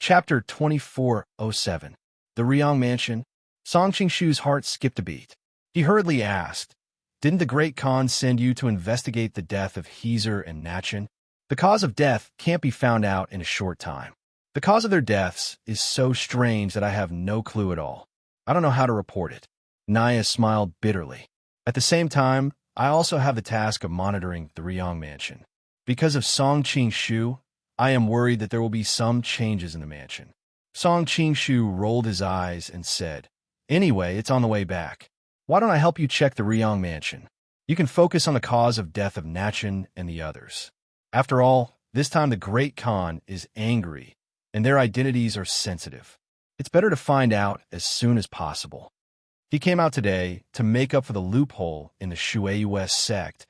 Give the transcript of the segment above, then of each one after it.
Chapter 2407. The Ryong Mansion. Song Qingshu's heart skipped a beat. He hurriedly asked, "Didn't the Great Khan send you to investigate the death of Heezer and Nachin? The cause of death can't be found out in a short time. The cause of their deaths is so strange that I have no clue at all. I don't know how to report it." Naya smiled bitterly. "At the same time, I also have the task of monitoring the Ryong Mansion. Because of Song Qingshu, I am worried that there will be some changes in the mansion." Song Qingshu rolled his eyes and said, "Anyway, it's on the way back. Why don't I help you check the Ryong Mansion? You can focus on the cause of death of Nachin and the others. After all, this time the Great Khan is angry, and their identities are sensitive. It's better to find out as soon as possible." He came out today to make up for the loophole in the Shueiyue sect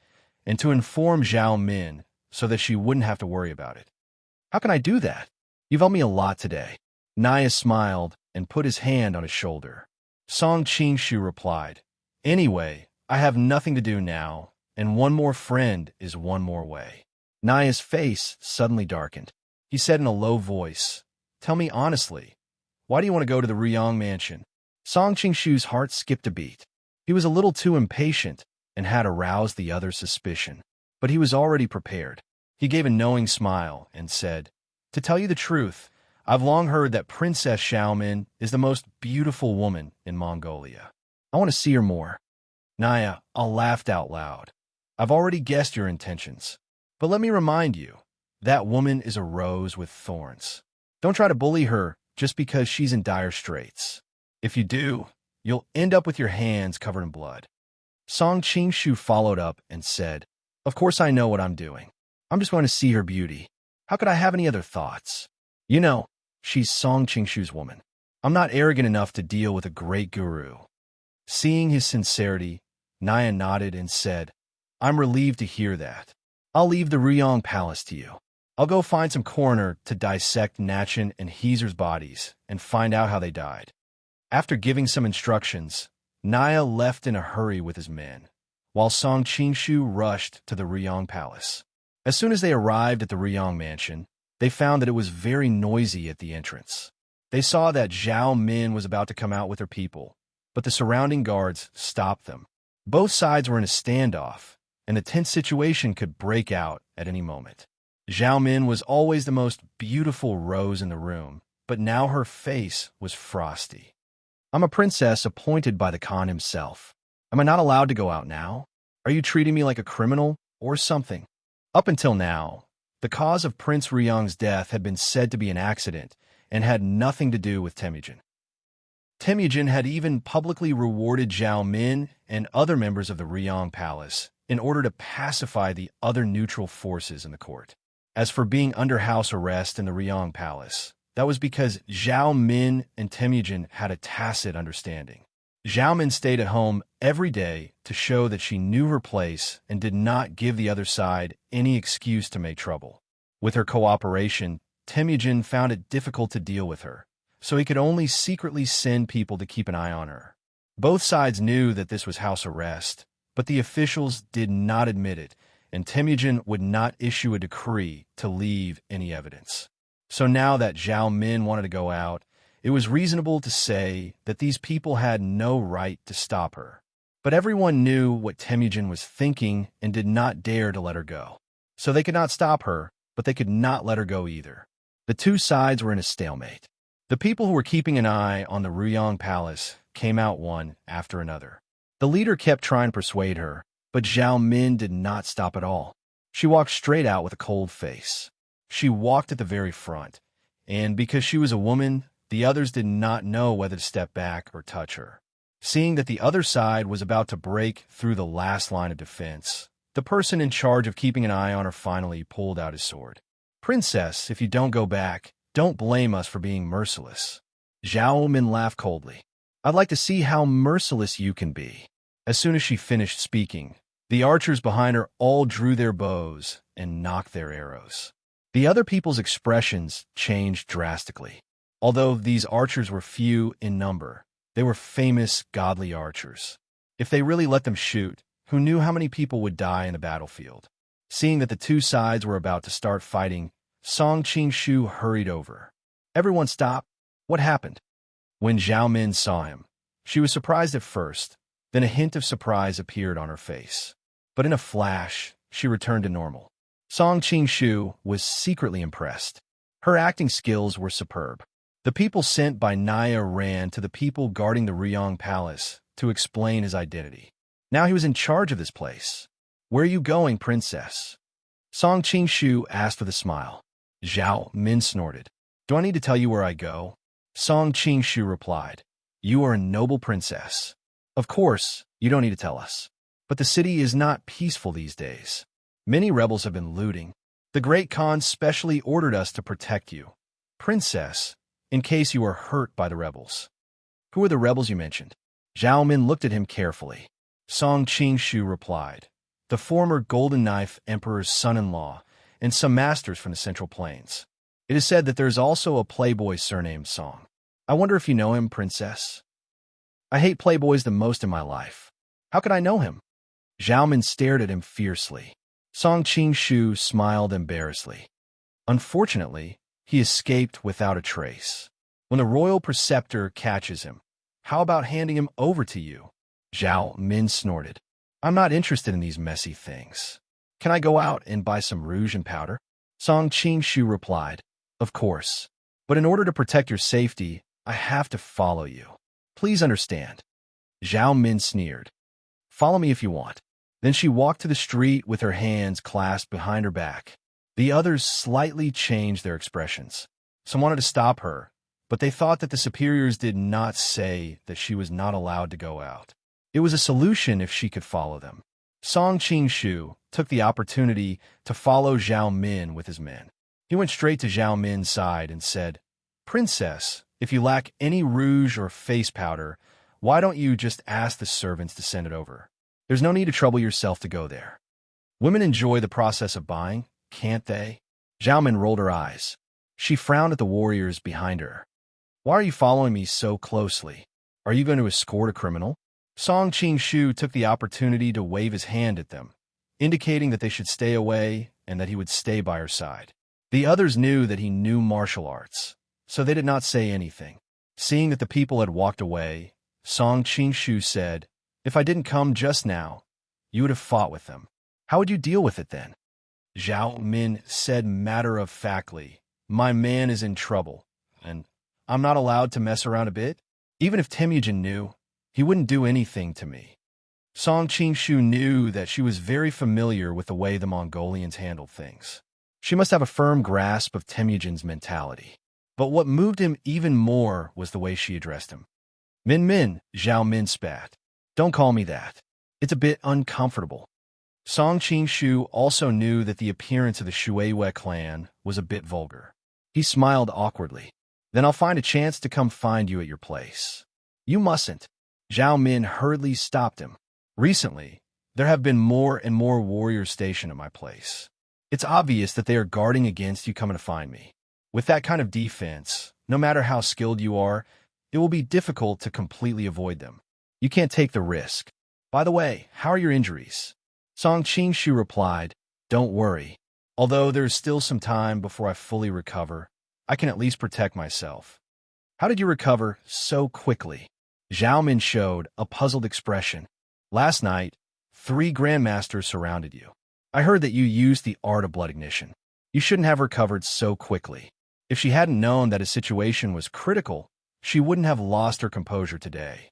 and to inform Zhao Min so that she wouldn't have to worry about it. "How can I do that? You've helped me a lot today." Naya smiled and put his hand on his shoulder. Song Qingshu replied, "Anyway, I have nothing to do now, and one more friend is one more way." Naya's face suddenly darkened. He said in a low voice, "Tell me honestly, why do you want to go to the Ryong Mansion?" Song Qingshu's heart skipped a beat. He was a little too impatient and had aroused the other's suspicion, but he was already prepared. He gave a knowing smile and said, "To tell you the truth, I've long heard that Princess Xiaomin is the most beautiful woman in Mongolia. I want to see her more." Naya laughed out loud. "I've already guessed your intentions. But let me remind you, that woman is a rose with thorns. Don't try to bully her just because she's in dire straits. If you do, you'll end up with your hands covered in blood." Song Qingshu followed up and said, "Of course I know what I'm doing. I'm just going to see her beauty. How could I have any other thoughts? You know, she's Song Qingshu's woman. I'm not arrogant enough to deal with a great guru." Seeing his sincerity, Naya nodded and said, "I'm relieved to hear that. I'll leave the Ryong Palace to you. I'll go find some coroner to dissect Nachin and Heezer's bodies and find out how they died." After giving some instructions, Naya left in a hurry with his men, while Song Qingshu rushed to the Ryong Palace. As soon as they arrived at the Ryong Mansion, they found that it was very noisy at the entrance. They saw that Zhao Min was about to come out with her people, but the surrounding guards stopped them. Both sides were in a standoff, and the tense situation could break out at any moment. Zhao Min was always the most beautiful rose in the room, but now her face was frosty. "I'm a princess appointed by the Khan himself. Am I not allowed to go out now? Are you treating me like a criminal or something?" Up until now, the cause of Prince Ryong's death had been said to be an accident and had nothing to do with Temujin. Temujin had even publicly rewarded Zhao Min and other members of the Ryong Palace in order to pacify the other neutral forces in the court. As for being under house arrest in the Ryong Palace, that was because Zhao Min and Temujin had a tacit understanding. Zhao Min stayed at home every day to show that she knew her place and did not give the other side any excuse to make trouble. With her cooperation, Temujin found it difficult to deal with her, so he could only secretly send people to keep an eye on her. Both sides knew that this was house arrest, but the officials did not admit it, and Temujin would not issue a decree to leave any evidence. So now that Zhao Min wanted to go out, it was reasonable to say that these people had no right to stop her. But everyone knew what Temujin was thinking and did not dare to let her go. So they could not stop her, but they could not let her go either. The two sides were in a stalemate. The people who were keeping an eye on the Ryong Palace came out one after another. The leader kept trying to persuade her, but Zhao Min did not stop at all. She walked straight out with a cold face. She walked at the very front, and because she was a woman, the others did not know whether to step back or touch her. Seeing that the other side was about to break through the last line of defense, the person in charge of keeping an eye on her finally pulled out his sword. "Princess, if you don't go back, don't blame us for being merciless." Zhao Min laughed coldly. "I'd like to see how merciless you can be." As soon as she finished speaking, the archers behind her all drew their bows and nocked their arrows. The other people's expressions changed drastically. Although these archers were few in number, they were famous, godly archers. If they really let them shoot, who knew how many people would die in the battlefield? Seeing that the two sides were about to start fighting, Song Qingshu hurried over. Everyone stopped. What happened? When Zhao Min saw him, she was surprised at first, then a hint of surprise appeared on her face. But in a flash, she returned to normal. Song Qingshu was secretly impressed. Her acting skills were superb. The people sent by Naya ran to the people guarding the Ryong Palace to explain his identity. Now he was in charge of this place. Where are you going, princess? Song Qingshu asked with a smile. Zhao Min snorted. Do I need to tell you where I go? Song Qingshu replied. You are a noble princess. Of course, you don't need to tell us. But the city is not peaceful these days. Many rebels have been looting. The Great Khan specially ordered us to protect you, princess, in case you are hurt by the rebels. Who are the rebels you mentioned? Zhao Min looked at him carefully. Song Qingshu replied. The former Golden Knife Emperor's son-in-law and some masters from the Central Plains. It is said that there is also a playboy surnamed Song. I wonder if you know him, princess. I hate playboys the most in my life. How could I know him? Zhao Min stared at him fiercely. Song Qingshu smiled embarrassedly. Unfortunately, he escaped without a trace. When the royal preceptor catches him, how about handing him over to you? Zhao Min snorted. I'm not interested in these messy things. Can I go out and buy some rouge and powder? Song Qingshu replied. Of course. But in order to protect your safety, I have to follow you. Please understand. Zhao Min sneered. Follow me if you want. Then she walked to the street with her hands clasped behind her back. The others slightly changed their expressions. Some wanted to stop her, but they thought that the superiors did not say that she was not allowed to go out. It was a solution if she could follow them. Song Qingshu took the opportunity to follow Zhao Min with his men. He went straight to Zhao Min's side and said, Princess, if you lack any rouge or face powder, why don't you just ask the servants to send it over? There's no need to trouble yourself to go there. Women enjoy the process of buying, can't they? Zhao Min rolled her eyes. She frowned at the warriors behind her. Why are you following me so closely? Are you going to escort a criminal? Song Qingshu took the opportunity to wave his hand at them, indicating that they should stay away and that he would stay by her side. The others knew that he knew martial arts, so they did not say anything. Seeing that the people had walked away, Song Qingshu said, If I didn't come just now, you would have fought with them. How would you deal with it then? Zhao Min said matter-of-factly, My man is in trouble, and I'm not allowed to mess around a bit? Even if Temujin knew, he wouldn't do anything to me. Song Qingshu knew that she was very familiar with the way the Mongolians handled things. She must have a firm grasp of Temujin's mentality. But what moved him even more was the way she addressed him. Min, Zhao Min spat. Don't call me that. It's a bit uncomfortable. Song Qingshu also knew that the appearance of the Shuiwei clan was a bit vulgar. He smiled awkwardly. Then I'll find a chance to come find you at your place. You mustn't. Zhao Min hurriedly stopped him. Recently, there have been more and more warriors stationed at my place. It's obvious that they are guarding against you coming to find me. With that kind of defense, no matter how skilled you are, it will be difficult to completely avoid them. You can't take the risk. By the way, how are your injuries? Song Qingshu replied, Don't worry. Although there is still some time before I fully recover, I can at least protect myself. How did you recover so quickly? Zhao Min showed a puzzled expression. Last night, 3 grandmasters surrounded you. I heard that you used the art of blood ignition. You shouldn't have recovered so quickly. If she hadn't known that a situation was critical, she wouldn't have lost her composure today.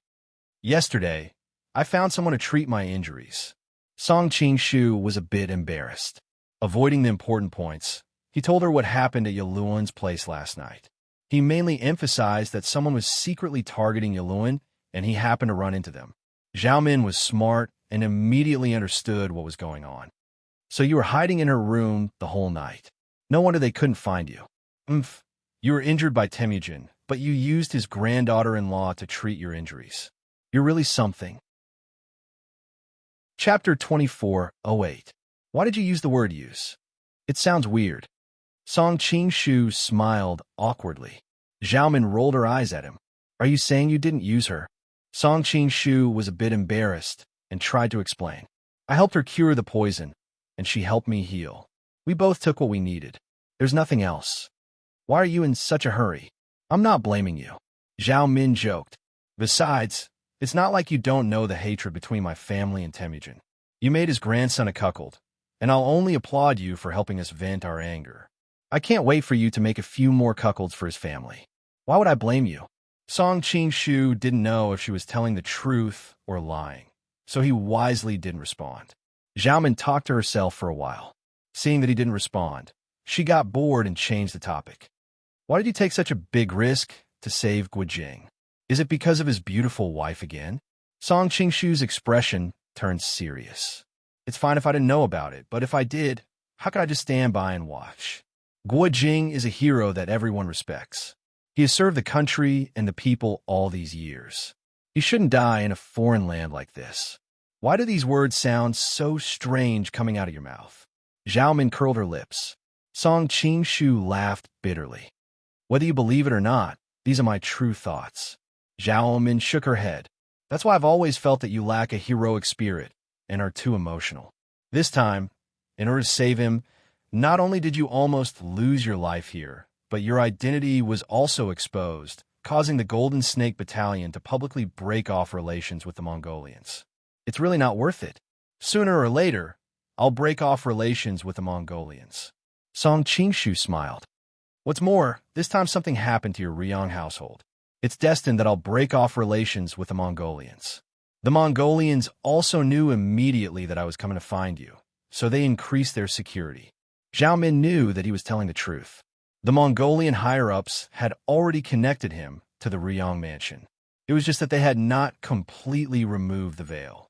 Yesterday, I found someone to treat my injuries. Song Qingshu was a bit embarrassed. Avoiding the important points, he told her what happened at Yaluan's place last night. He mainly emphasized that someone was secretly targeting Yaluan, and he happened to run into them. Zhao Min was smart and immediately understood what was going on. So you were hiding in her room the whole night. No wonder they couldn't find you. You were injured by Temujin, but you used his granddaughter-in-law to treat your injuries. You're really something. Chapter 24:08. Why did you use the word use? It sounds weird. Song Qingshu smiled awkwardly. Zhao Min rolled her eyes at him. Are you saying you didn't use her? Song Qingshu was a bit embarrassed and tried to explain. I helped her cure the poison, and she helped me heal. We both took what we needed. There's nothing else. Why are you in such a hurry? I'm not blaming you. Zhao Min joked. Besides, it's not like you don't know the hatred between my family and Temujin. You made his grandson a cuckold, and I'll only applaud you for helping us vent our anger. I can't wait for you to make a few more cuckolds for his family. Why would I blame you? Song Qingshu didn't know if she was telling the truth or lying, so he wisely didn't respond. Zhao Min talked to herself for a while. Seeing that he didn't respond, she got bored and changed the topic. Why did you take such a big risk to save Guojing? Is it because of his beautiful wife again? Song Qingshu's expression turned serious. It's fine if I didn't know about it, but if I did, how could I just stand by and watch? Guojing is a hero that everyone respects. He has served the country and the people all these years. He shouldn't die in a foreign land like this. Why do these words sound so strange coming out of your mouth? Zhao Min curled her lips. Song Qingshu laughed bitterly. Whether you believe it or not, these are my true thoughts. Zhao Min shook her head. That's why I've always felt that you lack a heroic spirit and are too emotional. This time, in order to save him, not only did you almost lose your life here, but your identity was also exposed, causing the Golden Snake Battalion to publicly break off relations with the Mongolians. It's really not worth it. Sooner or later, I'll break off relations with the Mongolians. Song Qingshu smiled. What's more, this time something happened to your Ryong household. It's destined that I'll break off relations with the Mongolians. The Mongolians also knew immediately that I was coming to find you, so they increased their security. Zhao Min knew that he was telling the truth. The Mongolian higher-ups had already connected him to the Ryong mansion. It was just that they had not completely removed the veil.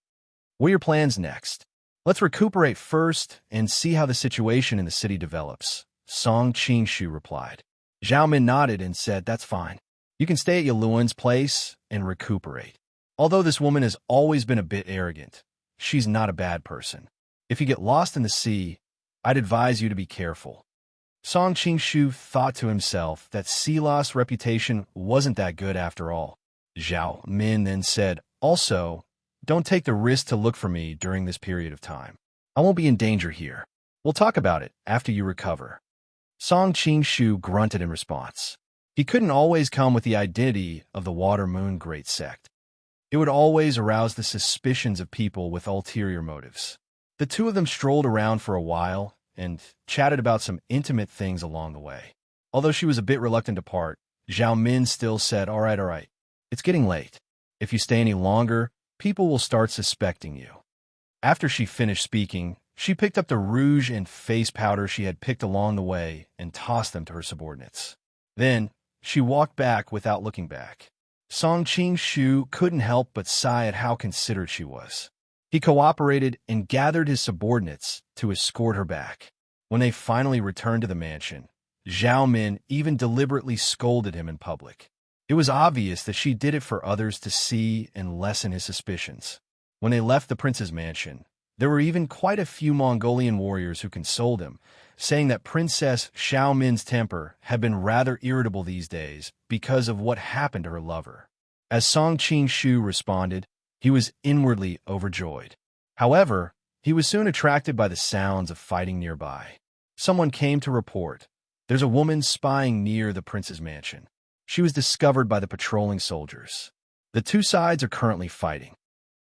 What are your plans next? Let's recuperate first and see how the situation in the city develops, Song Qingshu replied. Zhao Min nodded and said, that's fine. You can stay at Yaluan's place and recuperate. Although this woman has always been a bit arrogant, she's not a bad person. If you get lost in the sea, I'd advise you to be careful. Song Qingshu thought to himself that Silas' reputation wasn't that good after all. Zhao Min then said, also, don't take the risk to look for me during this period of time. I won't be in danger here. We'll talk about it after you recover. Song Qingshu grunted in response. He couldn't always come with the identity of the Water Moon Great Sect. It would always arouse the suspicions of people with ulterior motives. The two of them strolled around for a while and chatted about some intimate things along the way. Although she was a bit reluctant to part, Zhao Min still said, all right. It's getting late. If you stay any longer, people will start suspecting you. After she finished speaking, she picked up the rouge and face powder she had picked along the way and tossed them to her subordinates. Then, she walked back without looking back. Song Qingshu couldn't help but sigh at how considerate she was. He cooperated and gathered his subordinates to escort her back. When they finally returned to the mansion, Zhao Min even deliberately scolded him in public. It was obvious that she did it for others to see and lessen his suspicions. When they left the prince's mansion, there were even quite a few Mongolian warriors who consoled him, saying that Princess Zhao Min's temper had been rather irritable these days because of what happened to her lover. As Song Qingshu responded, he was inwardly overjoyed. However, he was soon attracted by the sounds of fighting nearby. Someone came to report, there's a woman spying near the prince's mansion. She was discovered by the patrolling soldiers. The two sides are currently fighting.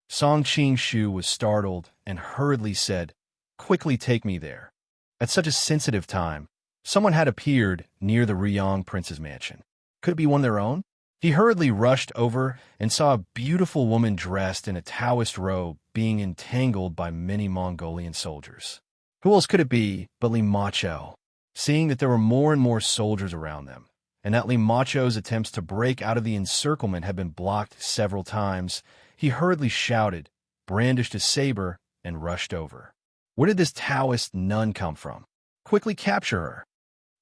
Song Qingshu was startled and hurriedly said, quickly take me there. At such a sensitive time, someone had appeared near the Ryong prince's mansion. Could it be one of their own? He hurriedly rushed over and saw a beautiful woman dressed in a Taoist robe being entangled by many Mongolian soldiers. Who else could it be but Li Macho? Seeing that there were more and more soldiers around them, and that Li Macho's attempts to break out of the encirclement had been blocked several times, he hurriedly shouted, brandished his saber, and rushed over. Where did this Taoist nun come from? Quickly capture her.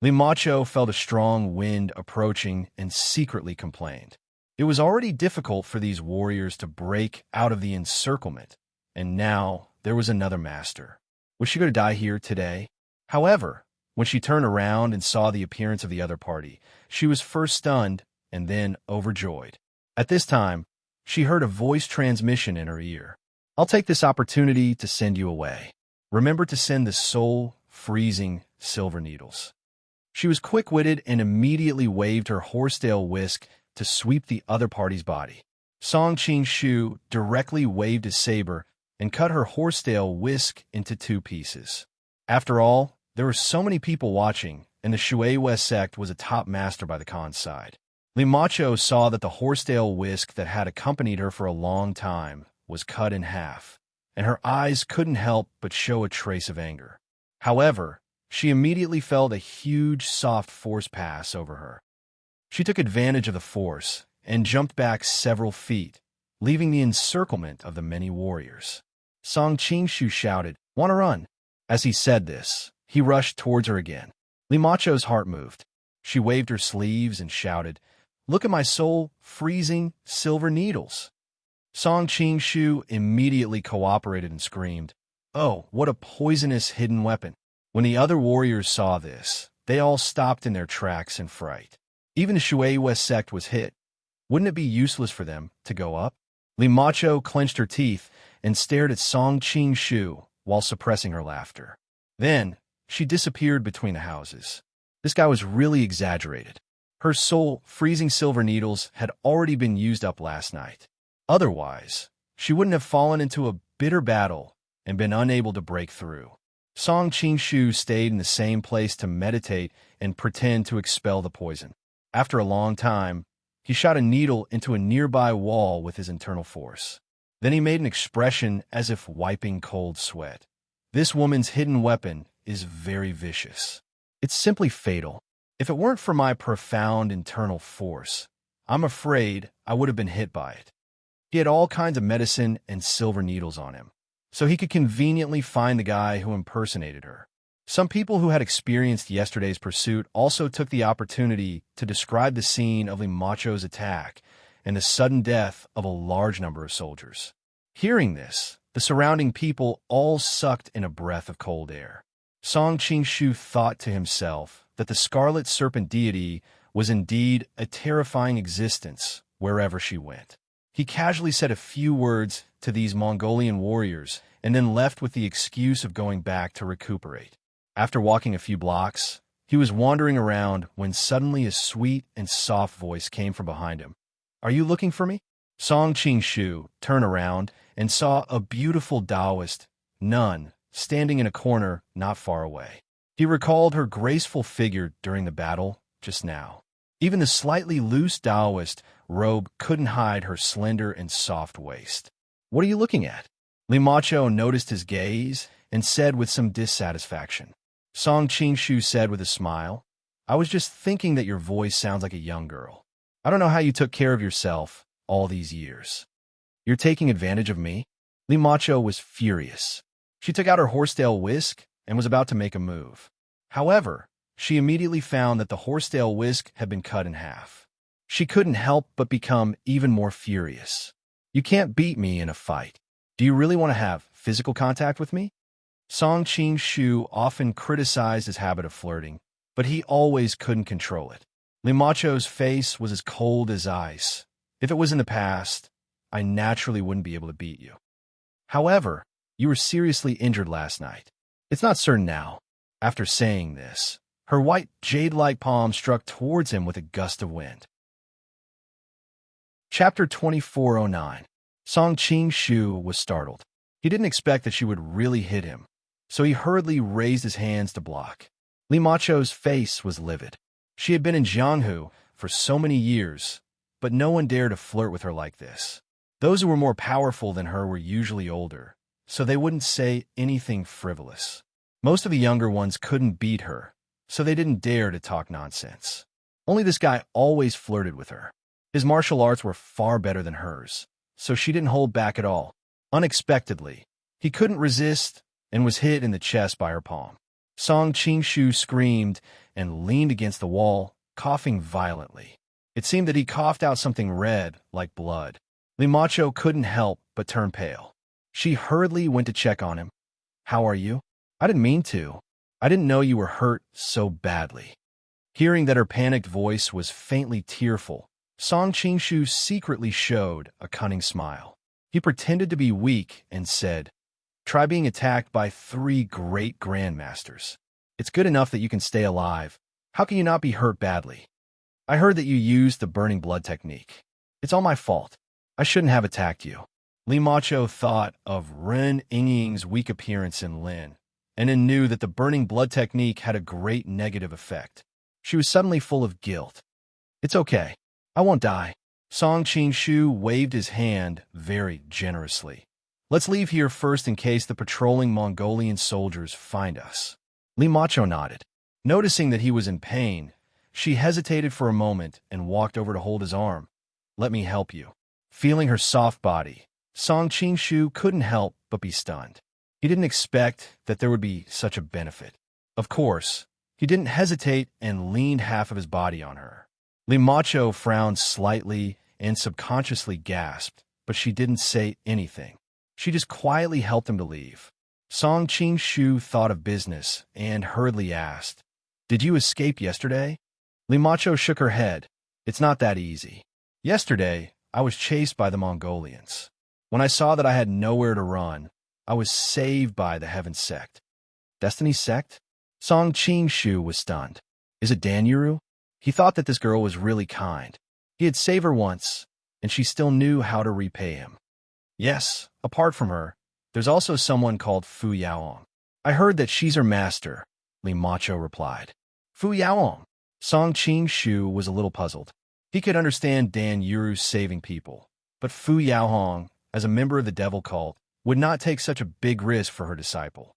Li Macho felt a strong wind approaching and secretly complained. It was already difficult for these warriors to break out of the encirclement, and now there was another master. Was she going to die here today? However, when she turned around and saw the appearance of the other party, she was first stunned and then overjoyed. At this time, she heard a voice transmission in her ear. I'll take this opportunity to send you away. Remember to send the soul-freezing silver needles. She was quick-witted and immediately waved her horsetail whisk to sweep the other party's body. Song Qing-shu directly waved his saber and cut her horsetail whisk into 2 pieces. After all, there were so many people watching, and the Shui sect was a top master by the Khan's side. Li Macho saw that the horsetail whisk that had accompanied her for a long time was cut in half, and her eyes couldn't help but show a trace of anger. However, she immediately felt a huge, soft force pass over her. She took advantage of the force and jumped back several feet, leaving the encirclement of the many warriors. Song Qing-shu shouted, "Want to run?" As he said this, he rushed towards her again. Li Macho's heart moved. She waved her sleeves and shouted, "Look at my soul-freezing silver needles." Song Qing-shu immediately cooperated and screamed, "Oh, what a poisonous hidden weapon." When the other warriors saw this, they all stopped in their tracks in fright. Even the Shui sect was hit. Wouldn't it be useless for them to go up? Li Macho clenched her teeth and stared at Song Qing-shu while suppressing her laughter. Then, she disappeared between the houses. This guy was really exaggerated. Her soul-freezing silver needles had already been used up last night. Otherwise, she wouldn't have fallen into a bitter battle and been unable to break through. Song Qing-shu stayed in the same place to meditate and pretend to expel the poison. After a long time, he shot a needle into a nearby wall with his internal force. Then he made an expression as if wiping cold sweat. This woman's hidden weapon is very vicious. It's simply fatal. If it weren't for my profound internal force, I'm afraid I would have been hit by it. He had all kinds of medicine and silver needles on him, so he could conveniently find the guy who impersonated her. Some people who had experienced yesterday's pursuit also took the opportunity to describe the scene of Li Macho's attack and the sudden death of a large number of soldiers. Hearing this, the surrounding people all sucked in a breath of cold air. Song Qing-shu thought to himself that the Scarlet Serpent deity was indeed a terrifying existence wherever she went. He casually said a few words to these Mongolian warriors and then left with the excuse of going back to recuperate. After walking a few blocks, he was wandering around when suddenly a sweet and soft voice came from behind him. "Are you looking for me?" Song Qing-shu turned around and saw a beautiful Taoist nun standing in a corner not far away. He recalled her graceful figure during the battle just now. Even the slightly loose Taoist robe couldn't hide her slender and soft waist. "What are you looking at?" Li Macho noticed his gaze and said with some dissatisfaction. Song Qing-shu said with a smile, "I was just thinking that your voice sounds like a young girl. I don't know how you took care of yourself all these years. You're taking advantage of me?" Li Macho was furious. She took out her horsetail whisk and was about to make a move. However, she immediately found that the horsetail whisk had been cut in half. She couldn't help but become even more furious. "You can't beat me in a fight. Do you really want to have physical contact with me?" Song Qing-shu often criticized his habit of flirting, but he always couldn't control it. Li Macho's face was as cold as ice. "If it was in the past, I naturally wouldn't be able to beat you. However, you were seriously injured last night. It's not certain now." After saying this, her white jade-like palm struck towards him with a gust of wind. Chapter 2409. Song Qing-shu was startled. He didn't expect that she would really hit him, so he hurriedly raised his hands to block. Li Macho's face was livid. She had been in Jianghu for so many years, but no one dared to flirt with her like this. Those who were more powerful than her were usually older, so they wouldn't say anything frivolous. Most of the younger ones couldn't beat her, so they didn't dare to talk nonsense. Only this guy always flirted with her. His martial arts were far better than hers, so she didn't hold back at all. Unexpectedly, he couldn't resist and was hit in the chest by her palm. Song Qing-shu screamed and leaned against the wall, coughing violently. It seemed that he coughed out something red, like blood. Li Macho couldn't help but turn pale. She hurriedly went to check on him. "How are you?" "I didn't mean to. I didn't know you were hurt so badly." Hearing that her panicked voice was faintly tearful, Song Qing-shu secretly showed a cunning smile. He pretended to be weak and said, "Try being attacked by 3 great grandmasters. It's good enough that you can stay alive. How can you not be hurt badly? I heard that you used the burning blood technique. It's all my fault. I shouldn't have attacked you. Li Macho thought of Ren Yingying's weak appearance in Lin, and then knew that the burning blood technique had a great negative effect. She was suddenly full of guilt. It's okay. I won't die. Song Qingshu waved his hand very generously. Let's leave here first in case the patrolling Mongolian soldiers find us. Li Macho nodded. Noticing that he was in pain, she hesitated for a moment and walked over to hold his arm. Let me help you. Feeling her soft body, Song Qingshu couldn't help but be stunned. He didn't expect that there would be such a benefit. Of course, he didn't hesitate and leaned half of his body on her. Li Macho frowned slightly and subconsciously gasped, but she didn't say anything. She just quietly helped him to leave. Song Qingshu thought of business and hurriedly asked, Did you escape yesterday? Li Macho shook her head. It's not that easy. Yesterday, I was chased by the Mongolians. When I saw that I had nowhere to run, I was saved by the Heaven Sect. Destiny Sect? Song Qingshu was stunned. Is it Danyuru? He thought that this girl was really kind. He had saved her once, and she still knew how to repay him. Yes, apart from her, there's also someone called Fu Yaoong. I heard that she's her master, Li Macho replied. Fu Yaoong? Song Qingshu was a little puzzled. He could understand Danyuru saving people, but Fu Yaoong, as a member of the devil cult, would not take such a big risk for her disciple.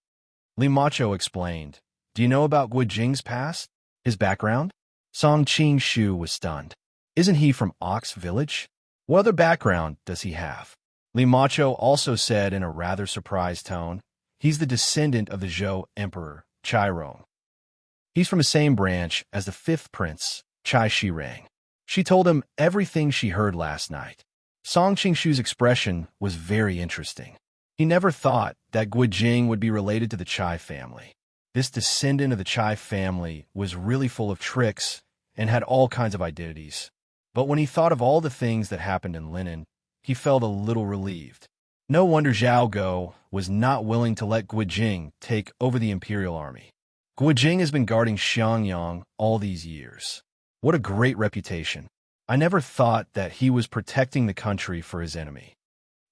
Li Macho explained, Do you know about Guijing's past? His background? Song Qingshu was stunned. Isn't he from Ox Village? What other background does he have? Li Macho also said in a rather surprised tone, He's the descendant of the Zhou Emperor, Chairong. He's from the same branch as the fifth prince, Chai Shirang. She told him everything she heard last night. Song Qingshu's expression was very interesting. He never thought that Guijing would be related to the Chai family. This descendant of the Chai family was really full of tricks and had all kinds of identities. But when he thought of all the things that happened in Linen, he felt a little relieved. No wonder Zhao Go was not willing to let Guijing take over the imperial army. Guijing has been guarding Xiangyang all these years. What a great reputation. I never thought that he was protecting the country for his enemy.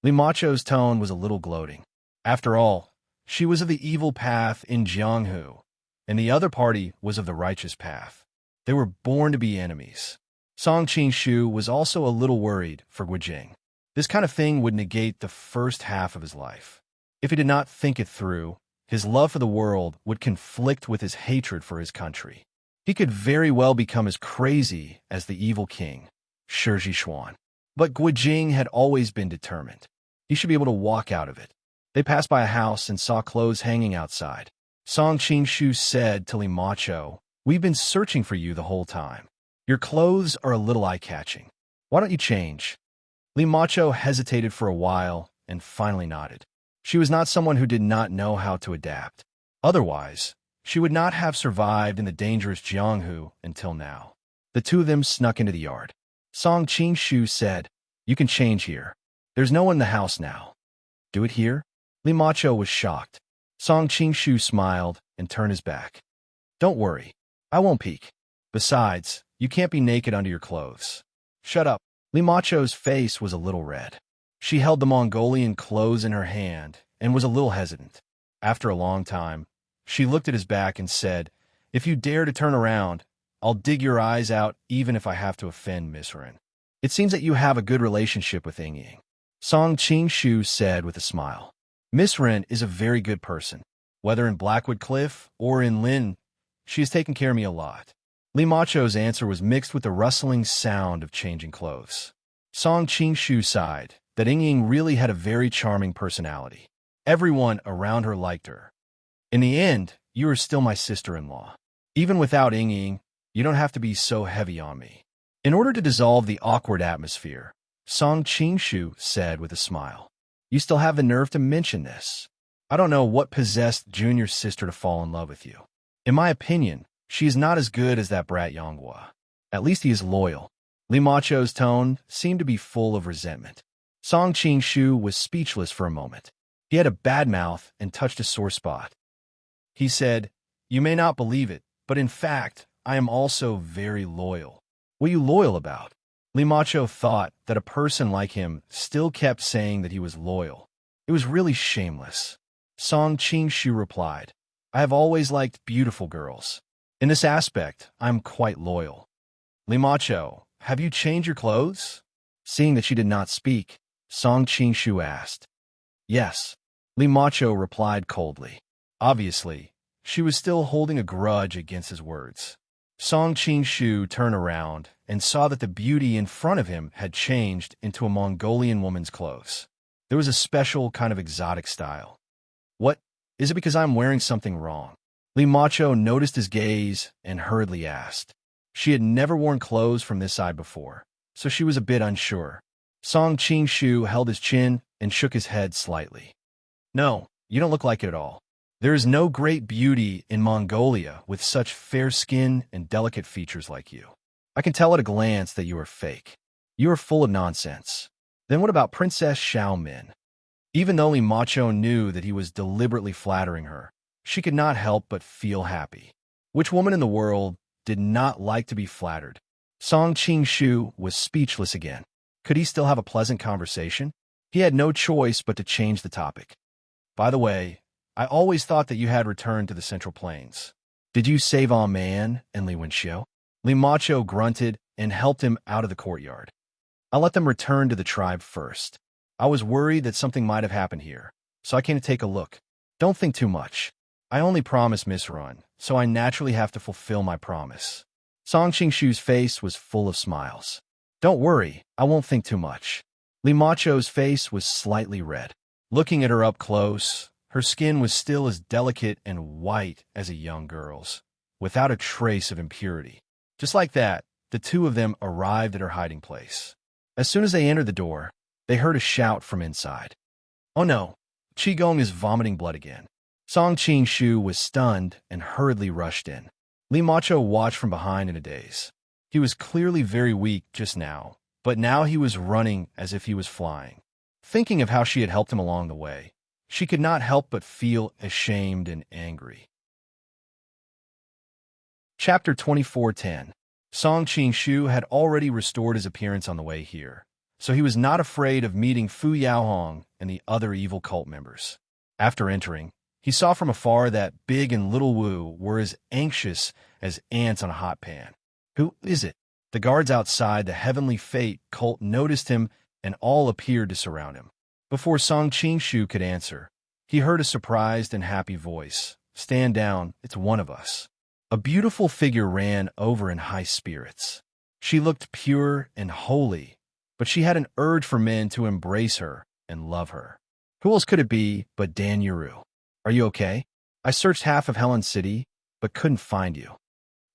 Li Macho's tone was a little gloating. After all, she was of the evil path in Jianghu, and the other party was of the righteous path. They were born to be enemies. Song Qingshu was also a little worried for Guijing. This kind of thing would negate the first half of his life. If he did not think it through, his love for the world would conflict with his hatred for his country. He could very well become as crazy as the evil king, Shi Xuan. But Guijing had always been determined. He should be able to walk out of it. They passed by a house and saw clothes hanging outside. Song Qingshu said to Li Macho, We've been searching for you the whole time. Your clothes are a little eye-catching. Why don't you change? Li Macho hesitated for a while and finally nodded. She was not someone who did not know how to adapt. Otherwise, she would not have survived in the dangerous Jianghu until now. The two of them snuck into the yard. Song Qingshu said, You can change here. There's no one in the house now. Do it here? Li Macho was shocked. Song Qingshu smiled and turned his back. Don't worry. I won't peek. Besides, you can't be naked under your clothes. Shut up. Li Macho's face was a little red. She held the Mongolian clothes in her hand and was a little hesitant. After a long time, she looked at his back and said, If you dare to turn around, I'll dig your eyes out even if I have to offend Miss Ren. It seems that you have a good relationship with Yingying. Song Qingshu said with a smile. Miss Ren is a very good person. Whether in Blackwood Cliff or in Lin, she has taken care of me a lot. Li Macho's answer was mixed with the rustling sound of changing clothes. Song Qingshu sighed that Yingying really had a very charming personality. Everyone around her liked her. In the end, you are still my sister-in-law. Even without Yingying, you don't have to be so heavy on me. In order to dissolve the awkward atmosphere, Song Qingshu said with a smile, You still have the nerve to mention this. I don't know what possessed Junior's sister to fall in love with you. In my opinion, she is not as good as that brat Yonghua. At least he is loyal. Li Macho's tone seemed to be full of resentment. Song Qingshu was speechless for a moment. He had a bad mouth and touched a sore spot. He said, You may not believe it, but in fact, I am also very loyal. What are you loyal about? Limacho thought that a person like him still kept saying that he was loyal. It was really shameless. Song Qingshu replied, I have always liked beautiful girls. In this aspect, I'm quite loyal. Limacho, have you changed your clothes? Seeing that she did not speak, Song Qingshu asked. Yes. Limacho replied coldly. Obviously, she was still holding a grudge against his words. Song Qingshu turned around and saw that the beauty in front of him had changed into a Mongolian woman's clothes. There was a special kind of exotic style. What? Is it because I'm wearing something wrong? Limacho noticed his gaze and hurriedly asked. She had never worn clothes from this side before, so she was a bit unsure. Song Qingshu held his chin and shook his head slightly. No, you don't look like it at all. There is no great beauty in Mongolia with such fair skin and delicate features like you. I can tell at a glance that you are fake. You are full of nonsense. Then what about Princess Xiaomin? Even though Limacho knew that he was deliberately flattering her, she could not help but feel happy. Which woman in the world did not like to be flattered? Song Qingshu was speechless again. Could he still have a pleasant conversation? He had no choice but to change the topic. By the way, I always thought that you had returned to the Central Plains. Did you save our man and Li Wenxiu? Limacho grunted and helped him out of the courtyard. I'll let them return to the tribe first. I was worried that something might have happened here, so I came to take a look. Don't think too much. I only promised Miss Run, so I naturally have to fulfill my promise. Song Qingshu's face was full of smiles. Don't worry, I won't think too much. Limacho's face was slightly red. Looking at her up close, her skin was still as delicate and white as a young girl's, without a trace of impurity. Just like that, the two of them arrived at her hiding place. As soon as they entered the door, they heard a shout from inside. Oh no, Qigong is vomiting blood again. Song Qingshu was stunned and hurriedly rushed in. Limacho watched from behind in a daze. He was clearly very weak just now, but now he was running as if he was flying. Thinking of how she had helped him along the way, she could not help but feel ashamed and angry. Chapter 24:10. Song Qingshu had already restored his appearance on the way here, so he was not afraid of meeting Fu Yaohong and the other evil cult members. After entering, he saw from afar that Big and Little Wu were as anxious as ants on a hot pan. Who is it? The guards outside the Heavenly Fate cult noticed him and all appeared to surround him. Before Song Qingshu could answer, he heard a surprised and happy voice. Stand down, it's one of us. A beautiful figure ran over in high spirits. She looked pure and holy, but she had an urge for men to embrace her and love her. Who else could it be but Dan Yuru? Are you okay? I searched half of Helen City, but couldn't find you.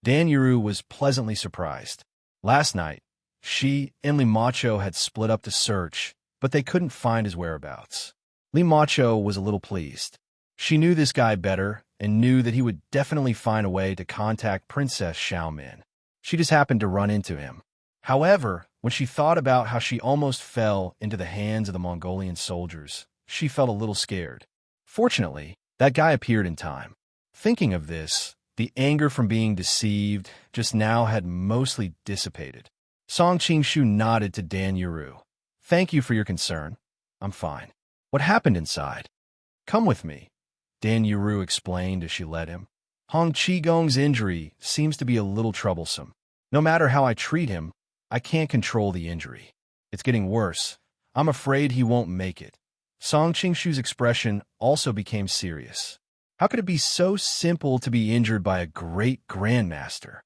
Dan Yuru was pleasantly surprised. Last night, she and Limacho had split up to search, but they couldn't find his whereabouts. Limacho was a little pleased. She knew this guy better and knew that he would definitely find a way to contact Princess Xiaomin. She just happened to run into him. However, when she thought about how she almost fell into the hands of the Mongolian soldiers, she felt a little scared. Fortunately, that guy appeared in time. Thinking of this, the anger from being deceived just now had mostly dissipated. Song Qingshu nodded to Dan Yuru. Thank you for your concern. I'm fine. What happened inside? Come with me, Dan Yuru explained as she led him. Hong Qigong's injury seems to be a little troublesome. No matter how I treat him, I can't control the injury. It's getting worse. I'm afraid he won't make it. Song Qingshu's expression also became serious. How could it be so simple to be injured by a great grandmaster?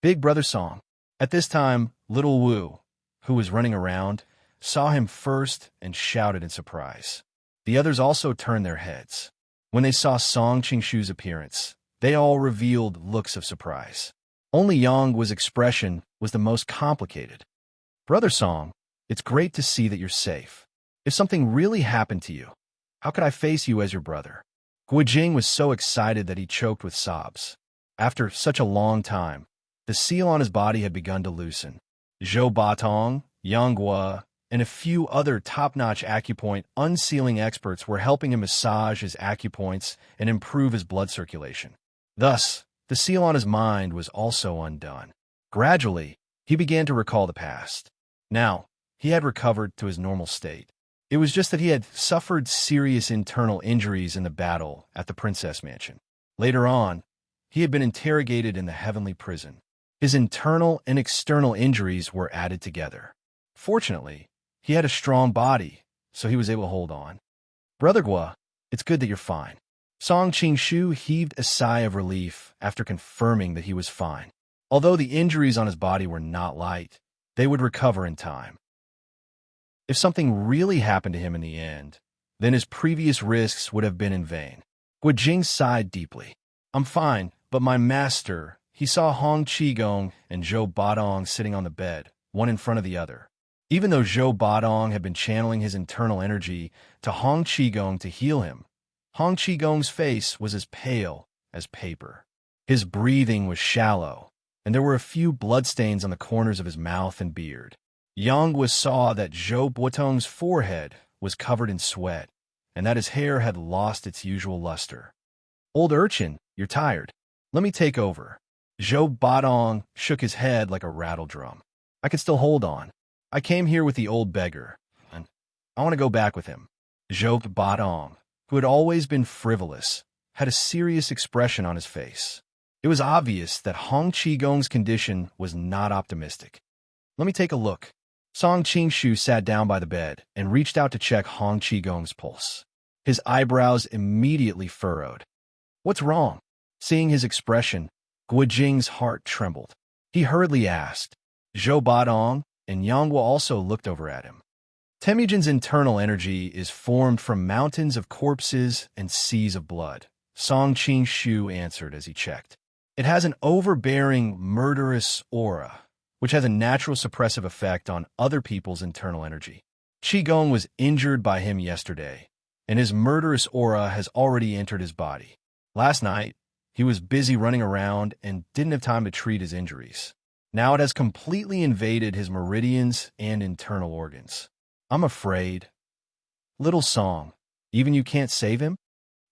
Big Brother Song. At this time, Little Wu, who was running around, saw him first and shouted in surprise. The others also turned their heads. When they saw Song Qingshu's appearance, they all revealed looks of surprise. Only Yang Guo's expression was the most complicated. Brother Song, it's great to see that you're safe. If something really happened to you, how could I face you as your brother? Guo Jing was so excited that he choked with sobs. After such a long time, the seal on his body had begun to loosen. Zhou Batong, Yang Guo, and a few other top-notch acupoint unsealing experts were helping him massage his acupoints and improve his blood circulation. Thus, The seal on his mind was also undone. Gradually, he began to recall the past. Now, he had recovered to his normal state. It was just that he had suffered serious internal injuries in the battle at the Princess Mansion. Later on, he had been interrogated in the heavenly prison. His internal and external injuries were added together. Fortunately, he had a strong body, so he was able to hold on. Brother Gua, it's good that you're fine. Song Qingshu heaved a sigh of relief after confirming that he was fine. Although the injuries on his body were not light, they would recover in time. If something really happened to him in the end, then his previous risks would have been in vain. Gua Jing sighed deeply. I'm fine, but my master, he saw Hong Qigong and Zhou Badong sitting on the bed, one in front of the other. Even though Zhou Badong had been channeling his internal energy to Hong Qigong to heal him, Hong Qigong's face was as pale as paper. His breathing was shallow, and there were a few bloodstains on the corners of his mouth and beard. Yang Gua saw that Zhou Badong's forehead was covered in sweat, and that his hair had lost its usual luster. Old urchin, you're tired. Let me take over. Zhou Badong shook his head like a rattle drum. I could still hold on. I came here with the old beggar, and I want to go back with him. Zhou Badong, who had always been frivolous, had a serious expression on his face. It was obvious that Hong Qigong's condition was not optimistic. Let me take a look. Song Qingshu sat down by the bed and reached out to check Hong Qigong's pulse. His eyebrows immediately furrowed. What's wrong? Seeing his expression, Gua Jing's heart trembled. He hurriedly asked. Zhou Badong and Yang Gua also looked over at him. Temujin's internal energy is formed from mountains of corpses and seas of blood, Song Qingshu answered as he checked. It has an overbearing, murderous aura, which has a natural suppressive effect on other people's internal energy. Qigong was injured by him yesterday, and his murderous aura has already entered his body. Last night, he was busy running around and didn't have time to treat his injuries. Now it has completely invaded his meridians and internal organs. I'm afraid. Little Song, even you can't save him?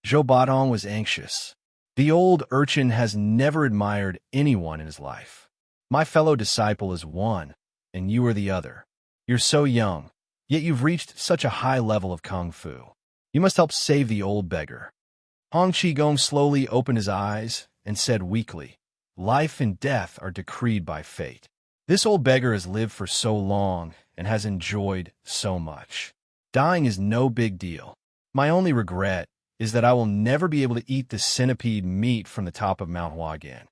Zhou Badong was anxious. The old urchin has never admired anyone in his life. My fellow disciple is one, and you are the other. You're so young, yet you've reached such a high level of kung fu. You must help save the old beggar. Hong Qigong slowly opened his eyes and said weakly, Life and death are decreed by fate. This old beggar has lived for so long and has enjoyed so much. Dying is no big deal. My only regret is that I will never be able to eat the centipede meat from the top of Mount Hua again.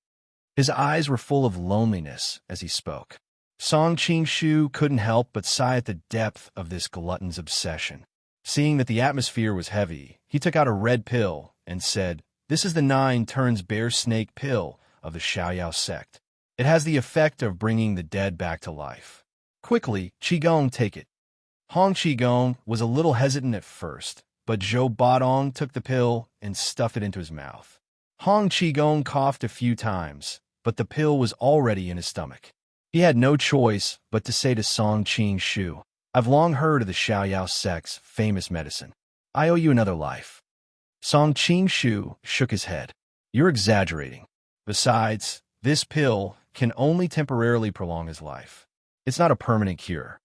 His eyes were full of loneliness as he spoke. Song Qingshu couldn't help but sigh at the depth of this glutton's obsession. Seeing that the atmosphere was heavy, he took out a red pill and said, This is the 9 turns bear snake pill of the Xiaoyao sect. It has the effect of bringing the dead back to life. Quickly, Qigong, take it. Hong Qigong was a little hesitant at first, but Zhou Badong took the pill and stuffed it into his mouth. Hong Qigong coughed a few times, but the pill was already in his stomach. He had no choice but to say to Song Qingshu, I've long heard of the Xiaoyao sect's famous medicine. I owe you another life. Song Qingshu shook his head. You're exaggerating. Besides, this pill can only temporarily prolong his life. It's not a permanent cure.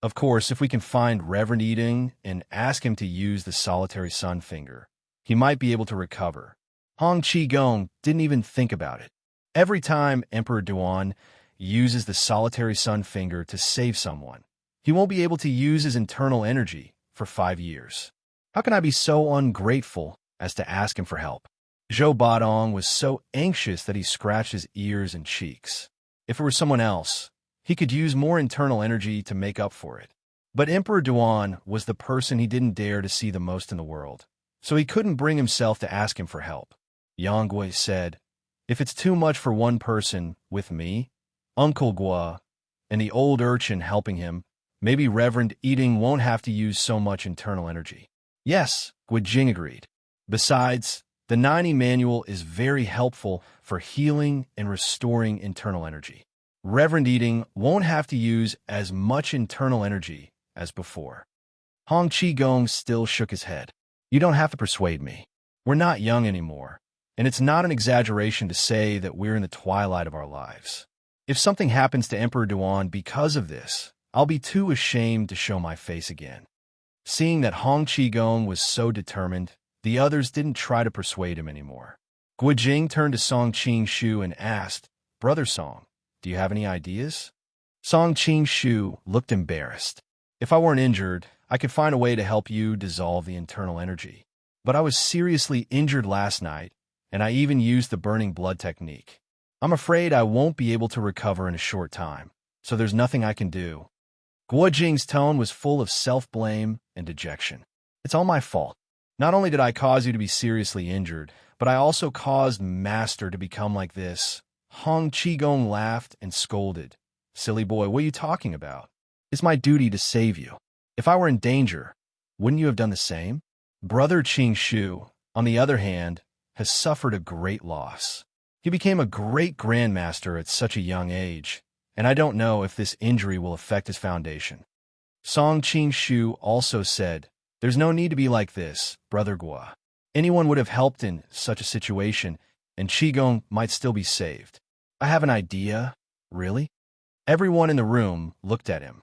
Of course, if we can find Reverend Yiding and ask him to use the solitary sun finger, he might be able to recover. Hong Qigong didn't even think about it. Every time Emperor Duan uses the solitary sun finger to save someone, he won't be able to use his internal energy for 5 years. How can I be so ungrateful as to ask him for help? Zhou Badong was so anxious that he scratched his ears and cheeks. If it were someone else, he could use more internal energy to make up for it. But Emperor Duan was the person he didn't dare to see the most in the world, so he couldn't bring himself to ask him for help. Yang Gua said, If it's too much for one person with me, Uncle Gua, and the old urchin helping him, maybe Reverend Yiding won't have to use so much internal energy. Yes, Gua Jing agreed. Besides, the 90 manual is very helpful for healing and restoring internal energy. Reverend Yiding won't have to use as much internal energy as before. Hong Qigong still shook his head. You don't have to persuade me. We're not young anymore, And it's not an exaggeration to say that we're in the twilight of our lives. If something happens to Emperor Duan because of this, I'll be too ashamed to show my face again. Seeing that Hong Qigong was so determined, the others didn't try to persuade him anymore. Guijing turned to Song Qing-shu and asked, "Brother Song, do you have any ideas?" Song Qing-shu looked embarrassed. "If I weren't injured, I could find a way to help you dissolve the internal energy. But I was seriously injured last night, and I even used the burning blood technique. I'm afraid I won't be able to recover in a short time, so there's nothing I can do." Guo Jing's tone was full of self-blame and dejection. "It's all my fault. Not only did I cause you to be seriously injured, but I also caused Master to become like this." Hong Qigong laughed and scolded. "Silly boy, what are you talking about? It's my duty to save you. If I were in danger, wouldn't you have done the same?" Brother Qing-shu, on the other hand, has suffered a great loss. He became a great grandmaster at such a young age, and I don't know if this injury will affect his foundation. Song Qing-shu also said, "There's no need to be like this, Brother Guo. Anyone would have helped in such a situation, and Qigong might still be saved." "I have an idea." "Really?" Everyone in the room looked at him.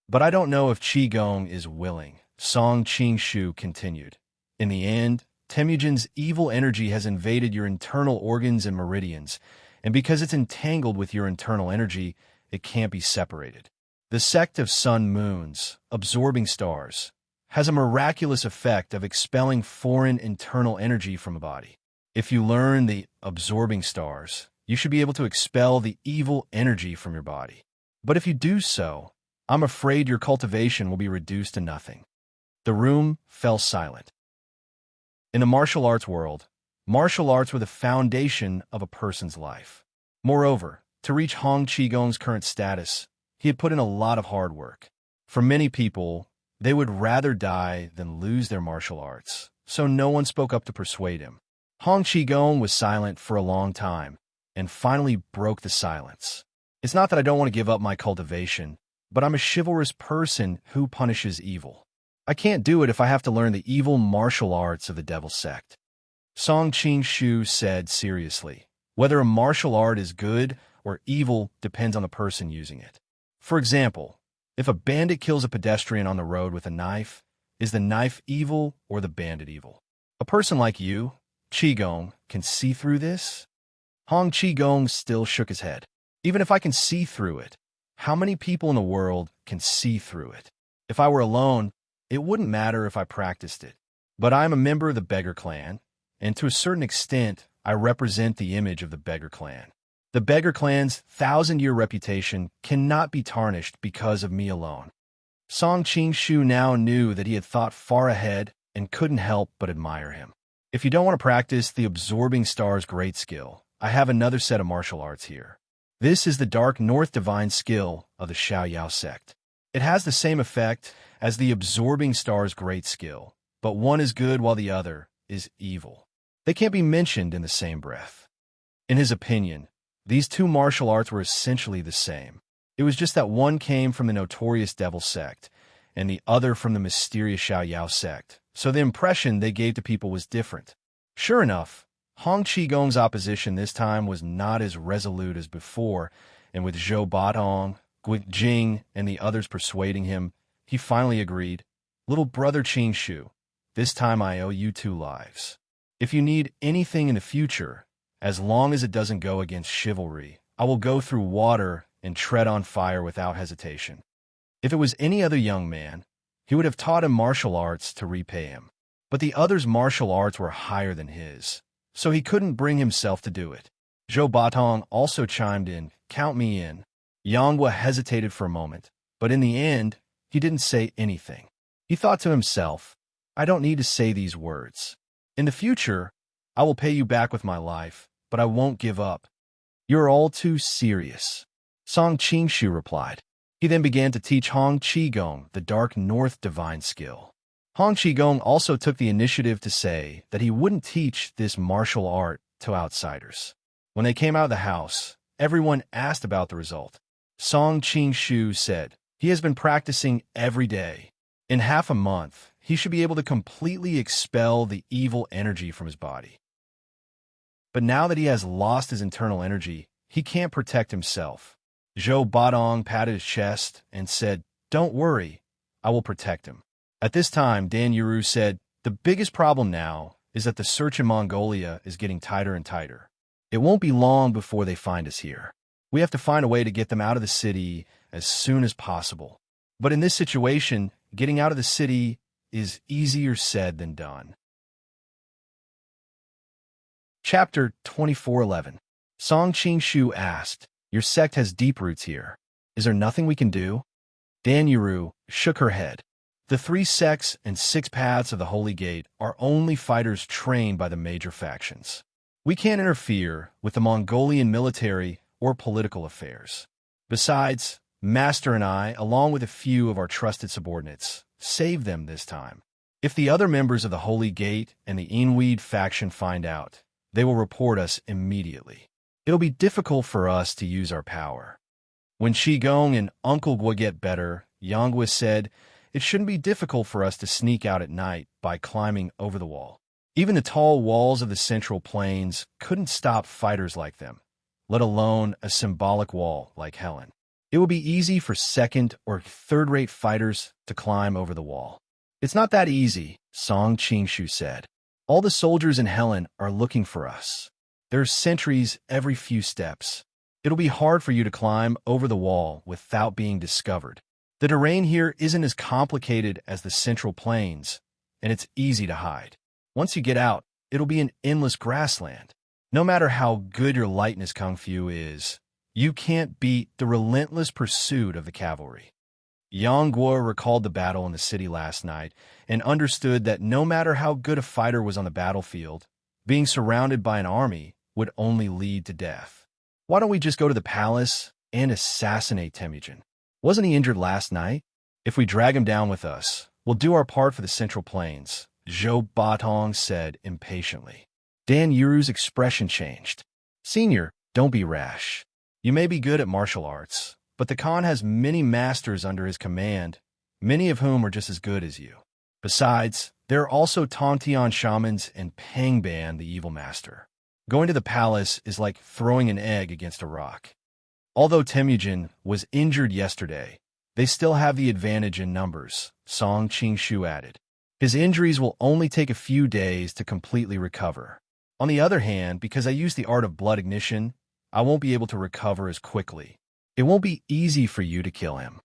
"But I don't know if Qigong is willing," Song Qing-shu continued. "In the end, Temujin's evil energy has invaded your internal organs and meridians, and because it's entangled with your internal energy, it can't be separated. The sect of sun-moons, absorbing stars, has a miraculous effect of expelling foreign internal energy from a body. If you learn the absorbing stars, you should be able to expel the evil energy from your body. But if you do so, I'm afraid your cultivation will be reduced to nothing." The room fell silent. In the martial arts world, martial arts were the foundation of a person's life. Moreover, to reach Hong Qigong's current status, he had put in a lot of hard work. For many people, they would rather die than lose their martial arts, so no one spoke up to persuade him. Hong Qigong was silent for a long time, and finally broke the silence. "It's not that I don't want to give up my cultivation, but I'm a chivalrous person who punishes evil. I can't do it if I have to learn the evil martial arts of the devil sect." Song Qing-shu said seriously, "Whether a martial art is good or evil depends on the person using it. For example, if a bandit kills a pedestrian on the road with a knife, is the knife evil or the bandit evil? A person like you, Qigong, can see through this?" Hong Qigong still shook his head. "Even if I can see through it, how many people in the world can see through it? If I were alone, it wouldn't matter if I practiced it. But I am a member of the beggar clan, and to a certain extent, I represent the image of the beggar clan. The beggar clan's 1,000-year reputation cannot be tarnished because of me alone." Song Qing-shu now knew that he had thought far ahead and couldn't help but admire him. "If you don't want to practice the absorbing star's great skill, I have another set of martial arts here. This is the Dark North Divine skill of the Xiaoyao sect. It has the same effect as the absorbing star's great skill, but one is good while the other is evil. They can't be mentioned in the same breath." In his opinion, these two martial arts were essentially the same. It was just that one came from the notorious devil sect, and the other from the mysterious Xiaoyao sect, so the impression they gave to people was different. Sure enough, Hong Qigong's opposition this time was not as resolute as before, and with Zhou Batong, Guijing, and the others persuading him, he finally agreed. "Little brother Qing-shu, this time I owe you 2 lives. If you need anything in the future, as long as it doesn't go against chivalry, I will go through water and tread on fire without hesitation." If it was any other young man, he would have taught him martial arts to repay him. But the other's martial arts were higher than his, so he couldn't bring himself to do it. Zhou Batong also chimed in, "Count me in." Yanghua hesitated for a moment, but in the end, he didn't say anything. He thought to himself, "I don't need to say these words. In the future, I will pay you back with my life, but I won't give up. You're all too serious." Song Qing-shu replied. He then began to teach Hong Qigong the Dark North Divine skill. Hong Qigong also took the initiative to say that he wouldn't teach this martial art to outsiders. When they came out of the house, everyone asked about the result. Song Qing-shu said, "He has been practicing every day. In half a month, he should be able to completely expel the evil energy from his body." But now that he has lost his internal energy, he can't protect himself. Zhou Badong patted his chest and said, "Don't worry, I will protect him." At this time, Dan Yuru said, "The biggest problem now is that the search in Mongolia is getting tighter and tighter. It won't be long before they find us here. We have to find a way to get them out of the city as soon as possible. But in this situation, getting out of the city is easier said than done." Chapter 2411. Song Qingshu asked, "Your sect has deep roots here. Is there nothing we can do?" Dan Yuru shook her head. "The 3 sects and 6 paths of the Holy Gate are only fighters trained by the major factions. We can't interfere with the Mongolian military or political affairs. Besides, Master and I, along with a few of our trusted subordinates, saved them this time. If the other members of the Holy Gate and the Inweed faction find out, they will report us immediately. It'll be difficult for us to use our power." When Qigong and Uncle Gua get better, Yanggua said, "It shouldn't be difficult for us to sneak out at night by climbing over the wall. Even the tall walls of the Central Plains couldn't stop fighters like them, let alone a symbolic wall like Helen. It would be easy for second- or third-rate fighters to climb over the wall." "It's not that easy," Song Qingshu said. "All the soldiers in Helen are looking for us. There's sentries every few steps. It'll be hard for you to climb over the wall without being discovered. The terrain here isn't as complicated as the Central Plains, and it's easy to hide. Once you get out, it'll be an endless grassland. No matter how good your lightness kung fu is, you can't beat the relentless pursuit of the cavalry." Yang Guo recalled the battle in the city last night and understood that no matter how good a fighter was on the battlefield, being surrounded by an army would only lead to death. "Why don't we just go to the palace and assassinate Temujin? Wasn't he injured last night? If we drag him down with us, we'll do our part for the Central Plains," Zhou Batong said impatiently. Dan Yuru's expression changed. "Senior, don't be rash. You may be good at martial arts, but the Khan has many masters under his command, many of whom are just as good as you. Besides, there are also Tontian shamans and Pangban, the evil master. Going to the palace is like throwing an egg against a rock. Although Temujin was injured yesterday, they still have the advantage in numbers," Song Qingshu added. "His injuries will only take a few days to completely recover. On the other hand, because I use the art of blood ignition, I won't be able to recover as quickly. It won't be easy for you to kill him."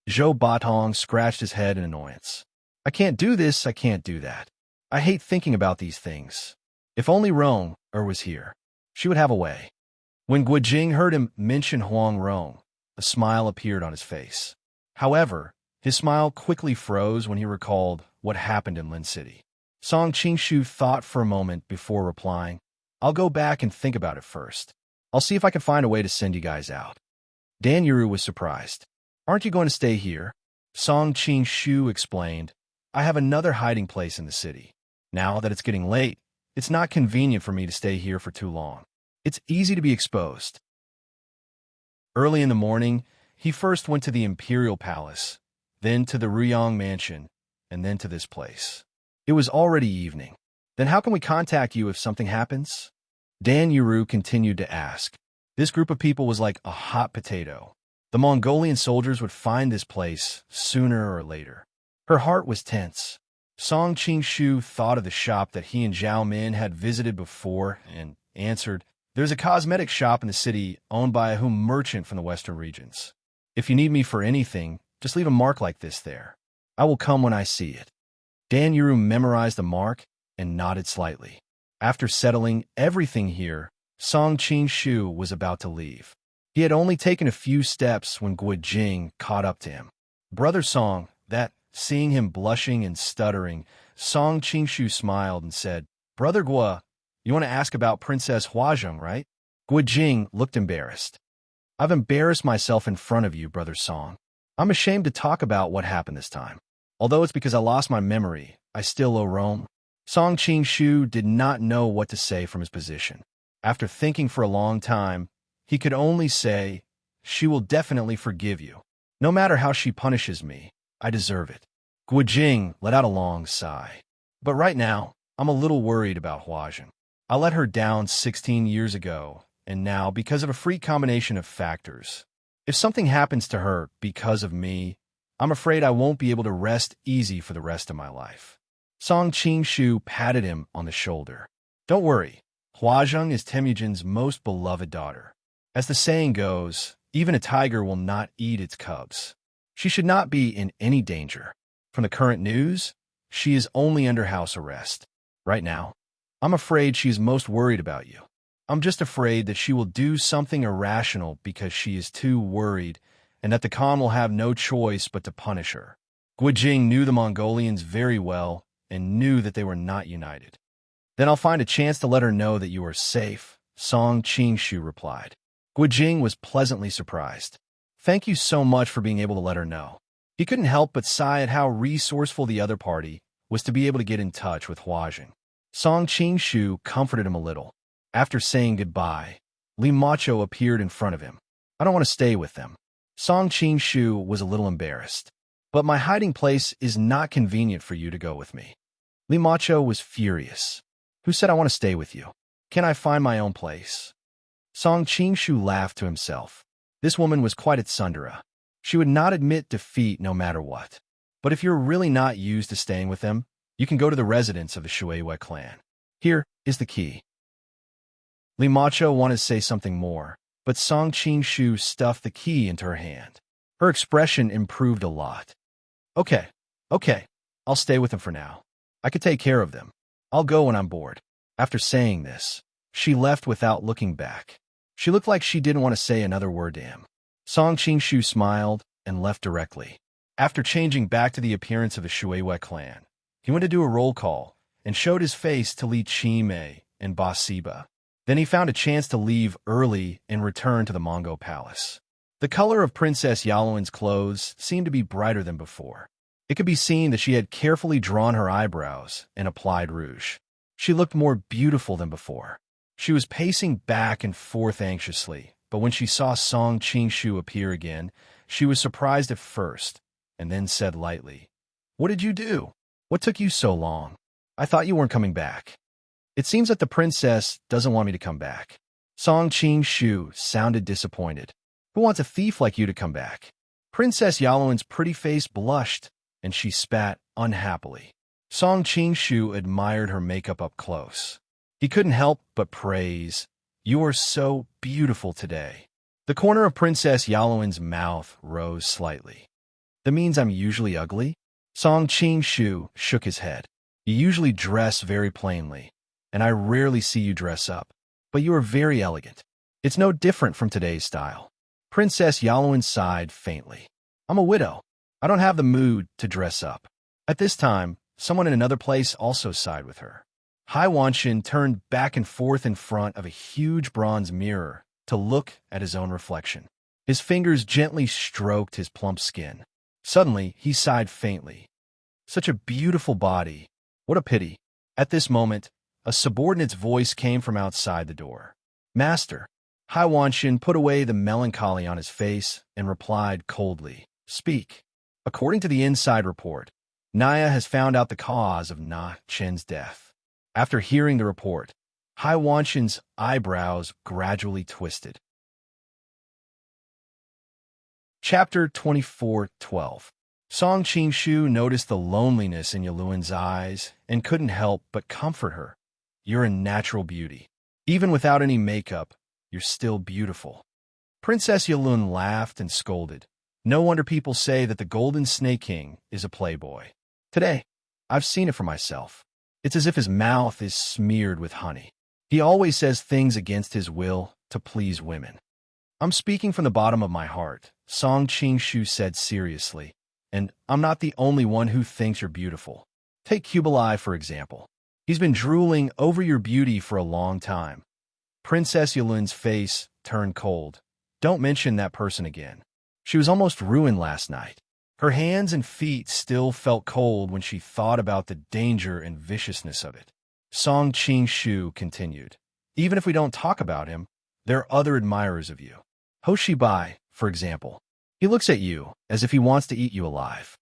Zhou Batong scratched his head in annoyance. "I can't do this, I can't do that. I hate thinking about these things. If only Rong was here, she would have a way." When Guojing heard him mention Huang Rong, a smile appeared on his face. However, his smile quickly froze when he recalled what happened in Lin City. Song Qingshu thought for a moment before replying, "I'll go back and think about it first. I'll see if I can find a way to send you guys out." Dan Yuru was surprised. "Aren't you going to stay here?" Song Qingshu explained, "I have another hiding place in the city. Now that it's getting late, it's not convenient for me to stay here for too long. It's easy to be exposed." Early in the morning, he first went to the Imperial Palace, then to the Ruyang Mansion, and then to this place. It was already evening. "Then how can we contact you if something happens?" Dan Yuru continued to ask. This group of people was like a hot potato. The Mongolian soldiers would find this place sooner or later. Her heart was tense. Song Qingshu thought of the shop that he and Zhao Min had visited before and answered, "There's a cosmetic shop in the city owned by a merchant from the western regions. If you need me for anything, just leave a mark like this there. I will come when I see it." Dan Yuru memorized the mark and nodded slightly. After settling everything here, Song Qingshu was about to leave. He had only taken a few steps when Guojing caught up to him. "Brother Song," seeing him blushing and stuttering, Song Qingshu smiled and said, "Brother Gua, you want to ask about Princess Huazheng, right?" Guojing looked embarrassed. "I've embarrassed myself in front of you, Brother Song. I'm ashamed to talk about what happened this time. Although it's because I lost my memory, I still owe Rome." Song Qingshu did not know what to say from his position. After thinking for a long time, he could only say, "She will definitely forgive you. No matter how she punishes me, I deserve it." Guojing let out a long sigh. "But right now, I'm a little worried about Huazheng. I let her down 16 years ago, and now, because of a freak combination of factors, if something happens to her because of me, I'm afraid I won't be able to rest easy for the rest of my life. Song Qing-shu patted him on the shoulder. Don't worry, Huazheng is Temujin's most beloved daughter. As the saying goes, even a tiger will not eat its cubs. She should not be in any danger. From the current news, she is only under house arrest. Right now, I'm afraid she is most worried about you. I'm just afraid that she will do something irrational because she is too worried, and that the Khan will have no choice but to punish her. Guijing knew the Mongolians very well and knew that they were not united. Then I'll find a chance to let her know that you are safe, Song Qing-shu replied. Guijing was pleasantly surprised. Thank you so much for being able to let her know. He couldn't help but sigh at how resourceful the other party was to be able to get in touch with Huazheng. Song Qing-shu comforted him a little. After saying goodbye, Li Macho appeared in front of him. I don't want to stay with them. Song Qing-shu was a little embarrassed. But my hiding place is not convenient for you to go with me. Li Macho was furious. Who said I want to stay with you? Can I find my own place? Song Qing-shu laughed to himself. This woman was quite a tsundere. She would not admit defeat no matter what. But if you're really not used to staying with them, you can go to the residence of the Shuiwei clan. Here is the key. Li Macho wanted to say something more, but Song Qing-shu stuffed the key into her hand. Her expression improved a lot. Okay, I'll stay with them for now. I could take care of them. I'll go when I'm bored. After saying this, she left without looking back. She looked like she didn't want to say another word to him. Song Qing-shu smiled and left directly. After changing back to the appearance of the Shuiwei clan, he went to do a roll call and showed his face to Li Qimei and Ba Siba. Then he found a chance to leave early and return to the Mongo palace. The color of Princess Yaluan's clothes seemed to be brighter than before. It could be seen that she had carefully drawn her eyebrows and applied rouge. She looked more beautiful than before. She was pacing back and forth anxiously, but when she saw Song Qing-shu appear again, she was surprised at first, and then said lightly, "What did you do? What took you so long? I thought you weren't coming back." It seems that the princess doesn't want me to come back. Song Qing-shu sounded disappointed. Who wants a thief like you to come back? Princess Yaluan's pretty face blushed, and she spat unhappily. Song Qing-shu admired her makeup up close. He couldn't help but praise, "You are so beautiful today." The corner of Princess Yaluan's mouth rose slightly. That means I'm usually ugly? Song Qing-shu shook his head. You usually dress very plainly, and I rarely see you dress up, but you are very elegant. It's no different from today's style. Princess Yaluan sighed faintly. I'm a widow. I don't have the mood to dress up. At this time, someone in another place also sighed with her. Hai Wanshin turned back and forth in front of a huge bronze mirror to look at his own reflection. His fingers gently stroked his plump skin. Suddenly, he sighed faintly. Such a beautiful body. What a pity. At this moment, a subordinate's voice came from outside the door. Master. Hai Wanshin put away the melancholy on his face and replied coldly, Speak. According to the inside report, Naya has found out the cause of Na Chen's death. After hearing the report, Hai Wanshin's eyebrows gradually twisted. Chapter 24:12. Song Qing-shu noticed the loneliness in Yaluan's eyes and couldn't help but comfort her. You're a natural beauty. Even without any makeup, you're still beautiful. Princess Yaluan laughed and scolded. No wonder people say that the Golden Snake King is a playboy. Today, I've seen it for myself. It's as if his mouth is smeared with honey. He always says things against his will to please women. I'm speaking from the bottom of my heart, Song Qing-shu said seriously, and I'm not the only one who thinks you're beautiful. Take Kublai, for example. He's been drooling over your beauty for a long time. Princess Yaluan's face turned cold. Don't mention that person again. She was almost ruined last night. Her hands and feet still felt cold when she thought about the danger and viciousness of it. Song Qing-shu continued. Even if we don't talk about him, there are other admirers of you. Ho Shibai, for example. He looks at you as if he wants to eat you alive.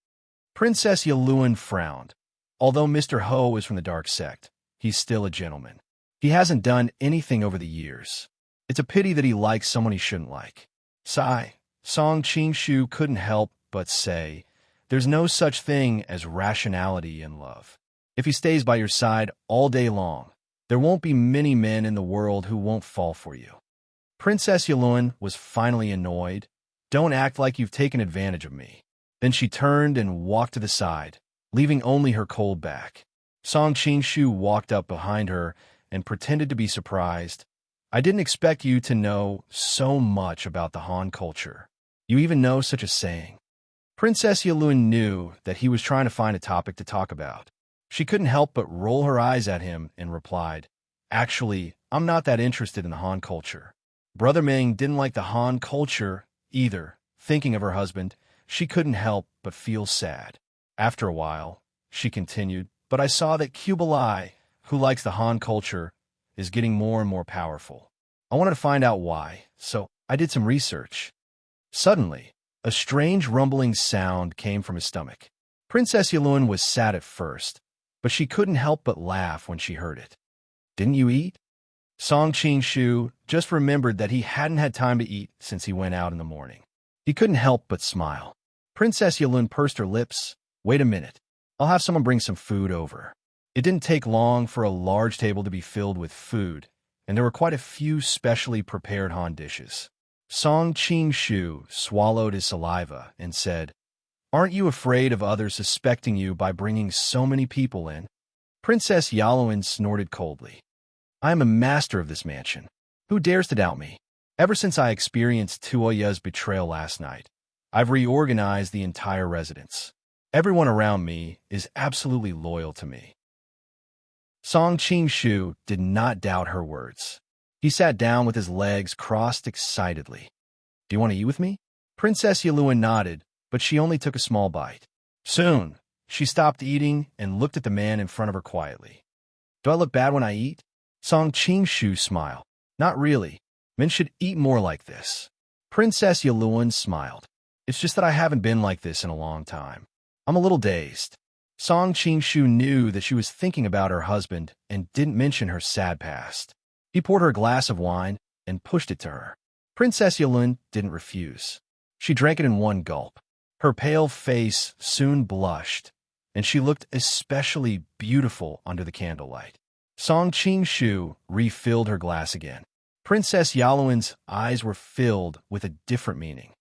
Princess Yaluan frowned. Although Mr. Ho is from the dark sect, he's still a gentleman. He hasn't done anything over the years. It's a pity that he likes someone he shouldn't like. Sigh. Song Qingshu couldn't help but say, there's no such thing as rationality in love. If he stays by your side all day long, there won't be many men in the world who won't fall for you. Princess Yulun was finally annoyed. Don't act like you've taken advantage of me. Then she turned and walked to the side, leaving only her cold back. Song Qingshu walked up behind her and pretended to be surprised. I didn't expect you to know so much about the Han culture. You even know such a saying. Princess Yulun knew that he was trying to find a topic to talk about. She couldn't help but roll her eyes at him and replied, actually, I'm not that interested in the Han culture. Brother Ming didn't like the Han culture either. Thinking of her husband, she couldn't help but feel sad. After a while, she continued, but I saw that Kublai, who likes the Han culture, is getting more and more powerful. I wanted to find out why, so I did some research. Suddenly, a strange rumbling sound came from his stomach. Princess Yulun was sad at first, but she couldn't help but laugh when she heard it. Didn't you eat? Song Qingshu just remembered that he hadn't had time to eat since he went out in the morning. He couldn't help but smile. Princess Yulun pursed her lips. Wait a minute. I'll have someone bring some food over. It didn't take long for a large table to be filled with food, and there were quite a few specially prepared Han dishes. Song Qingshu swallowed his saliva and said, aren't you afraid of others suspecting you by bringing so many people in? Princess Yaluen snorted coldly. I am a master of this mansion. Who dares to doubt me? Ever since I experienced Tuoya's betrayal last night, I've reorganized the entire residence. Everyone around me is absolutely loyal to me. Song Qingshu did not doubt her words. He sat down with his legs crossed excitedly. Do you want to eat with me? Princess Yulun nodded, but she only took a small bite. Soon, she stopped eating and looked at the man in front of her quietly. Do I look bad when I eat? Song Qingshu smiled. Not really. Men should eat more like this. Princess Yulun smiled. It's just that I haven't been like this in a long time. I'm a little dazed. Song Qingshu knew that she was thinking about her husband and didn't mention her sad past. He poured her a glass of wine and pushed it to her. Princess Yulun didn't refuse. She drank it in one gulp. Her pale face soon blushed, and she looked especially beautiful under the candlelight. Song Qingshu refilled her glass again. Princess Yaluan's eyes were filled with a different meaning.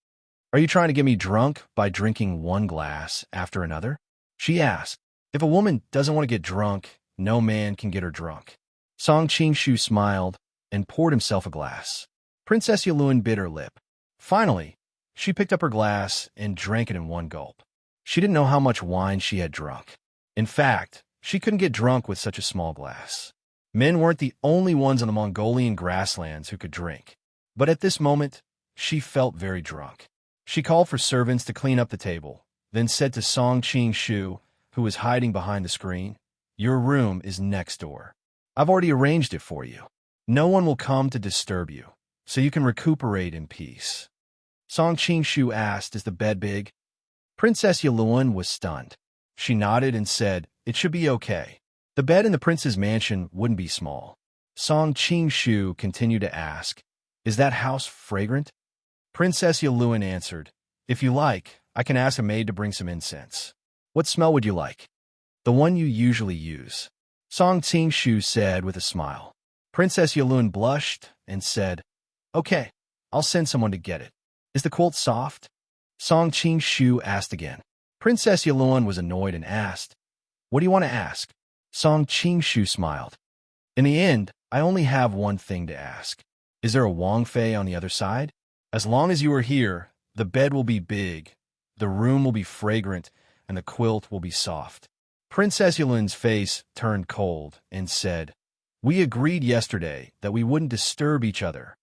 Are you trying to get me drunk by drinking one glass after another? She asked. If a woman doesn't want to get drunk, no man can get her drunk. Song Qingshu smiled and poured himself a glass. Princess Yulun bit her lip. Finally, she picked up her glass and drank it in one gulp. She didn't know how much wine she had drunk. In fact, she couldn't get drunk with such a small glass. Men weren't the only ones on the Mongolian grasslands who could drink. But at this moment, she felt very drunk. She called for servants to clean up the table, then said to Song Qingshu, who was hiding behind the screen, your room is next door. I've already arranged it for you. No one will come to disturb you, so you can recuperate in peace. Song Qingshu asked, is the bed big? Princess Yulun was stunned. She nodded and said, it should be okay. The bed in the prince's mansion wouldn't be small. Song Qingshu continued to ask, is that house fragrant? Princess Yulun answered, if you like, I can ask a maid to bring some incense. What smell would you like? The one you usually use. Song Qingshu said with a smile. Princess Yulun blushed and said, okay, I'll send someone to get it. Is the quilt soft? Song Qingshu asked again. Princess Yulun was annoyed and asked, what do you want to ask? Song Qingshu smiled. In the end, I only have one thing to ask. Is there a Wang Fei on the other side? As long as you are here, the bed will be big, the room will be fragrant, and the quilt will be soft. Princess Yulun's face turned cold and said, we agreed yesterday that we wouldn't disturb each other.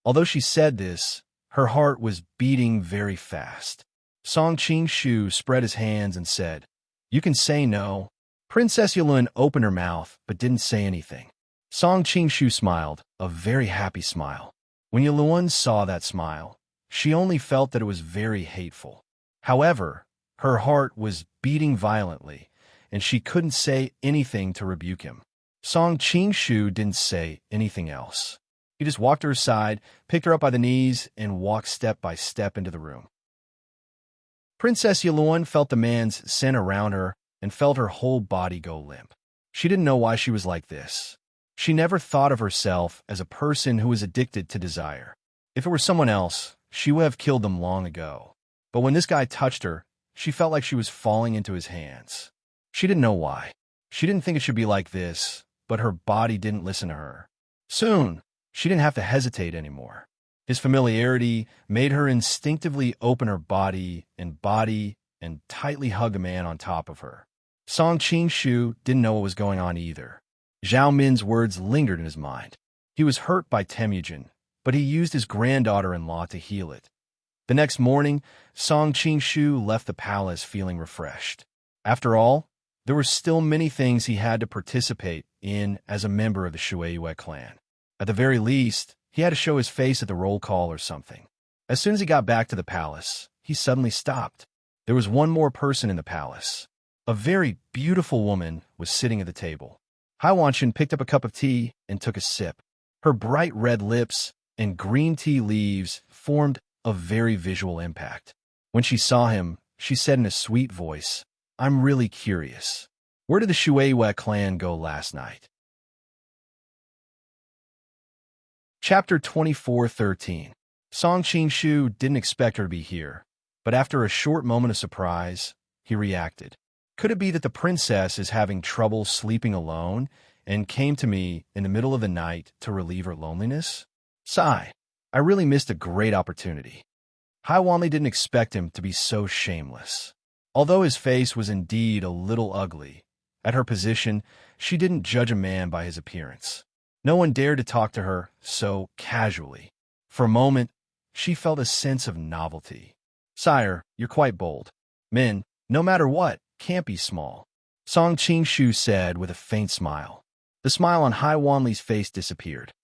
Although she said this, her heart was beating very fast. Song Qingshu spread his hands and said, you can say no. Princess Yulun opened her mouth but didn't say anything. Song Qingshu smiled, a very happy smile. When Yulun saw that smile, she only felt that it was very hateful. However, her heart was beating violently, and she couldn't say anything to rebuke him. Song Qing didn't say anything else. He just walked to her side, picked her up by the knees, and walked step by step into the room. Princess Yulun felt the man's scent around her and felt her whole body go limp. She didn't know why she was like this. She never thought of herself as a person who was addicted to desire. If it were someone else, she would have killed them long ago. But when this guy touched her, she felt like she was falling into his hands. She didn't know why. She didn't think it should be like this, but her body didn't listen to her. Soon, she didn't have to hesitate anymore. His familiarity made her instinctively open her body and tightly hug the man on top of her. Song Qing didn't know what was going on either. Zhao Min's words lingered in his mind. He was hurt by Temujin, but he used his granddaughter-in-law to heal it. The next morning, Song Qing left the palace feeling refreshed. After all, there were still many things he had to participate in as a member of the Shueiyue clan. At the very least, he had to show his face at the roll call or something. As soon as he got back to the palace, he suddenly stopped. There was one more person in the palace. A very beautiful woman was sitting at the table. Haiwanshan picked up a cup of tea and took a sip. Her bright red lips and green tea leaves formed a very visual impact. When she saw him, she said in a sweet voice, "I'm really curious. Where did the Shueiyue clan go last night?" Chapter 24:13. Song Qing didn't expect her to be here, but after a short moment of surprise, he reacted. Could it be that the princess is having trouble sleeping alone and came to me in the middle of the night to relieve her loneliness? Sigh, I really missed a great opportunity. Haiwanli didn't expect him to be so shameless. Although his face was indeed a little ugly, at her position, she didn't judge a man by his appearance. No one dared to talk to her so casually. For a moment, she felt a sense of novelty. "Sire, you're quite bold. Men, no matter what, can't be small," Song Qing said with a faint smile. The smile on Haiwanli's face disappeared.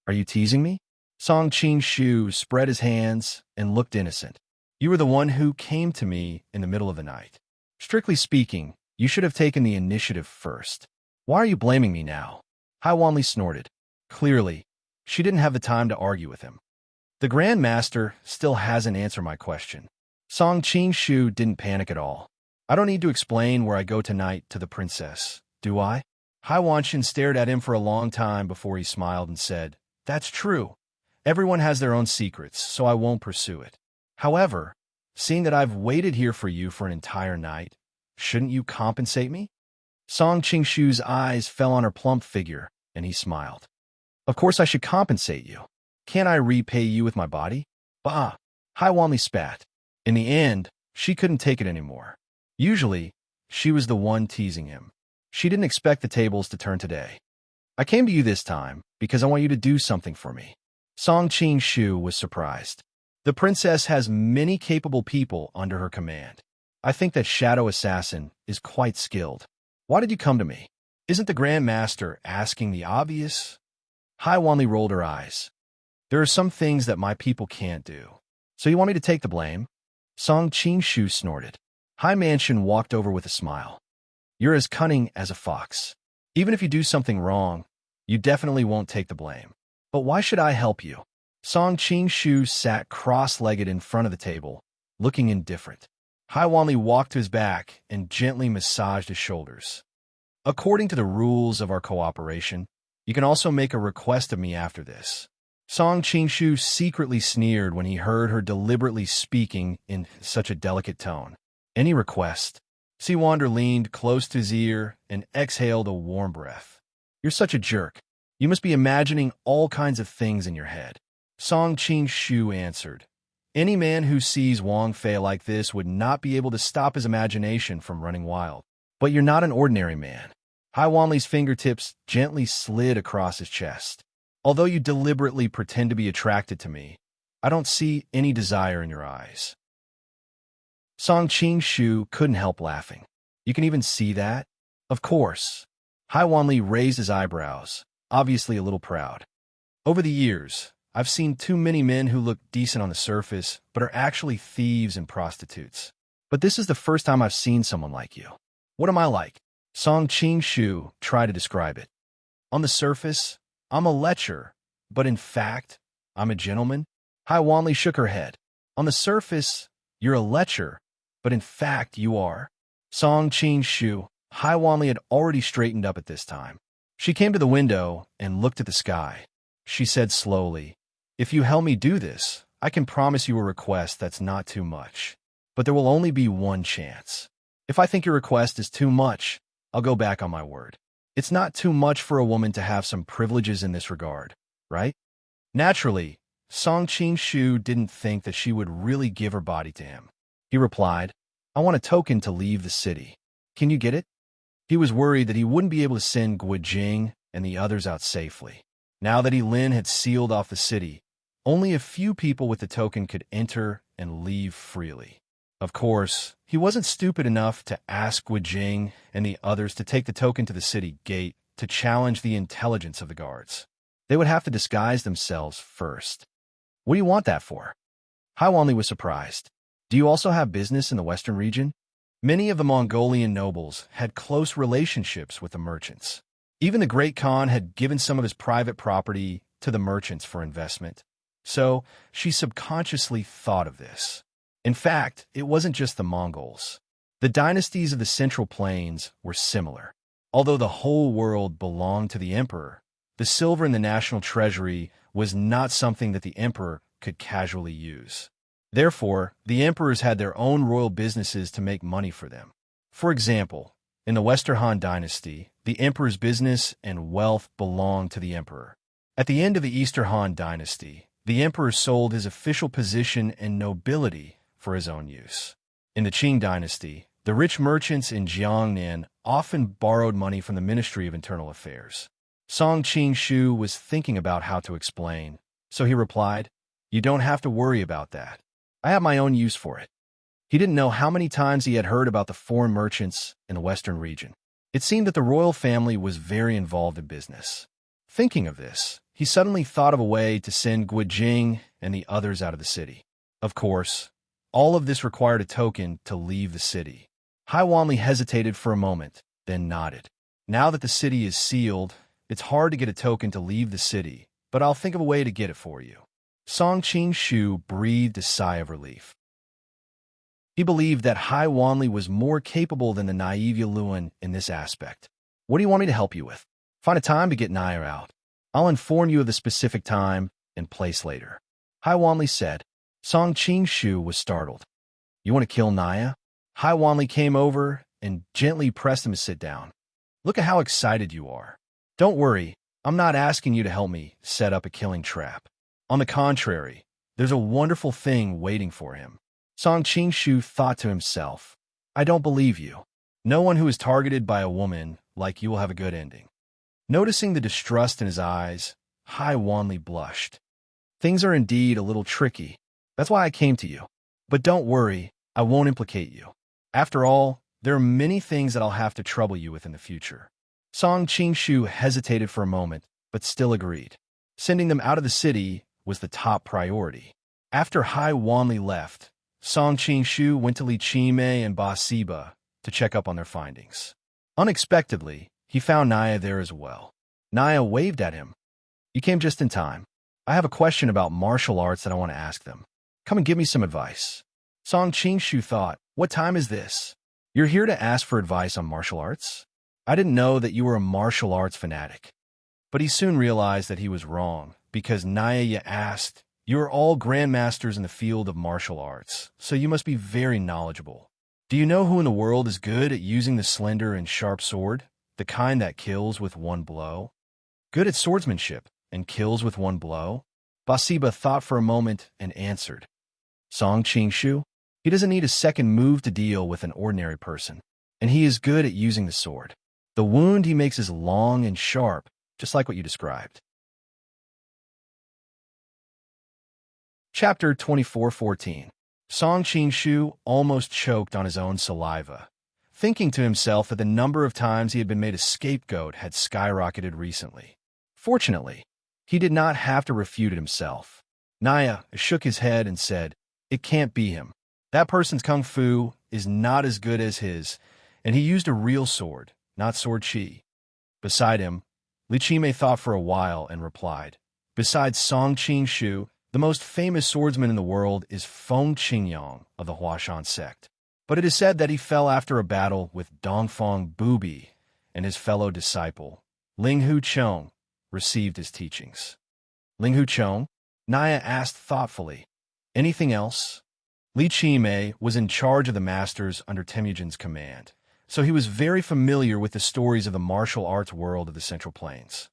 "Are you teasing me?" Song Qing spread his hands and looked innocent. "You were the one who came to me in the middle of the night. Strictly speaking, you should have taken the initiative first. Why are you blaming me now?" Haiwanli snorted. Clearly, she didn't have the time to argue with him. "The Grand Master still hasn't answered my question." Song Qing didn't panic at all. "I don't need to explain where I go tonight to the princess, do I?" Haiwanshan stared at him for a long time before he smiled and said, "That's true. Everyone has their own secrets, so I won't pursue it. However, seeing that I've waited here for you for an entire night, shouldn't you compensate me?" Song Qing eyes fell on her plump figure, and he smiled. "Of course I should compensate you. Can't I repay you with my body?" "Bah!" Haiwanli spat. In the end, she couldn't take it anymore. Usually, she was the one teasing him. She didn't expect the tables to turn today. "I came to you this time because I want you to do something for me." Song Qing was surprised. The princess has many capable people under her command. I think that Shadow Assassin is quite skilled. Why did you come to me? Isn't the Grand Master asking the obvious? Haiwanli rolled her eyes. "There are some things that my people can't do. So you want me to take the blame?" Song Qing snorted. Haiwanshan walked over with a smile. "You're as cunning as a fox. Even if you do something wrong, you definitely won't take the blame. But why should I help you?" Song Qing sat cross-legged in front of the table, looking indifferent. Haiwanli walked to his back and gently massaged his shoulders. "According to the rules of our cooperation, you can also make a request of me after this." Song Qing secretly sneered when he heard her deliberately speaking in such a delicate tone. "Any request?" Siwander leaned close to his ear and exhaled a warm breath. "You're such a jerk. You must be imagining all kinds of things in your head." Song Qing answered. Any man who sees Wang Fei like this would not be able to stop his imagination from running wild. "But you're not an ordinary man." Haiwanli's fingertips gently slid across his chest. "Although you deliberately pretend to be attracted to me, I don't see any desire in your eyes." Song Qing couldn't help laughing. "You can even see that?" "Of course." Haiwanli raised his eyebrows, obviously a little proud. "Over the years, I've seen too many men who look decent on the surface, but are actually thieves and prostitutes. But this is the first time I've seen someone like you." "What am I like?" Song Qing tried to describe it. On the surface, I'm a lecher, but in fact, I'm a gentleman. Hai Wanli shook her head. On the surface, you're a lecher, but in fact, you are. Song Qing Shu. Hai Wanli had already straightened up at this time. She came to the window and looked at the sky. She said slowly, "If you help me do this, I can promise you a request that's not too much. But there will only be one chance. If I think your request is too much, I'll go back on my word. It's not too much for a woman to have some privileges in this regard, right?" Naturally, Song Qing Shu didn't think that she would really give her body to him. He replied, "I want a token to leave the city. Can you get it?" He was worried that he wouldn't be able to send Guijing and the others out safely. Now that Lin had sealed off the city, only a few people with the token could enter and leave freely. Of course, he wasn't stupid enough to ask Guijing and the others to take the token to the city gate to challenge the intelligence of the guards. They would have to disguise themselves first. "What do you want that for?" Hai Wanli was surprised. "Do you also have business in the western region?" Many of the Mongolian nobles had close relationships with the merchants. Even the Great Khan had given some of his private property to the merchants for investment. So she subconsciously thought of this. In fact, it wasn't just the Mongols. The dynasties of the Central Plains were similar. Although the whole world belonged to the emperor, the silver in the national treasury was not something that the emperor could casually use. Therefore, the emperors had their own royal businesses to make money for them. For example, in the Western Han dynasty, the emperor's business and wealth belonged to the emperor. At the end of the Eastern Han dynasty, the emperor sold his official position and nobility for his own use. In the Qing dynasty, the rich merchants in Jiangnan often borrowed money from the Ministry of Internal Affairs. Song Qing Shu was thinking about how to explain, so he replied, "You don't have to worry about that. I have my own use for it." He didn't know how many times he had heard about the foreign merchants in the western region. It seemed that the royal family was very involved in business. Thinking of this, he suddenly thought of a way to send Guijing and the others out of the city. Of course, all of this required a token to leave the city. Hai Wanli hesitated for a moment, then nodded. "Now that the city is sealed, it's hard to get a token to leave the city, but I'll think of a way to get it for you." Song Qing Shu breathed a sigh of relief. He believed that Hai Wanli was more capable than the naive Yaluan in this aspect. "What do you want me to help you with?" "Find a time to get Naya out. I'll inform you of the specific time and place later," Hai Wanli said. Song Qing Shu was startled. "You want to kill Naya?" Hai Wanli came over and gently pressed him to sit down. "Look at how excited you are. Don't worry, I'm not asking you to help me set up a killing trap. On the contrary, there's a wonderful thing waiting for him." Song Qing Shu thought to himself, "I don't believe you. No one who is targeted by a woman like you will have a good ending." Noticing the distrust in his eyes, Hai Wanli blushed. "Things are indeed a little tricky. That's why I came to you. But don't worry, I won't implicate you. After all, there are many things that I'll have to trouble you with in the future." Song Qing Shu hesitated for a moment, but still agreed. Sending them out of the city was the top priority. After Hai Wanli left, Song Qing Shu went to Li Qime and Ba Siba to check up on their findings. Unexpectedly, he found Naya there as well. Naya waved at him. "You came just in time. I have a question about martial arts that I want to ask them. Come and give me some advice." Song Qing Shu thought, "What time is this? You're here to ask for advice on martial arts? I didn't know that you were a martial arts fanatic." But he soon realized that he was wrong, because Naya asked, "You are all grandmasters in the field of martial arts, so you must be very knowledgeable. Do you know who in the world is good at using the slender and sharp sword, the kind that kills with one blow? Good at swordsmanship and kills with one blow?" Basiba thought for a moment and answered, "Song Qing Shu. He doesn't need a second move to deal with an ordinary person, and he is good at using the sword. The wound he makes is long and sharp, just like what you described." Chapter 24:14. Song Qing Shu almost choked on his own saliva, thinking to himself that the number of times he had been made a scapegoat had skyrocketed recently. Fortunately, he did not have to refute it himself. Naya shook his head and said, "It can't be him. That person's kung fu is not as good as his, and he used a real sword, not sword chi." Beside him, Li Qimei thought for a while and replied, "Besides Song Qing-shu, the most famous swordsman in the world is Feng Qingyang of the Huashan sect. But it is said that he fell after a battle with Dongfang Bubi, and his fellow disciple, Ling Hu Chong, received his teachings." Ling Hu Chong? Naya asked thoughtfully. Anything else? Li Qimei was in charge of the masters under Temujin's command, so he was very familiar with the stories of the martial arts world of the Central Plains.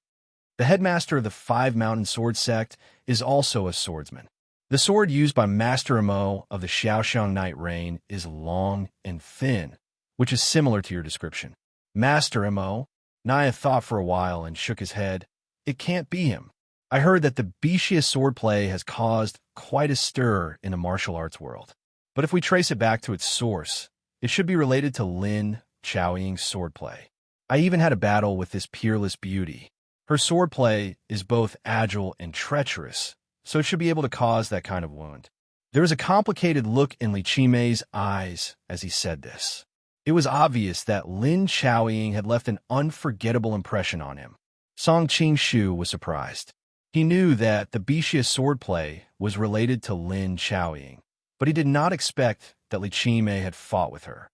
The headmaster of the Five Mountain Sword Sect is also a swordsman. The sword used by Master Amo of the Xiaoxiang Night Rain is long and thin, which is similar to your description. Master Amo? Naya thought for a while and shook his head. It can't be him. I heard that the Bishia swordplay has caused quite a stir in the martial arts world. But if we trace it back to its source, it should be related to Lin Chaoying's swordplay. I even had a battle with this peerless beauty. Her swordplay is both agile and treacherous, so it should be able to cause that kind of wound. There was a complicated look in Li Qimei's eyes as he said this. It was obvious that Lin Chaoying had left an unforgettable impression on him. Song Qing-shu was surprised. He knew that the Bishia swordplay was related to Lin Chaoying, but he did not expect that Li Qimei had fought with her.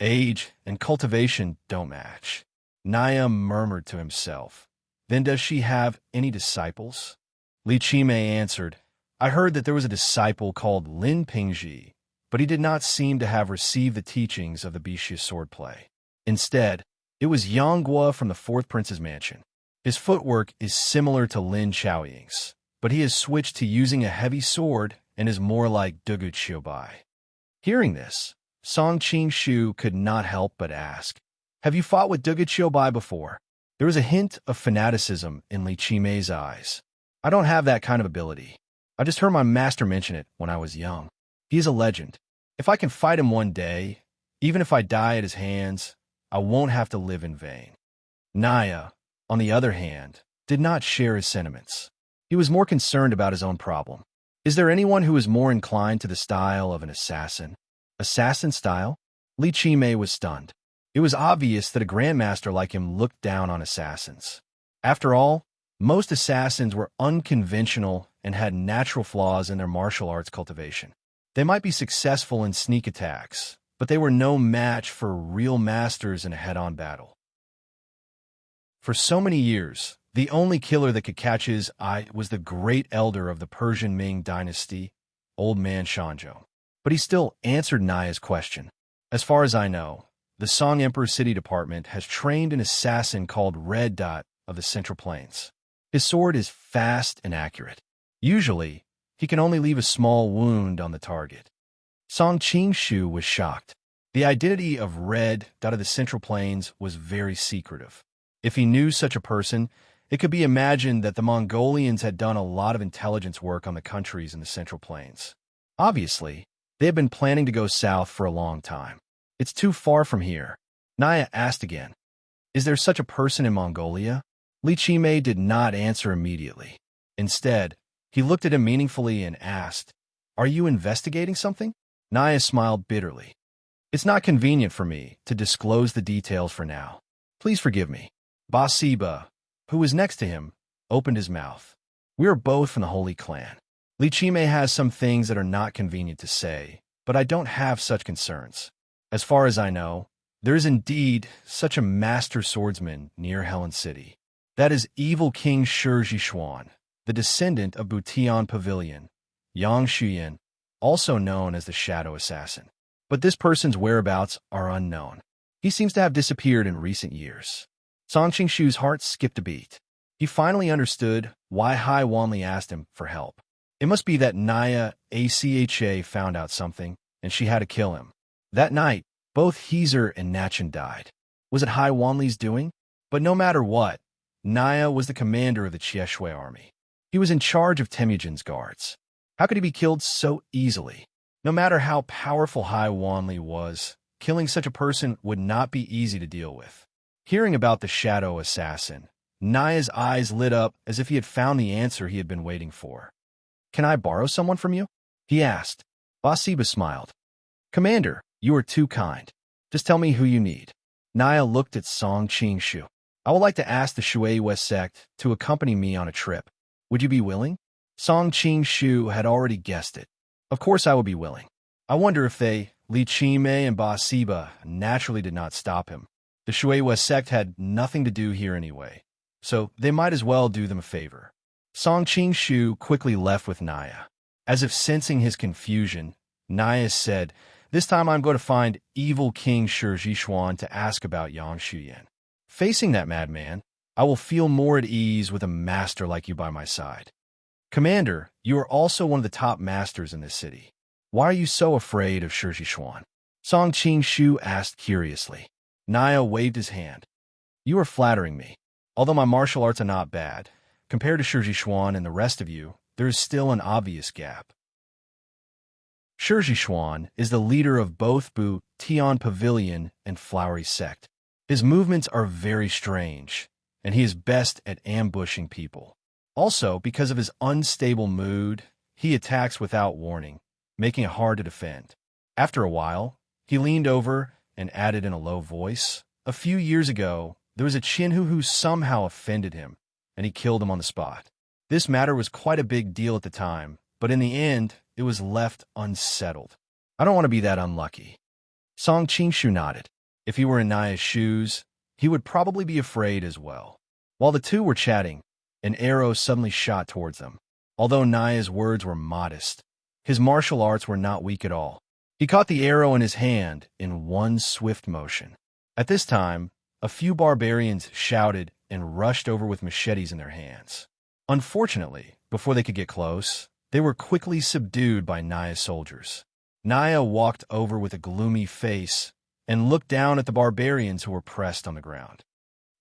Age and cultivation don't match. Naya murmured to himself. Then does she have any disciples? Li Qimei answered, I heard that there was a disciple called Lin Pingji, but he did not seem to have received the teachings of the Bishia swordplay. Instead, it was Yang Guo from the Fourth Prince's mansion. His footwork is similar to Lin Chaoying's, but he has switched to using a heavy sword and is more like Dugu Qiubai. Hearing this, Song Qing-shu could not help but ask, Have you fought with Dugu Qiubai before? There was a hint of fanaticism in Li Qimei's eyes. I don't have that kind of ability. I just heard my master mention it when I was young. He is a legend. If I can fight him one day, even if I die at his hands, I won't have to live in vain. Naya, on the other hand, did not share his sentiments. He was more concerned about his own problem. Is there anyone who is more inclined to the style of an assassin? Assassin style? Li Qimei was stunned. It was obvious that a grandmaster like him looked down on assassins. After all, most assassins were unconventional and had natural flaws in their martial arts cultivation. They might be successful in sneak attacks, but they were no match for real masters in a head-on battle. For so many years, the only killer that could catch his eye was the great elder of the Persian Ming dynasty, Old Man Shanzhou. But he still answered Naya's question. As far as I know, the Song Emperor City Department has trained an assassin called Red Dot of the Central Plains. His sword is fast and accurate. Usually, he can only leave a small wound on the target. Song Qing-shu was shocked. The identity of Red Dot of the Central Plains was very secretive. If he knew such a person, it could be imagined that the Mongolians had done a lot of intelligence work on the countries in the Central Plains. Obviously, they had been planning to go south for a long time. It's too far from here. Naya asked again, Is there such a person in Mongolia? Li Qimei did not answer immediately. Instead, he looked at him meaningfully and asked, Are you investigating something? Naya smiled bitterly. It's not convenient for me to disclose the details for now. Please forgive me. Basiba, who was next to him, opened his mouth. We are both from the Holy Clan. Li Qimei has some things that are not convenient to say, but I don't have such concerns. As far as I know, there is indeed such a master swordsman near Helen City. That is evil King Shi Jishuan, the descendant of Butian Pavilion, Yang Shuyan, also known as the Shadow Assassin. But this person's whereabouts are unknown. He seems to have disappeared in recent years. Song Qing-shu's heart skipped a beat. He finally understood why Hai Wanli asked him for help. It must be that Naya Acha found out something, and she had to kill him. That night, both Heezer and Nachin died. Was it Hai Wanli's doing? But no matter what, Naya was the commander of the Chieshui army. He was in charge of Temujin's guards. How could he be killed so easily? No matter how powerful Hai Wanli was, killing such a person would not be easy to deal with. Hearing about the shadow assassin, Naya's eyes lit up as if he had found the answer he had been waiting for. Can I borrow someone from you? He asked. Basiba smiled. Commander, you are too kind. Just tell me who you need. Naya looked at Song Qing-shu. I would like to ask the Shui West sect to accompany me on a trip. Would you be willing? Song Qing Shu had already guessed it. Of course I would be willing. I wonder if they, Li Qimei and Ba Siba, naturally did not stop him. The Shui West sect had nothing to do here anyway, so they might as well do them a favor. Song Qing Shu quickly left with Naya. As if sensing his confusion, Naya said, "This time I'm going to find evil King Shi Jixuan to ask about Yang Shuyan. Facing that madman, I will feel more at ease with a master like you by my side. Commander, you are also one of the top masters in this city. Why are you so afraid of Shi Jixuan?" Song Qing Shu asked curiously. Naya waved his hand. "You are flattering me. Although my martial arts are not bad, compared to Shi Jixuan and the rest of you, there is still an obvious gap. Shi Jixuan is the leader of both Bu Tian Pavilion and Flowery sect. His movements are very strange, and he is best at ambushing people. Also, because of his unstable mood, he attacks without warning, making it hard to defend. After a while, he leaned over and added in a low voice, "A few years ago, there was a Chinhu who somehow offended him, and he killed him on the spot. This matter was quite a big deal at the time, but in the end, it was left unsettled. I don't want to be that unlucky." Song Qingshu nodded. If he were in Naya's shoes, he would probably be afraid as well. While the two were chatting, an arrow suddenly shot towards them. Although Naya's words were modest, his martial arts were not weak at all. He caught the arrow in his hand in one swift motion. At this time, a few barbarians shouted and rushed over with machetes in their hands. Unfortunately, before they could get close, they were quickly subdued by Naya's soldiers. Naya walked over with a gloomy face and looked down at the barbarians who were pressed on the ground.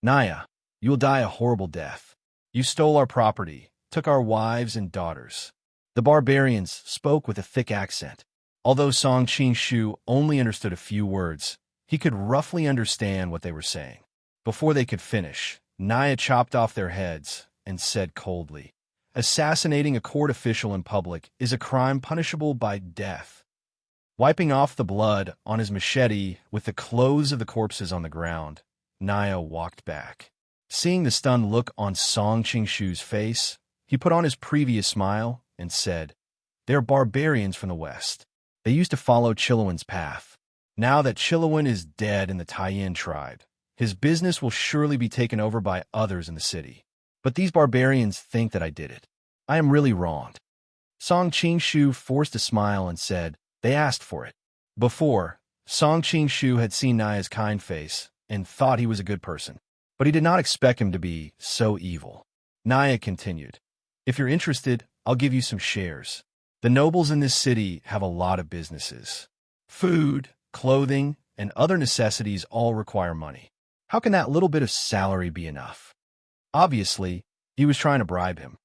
"Naya, you will die a horrible death. You stole our property, took our wives and daughters." The barbarians spoke with a thick accent. Although Song Qingshu only understood a few words, he could roughly understand what they were saying. Before they could finish, Naya chopped off their heads and said coldly, "Assassinating a court official in public is a crime punishable by death." Wiping off the blood on his machete with the clothes of the corpses on the ground, Naya walked back. Seeing the stunned look on Song Qingshu's face, he put on his previous smile and said, "They are barbarians from the west. They used to follow Chiluan's path. Now that Chiluan is dead in the Taiyin tribe, his business will surely be taken over by others in the city. But these barbarians think that I did it. I am really wronged." Song Qingshu forced a smile and said, "They asked for it." Before, Song Qingshu had seen Naya's kind face and thought he was a good person, but he did not expect him to be so evil. Naya continued, "If you're interested, I'll give you some shares. The nobles in this city have a lot of businesses. Food, clothing, and other necessities all require money. How can that little bit of salary be enough?" Obviously, he was trying to bribe him.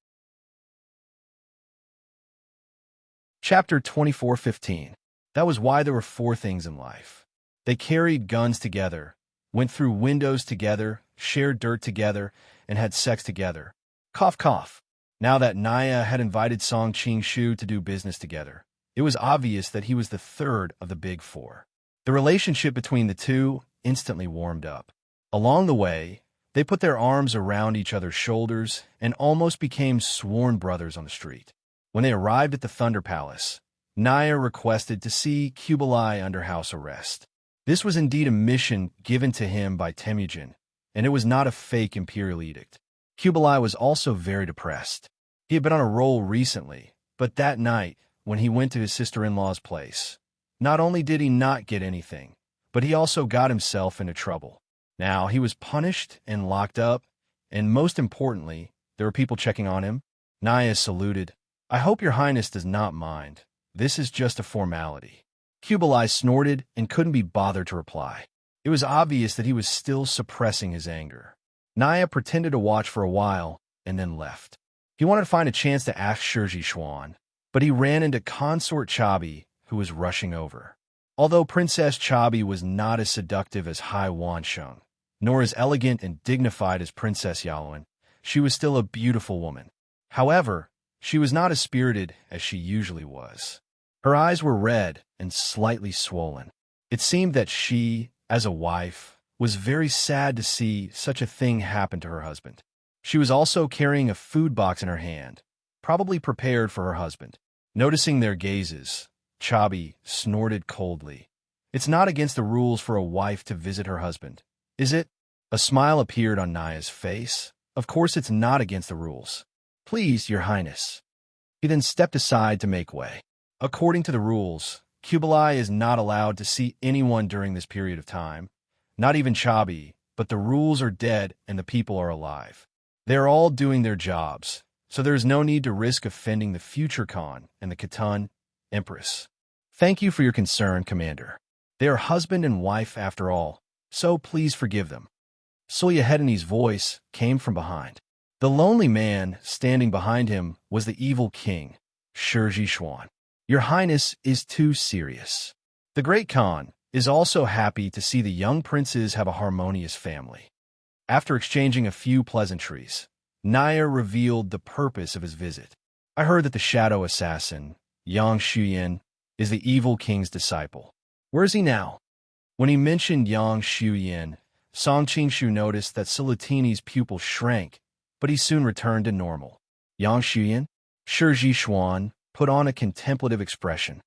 Chapter 24:15. That was why there were four things in life. They carried guns together, went through windows together, shared dirt together, and had sex together. Cough, cough. Now that Naya had invited Song Qingshu to do business together, it was obvious that he was the third of the big four. The relationship between the two instantly warmed up. Along the way, they put their arms around each other's shoulders and almost became sworn brothers on the street. When they arrived at the Thunder Palace, Naya requested to see Kublai under house arrest. This was indeed a mission given to him by Temujin, and it was not a fake imperial edict. Kublai was also very depressed. He had been on a roll recently, but that night, when he went to his sister-in-law's place, not only did he not get anything, but he also got himself into trouble. Now he was punished and locked up, and most importantly, there were people checking on him. Naya saluted. "I hope your highness does not mind. This is just a formality." Kublai snorted and couldn't be bothered to reply. It was obvious that he was still suppressing his anger. Naya pretended to watch for a while and then left. He wanted to find a chance to ask Shi Jixuan, but he ran into Consort Chabi, who was rushing over. Although Princess Chabi was not as seductive as Hai Wansheng, nor as elegant and dignified as Princess Yaluan, she was still a beautiful woman. However, she was not as spirited as she usually was. Her eyes were red and slightly swollen. It seemed that she, as a wife, was very sad to see such a thing happen to her husband. She was also carrying a food box in her hand, probably prepared for her husband. Noticing their gazes, Chabi snorted coldly. It's not against the rules for a wife to visit her husband, is it? A smile appeared on Naya's face. Of course it's not against the rules. Please, Your Highness. He then stepped aside to make way. According to the rules, Kublai is not allowed to see anyone during this period of time. Not even Chabi, but the rules are dead and the people are alive. They are all doing their jobs, so there is no need to risk offending the future Khan and the Khatan Empress. Thank you for your concern, Commander. They are husband and wife after all, so please forgive them. Sulyahedini's voice came from behind. The lonely man standing behind him was the evil king, Shirji Xuan. Your Highness is too serious. The great Khan is also happy to see the young princes have a harmonious family. After exchanging a few pleasantries, Naya revealed the purpose of his visit. I heard that the shadow assassin, Yang Shuyan, is the evil king's disciple. Where is he now? When he mentioned Yang Shuyan, Song Qingshu noticed that Sulatini's pupil shrank, but he soon returned to normal. Yang Shuyan? Shirji Xuan put on a contemplative expression.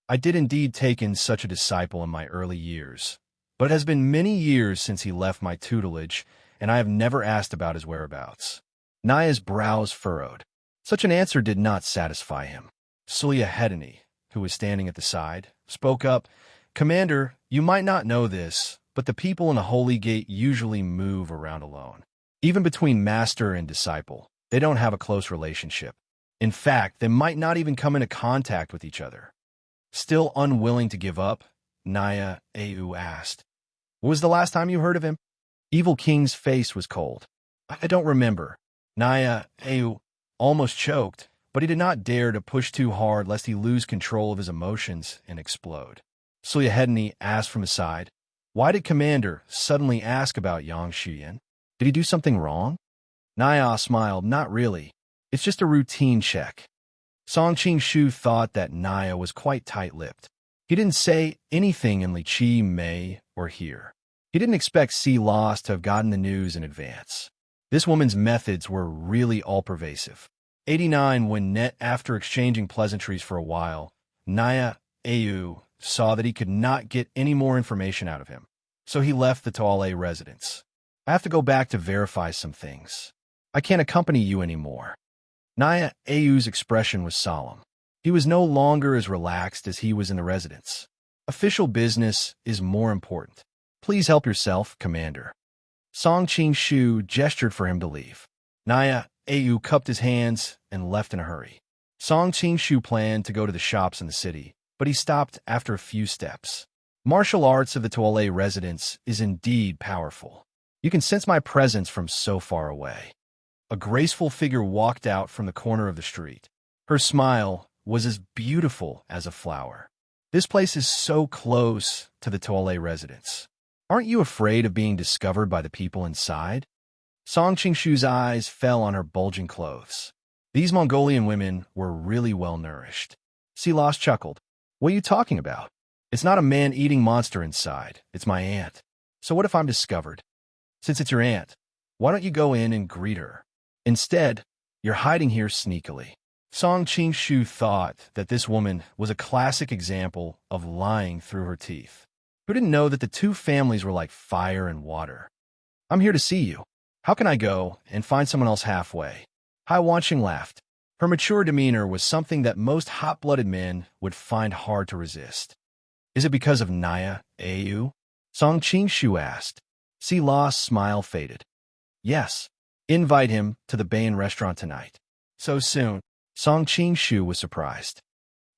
I did indeed take in such a disciple in my early years, but it has been many years since he left my tutelage, and I have never asked about his whereabouts. Naya's brows furrowed. Such an answer did not satisfy him. Sulyahedini, who was standing at the side, spoke up. Commander, you might not know this, but the people in a holy gate usually move around alone. Even between master and disciple, they don't have a close relationship. In fact, they might not even come into contact with each other. Still unwilling to give up, Naya Au asked, "What was the last time you heard of him?" Evil King's face was cold. I don't remember. Naya Au almost choked, but he did not dare to push too hard lest he lose control of his emotions and explode. Sulyahedini asked from his side, "Why did Commander suddenly ask about Yang Shuyan? Did he do something wrong?" Naya smiled, "Not really. It's just a routine check." Song Qingshu thought that Naya was quite tight-lipped. He didn't say anything in Li Qi, Mei, or here. He didn't expect Si Lost to have gotten the news in advance. This woman's methods were really all-pervasive. 89 When after exchanging pleasantries for a while, Naya Au saw that he could not get any more information out of him, so he left the Toile residence. I have to go back to verify some things. I can't accompany you anymore. Naya Au's expression was solemn. He was no longer as relaxed as he was in the residence. Official business is more important. Please help yourself, Commander. Song Qingshu gestured for him to leave. Naya Au cupped his hands and left in a hurry. Song Qingshu planned to go to the shops in the city, but he stopped after a few steps. Martial arts of the Toile residence is indeed powerful. You can sense my presence from so far away. A graceful figure walked out from the corner of the street. Her smile was as beautiful as a flower. This place is so close to the Toile residence. Aren't you afraid of being discovered by the people inside? Song Qingshu's eyes fell on her bulging clothes. These Mongolian women were really well-nourished. Silas chuckled. What are you talking about? It's not a man-eating monster inside. It's my aunt. So what if I'm discovered? Since it's your aunt, why don't you go in and greet her? Instead, you're hiding here sneakily. Song Qingshu thought that this woman was a classic example of lying through her teeth. Who didn't know that the two families were like fire and water? I'm here to see you. How can I go and find someone else halfway? Hai Wanqing laughed. Her mature demeanor was something that most hot-blooded men would find hard to resist. Is it because of Naya Au? Song Qingshu asked. Si La's smile faded. Yes. Invite him to the Bayan restaurant tonight. So soon. Song Qingshu was surprised.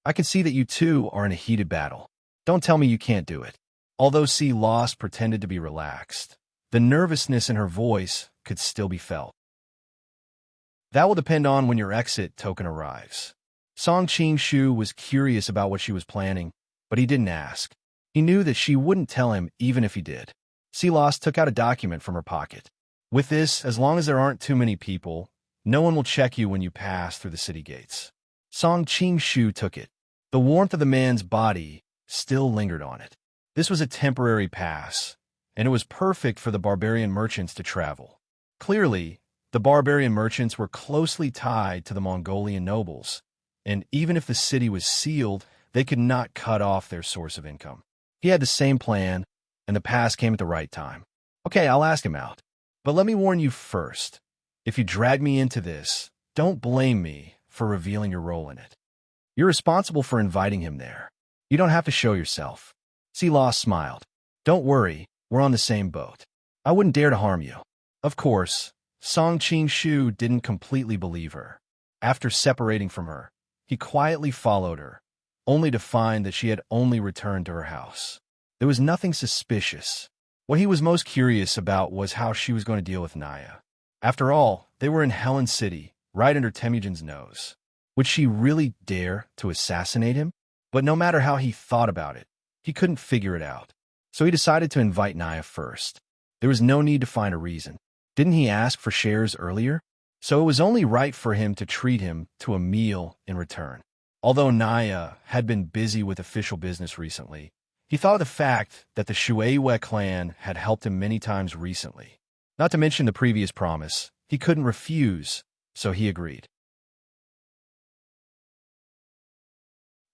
I can see that you two are in a heated battle. Don't tell me you can't do it. Although Si Lost pretended to be relaxed, the nervousness in her voice could still be felt. That will depend on when your exit token arrives. Song Qingshu was curious about what she was planning, but he didn't ask. He knew that she wouldn't tell him even if he did. Si Lost took out a document from her pocket. With this, as long as there aren't too many people, no one will check you when you pass through the city gates. Song Qingshu took it. The warmth of the man's body still lingered on it. This was a temporary pass, and it was perfect for the barbarian merchants to travel. Clearly, the barbarian merchants were closely tied to the Mongolian nobles, and even if the city was sealed, they could not cut off their source of income. He had the same plan, and the pass came at the right time. Okay, I'll ask him out. But let me warn you first. If you drag me into this, don't blame me for revealing your role in it. You're responsible for inviting him there. You don't have to show yourself. Silas smiled. Don't worry, we're on the same boat. I wouldn't dare to harm you. Of course, Song Qing-shu didn't completely believe her. After separating from her, he quietly followed her, only to find that she had only returned to her house. There was nothing suspicious. What he was most curious about was how she was going to deal with Naya. After all, they were in Helen City, right under Temujin's nose. Would she really dare to assassinate him? But no matter how he thought about it, he couldn't figure it out. So he decided to invite Naya first. There was no need to find a reason. Didn't he ask for shares earlier? So it was only right for him to treat him to a meal in return. Although Naya had been busy with official business recently, he thought of the fact that the Shueiwe clan had helped him many times recently. Not to mention the previous promise, he couldn't refuse, so he agreed.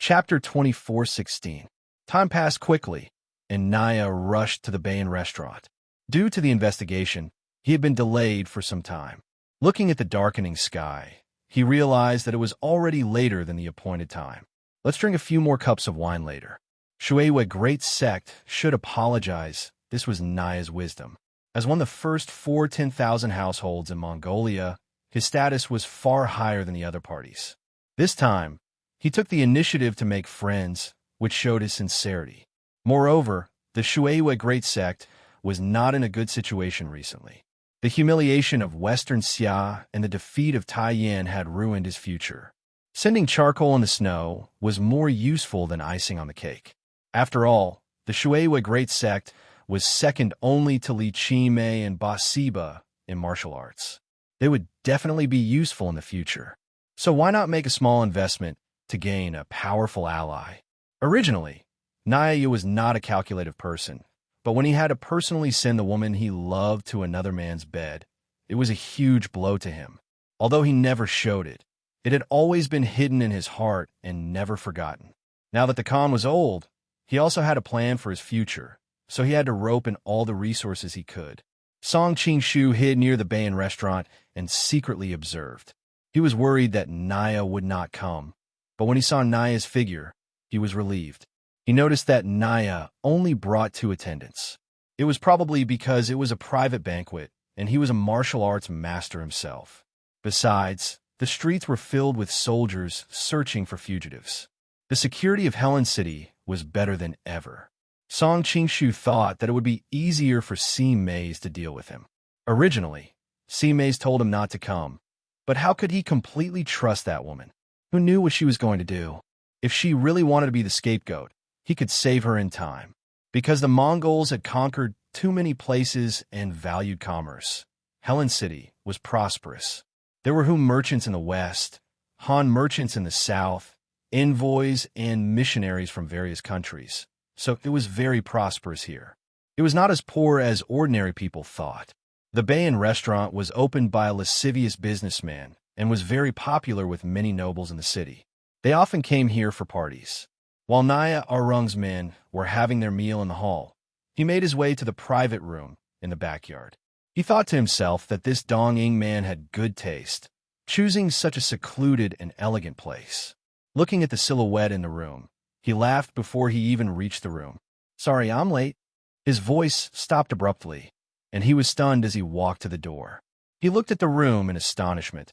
Chapter 24:16. Time passed quickly, and Naya rushed to the Bayan restaurant. Due to the investigation, he had been delayed for some time. Looking at the darkening sky, he realized that it was already later than the appointed time. Let's drink a few more cups of wine later. Shueiwe Great Sect should apologize. This was Naya's wisdom. As one of the first 10,000 households in Mongolia, his status was far higher than the other parties. This time, he took the initiative to make friends, which showed his sincerity. Moreover, the Shueiwe Great Sect was not in a good situation recently. The humiliation of Western Xia and the defeat of Taiyan had ruined his future. Sending charcoal in the snow was more useful than icing on the cake. After all, the Shueiwe Great Sect was second only to Li Qimei and Ba Siba in martial arts. They would definitely be useful in the future. So why not make a small investment to gain a powerful ally? Originally, Naya was not a calculative person, but when he had to personally send the woman he loved to another man's bed, it was a huge blow to him. Although he never showed it, it had always been hidden in his heart and never forgotten. Now that the Khan was old, he also had a plan for his future, so he had to rope in all the resources he could. Song Qing-shu hid near the Bayan restaurant and secretly observed. He was worried that Naya would not come, but when he saw Naya's figure, he was relieved. He noticed that Naya only brought 2 attendants. It was probably because it was a private banquet, and he was a martial arts master himself. Besides, the streets were filled with soldiers searching for fugitives. The security of Helen City was better than ever. Song Qing-shu thought that it would be easier for Si Mei's to deal with him. Originally, Si Mei's told him not to come, but how could he completely trust that woman? Who knew what she was going to do? If she really wanted to be the scapegoat, he could save her in time. Because the Mongols had conquered too many places and valued commerce, Helen City was prosperous. There were merchants in the west, Han merchants in the south, envoys and missionaries from various countries. So it was very prosperous here. It was not as poor as ordinary people thought. The Bayan restaurant was opened by a lascivious businessman and was very popular with many nobles in the city. They often came here for parties. While Naya Arung's men were having their meal in the hall, he made his way to the private room in the backyard. He thought to himself that this Dong-ing man had good taste, choosing such a secluded and elegant place. Looking at the silhouette in the room, he laughed before he even reached the room. "Sorry, I'm late." His voice stopped abruptly, and he was stunned as he walked to the door. He looked at the room in astonishment,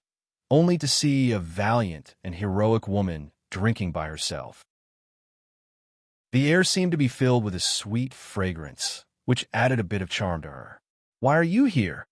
only to see a valiant and heroic woman drinking by herself. The air seemed to be filled with a sweet fragrance, which added a bit of charm to her. "Why are you here?"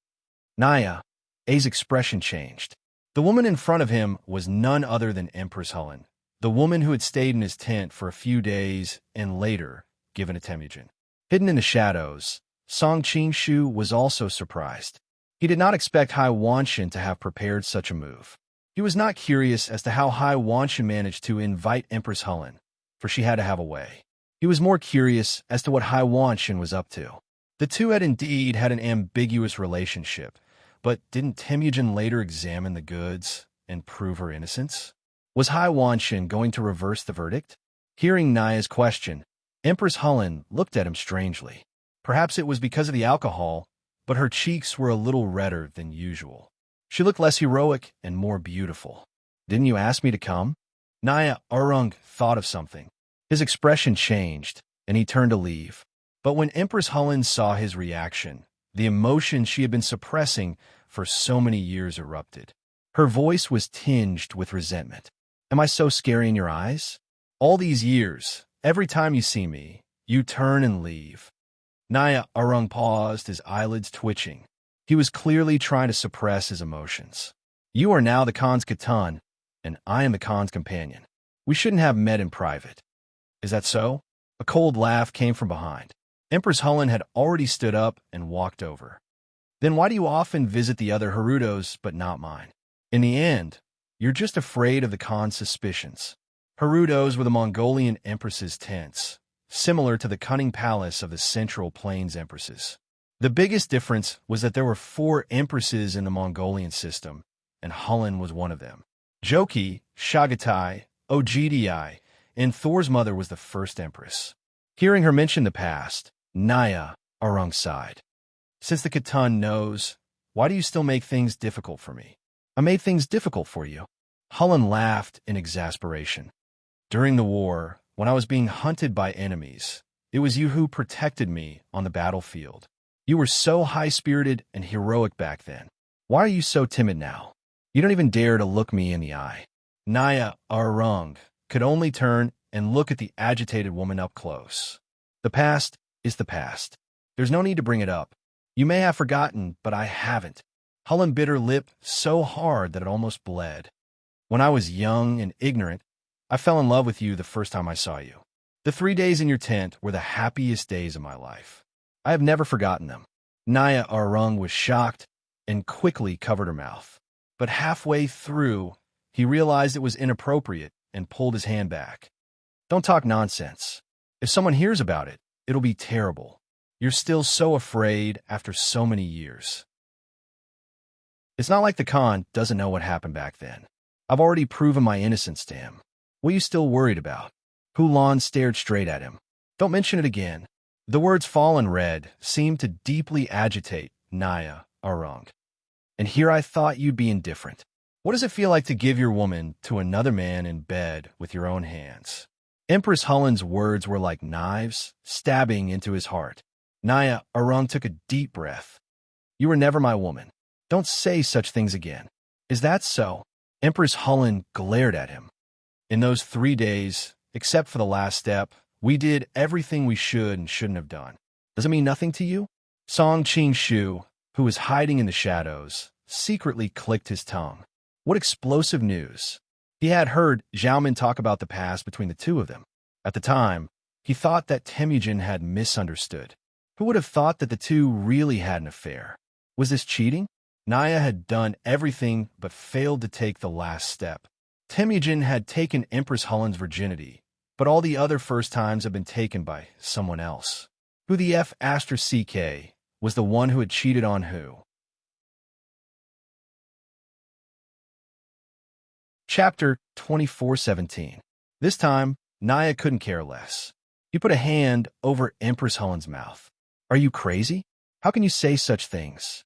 Naya's expression changed. The woman in front of him was none other than Empress Helen, the woman who had stayed in his tent for a few days and later given to Temujin. Hidden in the shadows, Song Qing-shu was also surprised. He did not expect Hai Wanshan to have prepared such a move. He was not curious as to how Hai Wanshan managed to invite Empress Helen, for she had to have a way. He He was more curious as to what Hai Wanshan was up to. The two had indeed had an ambiguous relationship, but didn't Temujin later examine the goods and prove her innocence? Was Hai Wanshan going to reverse the verdict? Hearing Naya's question, Empress Hulin looked at him strangely. Perhaps it was because of the alcohol, but her cheeks were a little redder than usual. She looked less heroic and more beautiful. "Didn't you ask me to come?" Naya Arung thought of something. His expression changed, and he turned to leave. But when Empress Hulin saw his reaction, the emotion she had been suppressing for so many years erupted. Her voice was tinged with resentment. "Am I so scary in your eyes? All these years, every time you see me, you turn and leave." Naya Arung paused, his eyelids twitching. He was clearly trying to suppress his emotions. "You are now the Khan's Khatan, and I am the Khan's companion. We shouldn't have met in private." "Is that so?" A cold laugh came from behind. Empress Hulin had already stood up and walked over. "Then why do you often visit the other Harudos but not mine? In the end, you're just afraid of the Khan's suspicions." Harudos were the Mongolian empress's tents, similar to the cunning palace of the Central Plains empresses. The biggest difference was that there were 4 empresses in the Mongolian system, and Hulin was one of them. Joki, Shagatai, Ogdi, and Thor's mother was the first empress. Hearing her mention the past, Naya Arung sighed. "Since the Khatan knows, why do you still make things difficult for me?" "I made things difficult for you." Hulin laughed in exasperation. "During the war, when I was being hunted by enemies, it was you who protected me on the battlefield. You were so high-spirited and heroic back then. Why are you so timid now? You don't even dare to look me in the eye." Naya Arung could only turn and look at the agitated woman up close. "The past is the past. There's no need to bring it up. You may have forgotten, but I haven't." Hulin bit her lip so hard that it almost bled. "When I was young and ignorant, I fell in love with you the first time I saw you. The 3 days in your tent were the happiest days of my life. I have never forgotten them." Naya Arung was shocked and quickly covered her mouth. But halfway through, he realized it was inappropriate and pulled his hand back. "Don't talk nonsense. If someone hears about it, it'll be terrible. You're still so afraid after so many years. It's not like the Khan doesn't know what happened back then. I've already proven my innocence to him. What are you still worried about?" Hulan stared straight at him. "Don't mention it again." The words fall in red seemed to deeply agitate Naya Arung. "And here I thought you'd be indifferent. What does it feel like to give your woman to another man in bed with your own hands?" Empress Hulin's words were like knives stabbing into his heart. Naya Arung took a deep breath. "You were never my woman. Don't say such things again." "Is that so?" Empress Hulin glared at him. "In those 3 days, except for the last step, we did everything we should and shouldn't have done. Does it mean nothing to you?" Song Qing-shu, who was hiding in the shadows, secretly clicked his tongue. What explosive news! He had heard Xiaomin talk about the past between the two of them. At the time, he thought that Temujin had misunderstood. Who would have thought that the two really had an affair? Was this cheating? Naya had done everything but failed to take the last step. Temujin had taken Empress Hulin's virginity, but all the other first times had been taken by someone else. Who the F*** CK was the one who had cheated on who? Chapter 2417. This time, Naya couldn't care less. He put a hand over Empress Hulin's mouth. "Are you crazy? How can you say such things?"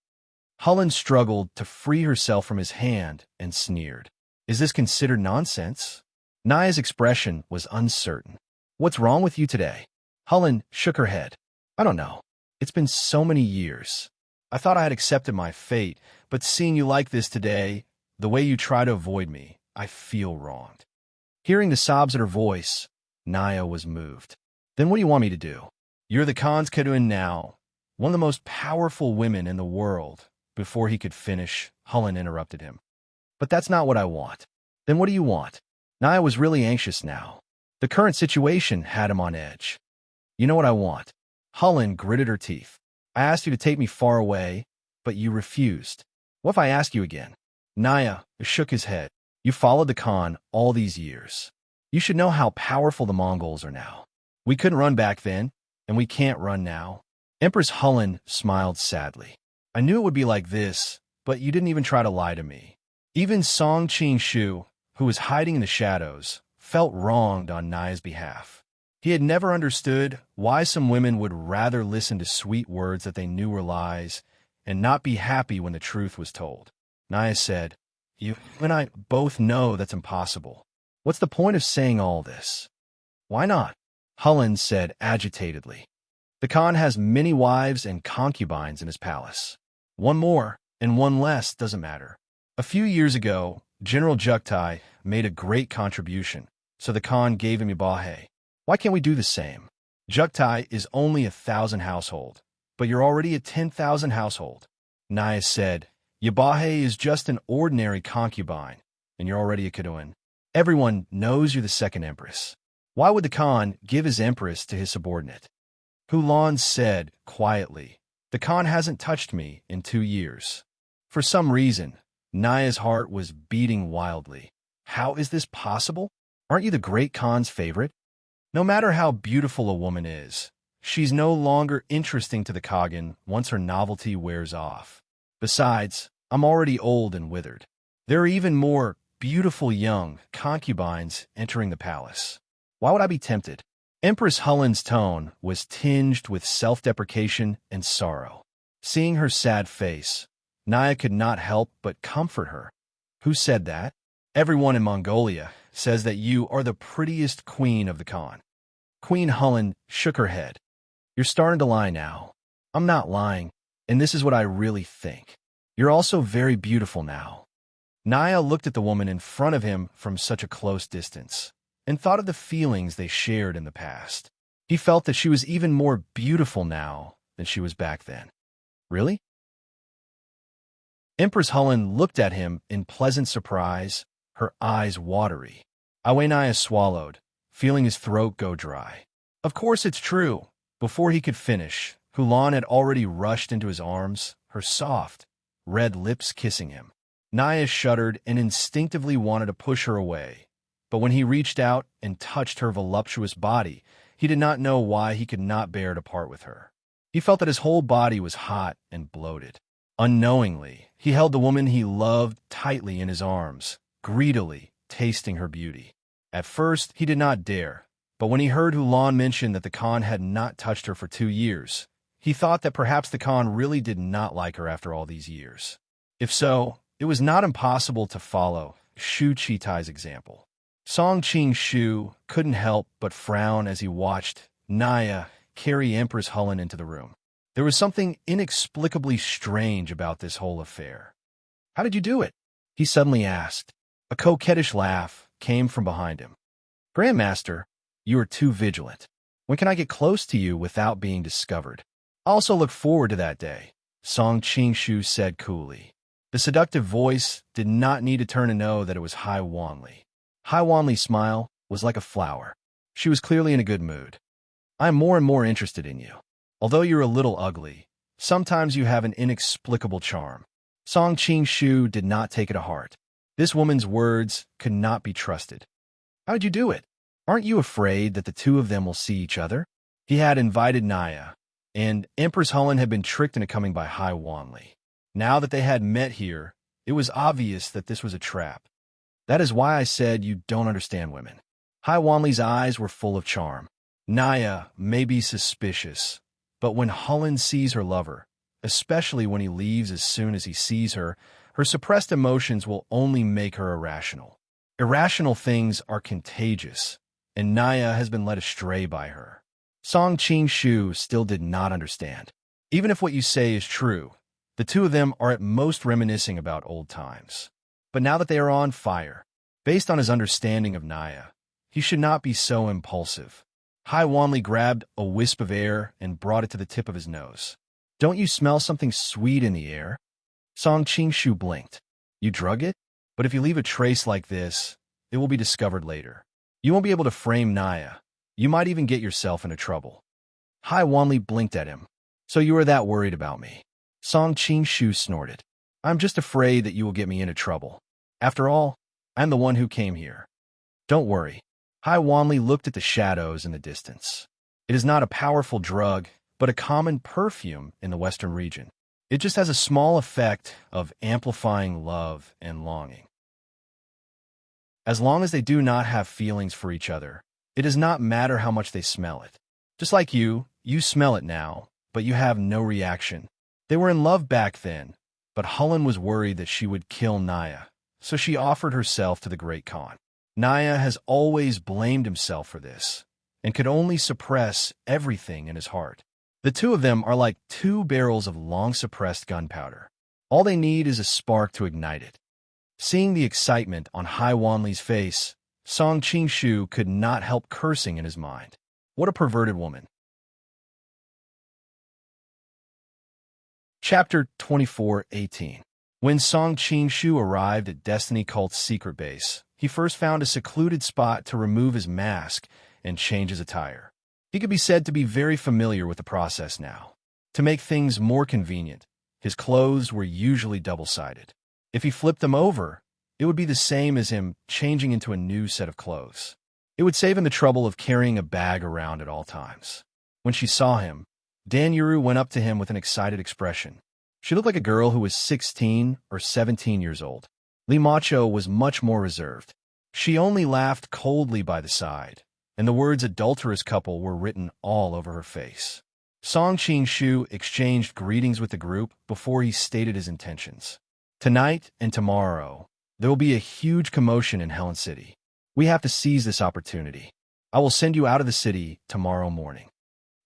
Hulin struggled to free herself from his hand and sneered. "Is this considered nonsense?" Naya's expression was uncertain. "What's wrong with you today?" Hulin shook her head. "I don't know. It's been so many years. I thought I had accepted my fate, but seeing you like this today, the way you try to avoid me, I feel wronged." Hearing the sobs in her voice, Naya was moved. "Then what do you want me to do?" "You're the Khan's Kadun now, one of the most powerful women in the world." Before he could finish, Hulin interrupted him. "But that's not what I want." "Then what do you want?" Naya was really anxious now. The current situation had him on edge. "You know what I want." Hulin gritted her teeth. "I asked you to take me far away, but you refused. What if I ask you again?" Naya shook his head. "You followed the Khan all these years. You should know how powerful the Mongols are now. We couldn't run back then, and we can't run now. Empress Hullen smiled sadly. I knew it would be like this, but you didn't even try to lie to me. Even Song Qing-shu, who was hiding in the shadows, felt wronged on Naya's behalf. He had never understood why some women would rather listen to sweet words that they knew were lies and not be happy when the truth was told. Naya said, You and I both know that's impossible. What's the point of saying all this? Why not? Hullen said agitatedly. The Khan has many wives and concubines in his palace. One more and one less doesn't matter. A few years ago, General Juktai made a great contribution, so the Khan gave him Yabahe. Why can't we do the same? Juktai is only 1,000 household, but you're already a 10,000 household. Naya said, Yabahe is just an ordinary concubine, and you're already a Kaduan. Everyone knows you're the second empress. Why would the Khan give his empress to his subordinate? Hulan said quietly, The Khan hasn't touched me in 2 years. For some reason, Naya's heart was beating wildly. How is this possible? Aren't you the great Khan's favorite? No matter how beautiful a woman is, she's no longer interesting to the Kagan once her novelty wears off. Besides, I'm already old and withered. There are even more beautiful young concubines entering the palace. Why would I be tempted? Empress Hullen's tone was tinged with self-deprecation and sorrow. Seeing her sad face, Naya could not help but comfort her. Who said that? Everyone in Mongolia says that you are the prettiest queen of the Khan. Queen Hullen shook her head. You're starting to lie now. I'm not lying, and this is what I really think. You're also very beautiful now. Naya looked at the woman in front of him from such a close distance and thought of the feelings they shared in the past. He felt that she was even more beautiful now than she was back then. Really? Empress Hullen looked at him in pleasant surprise, her eyes watery. Naya swallowed, feeling his throat go dry. Of course it's true. Before he could finish, Hulan had already rushed into his arms, her soft, red lips kissing him. Naya shuddered and instinctively wanted to push her away. But when he reached out and touched her voluptuous body, he did not know why he could not bear to part with her. He felt that his whole body was hot and bloated. Unknowingly, he held the woman he loved tightly in his arms, greedily tasting her beauty. At first, he did not dare, but when he heard Hulan mention that the Khan had not touched her for 2 years, he thought that perhaps the Khan really did not like her after all these years. If so, it was not impossible to follow Shu Chitai's example. Song Qing-shu couldn't help but frown as he watched Naya carry Empress Hullen into the room. There was something inexplicably strange about this whole affair. How did you do it? He suddenly asked. A coquettish laugh came from behind him. Grandmaster, you are too vigilant. When can I get close to you without being discovered? I also look forward to that day, Song Qing-shu said coolly. The seductive voice did not need to turn to know that it was Hai Wanli. Hai Wanli's smile was like a flower. She was clearly in a good mood. I am more and more interested in you. Although you're a little ugly, sometimes you have an inexplicable charm. Song Qing-shu did not take it to heart. This woman's words could not be trusted. How did you do it? Aren't you afraid that the two of them will see each other? He had invited Naya, and Empress Hullen had been tricked into coming by Hai Wanli. Now that they had met here, it was obvious that this was a trap. That is why I said you don't understand women. Hai Wanli's eyes were full of charm. Naya may be suspicious, but when Hullen sees her lover, especially when he leaves as soon as he sees her, her suppressed emotions will only make her irrational. Irrational things are contagious, and Naya has been led astray by her. Song Qing-shu still did not understand. Even if what you say is true, the two of them are at most reminiscing about old times. But now that they are on fire, based on his understanding of Naya, he should not be so impulsive. Hai Wanli grabbed a wisp of air and brought it to the tip of his nose. Don't you smell something sweet in the air? Song Qing-shu blinked. You drug it? But if you leave a trace like this, it will be discovered later. You won't be able to frame Naya. You might even get yourself into trouble. Hai Wanli blinked at him. So you are that worried about me? Song Qing-shu snorted. I'm just afraid that you will get me into trouble. After all, I'm the one who came here. Don't worry. Hai Wanli looked at the shadows in the distance. It is not a powerful drug, but a common perfume in the Western region. It just has a small effect of amplifying love and longing. As long as they do not have feelings for each other, it does not matter how much they smell it. Just like you smell it now, but you have no reaction. They were in love back then, but Hullen was worried that she would kill Naya, so she offered herself to the Great Khan. Naya has always blamed himself for this, and could only suppress everything in his heart. The two of them are like two barrels of long-suppressed gunpowder. All they need is a spark to ignite it. Seeing the excitement on Hai Wanli's face, Song Qingshu could not help cursing in his mind. What a perverted woman. Chapter 24:18. When Song Qingshu arrived at Destiny Cult's secret base, he first found a secluded spot to remove his mask and change his attire. He could be said to be very familiar with the process now. To make things more convenient, his clothes were usually double-sided. If he flipped them over, it would be the same as him changing into a new set of clothes. It would save him the trouble of carrying a bag around at all times. When she saw him, Dan Yuru went up to him with an excited expression. She looked like a girl who was 16 or 17 years old. Li Macho was much more reserved. She only laughed coldly by the side, and the words adulterous couple were written all over her face. Song Qingshu exchanged greetings with the group before he stated his intentions. Tonight and tomorrow, there will be a huge commotion in Helen City. We have to seize this opportunity. I will send you out of the city tomorrow morning.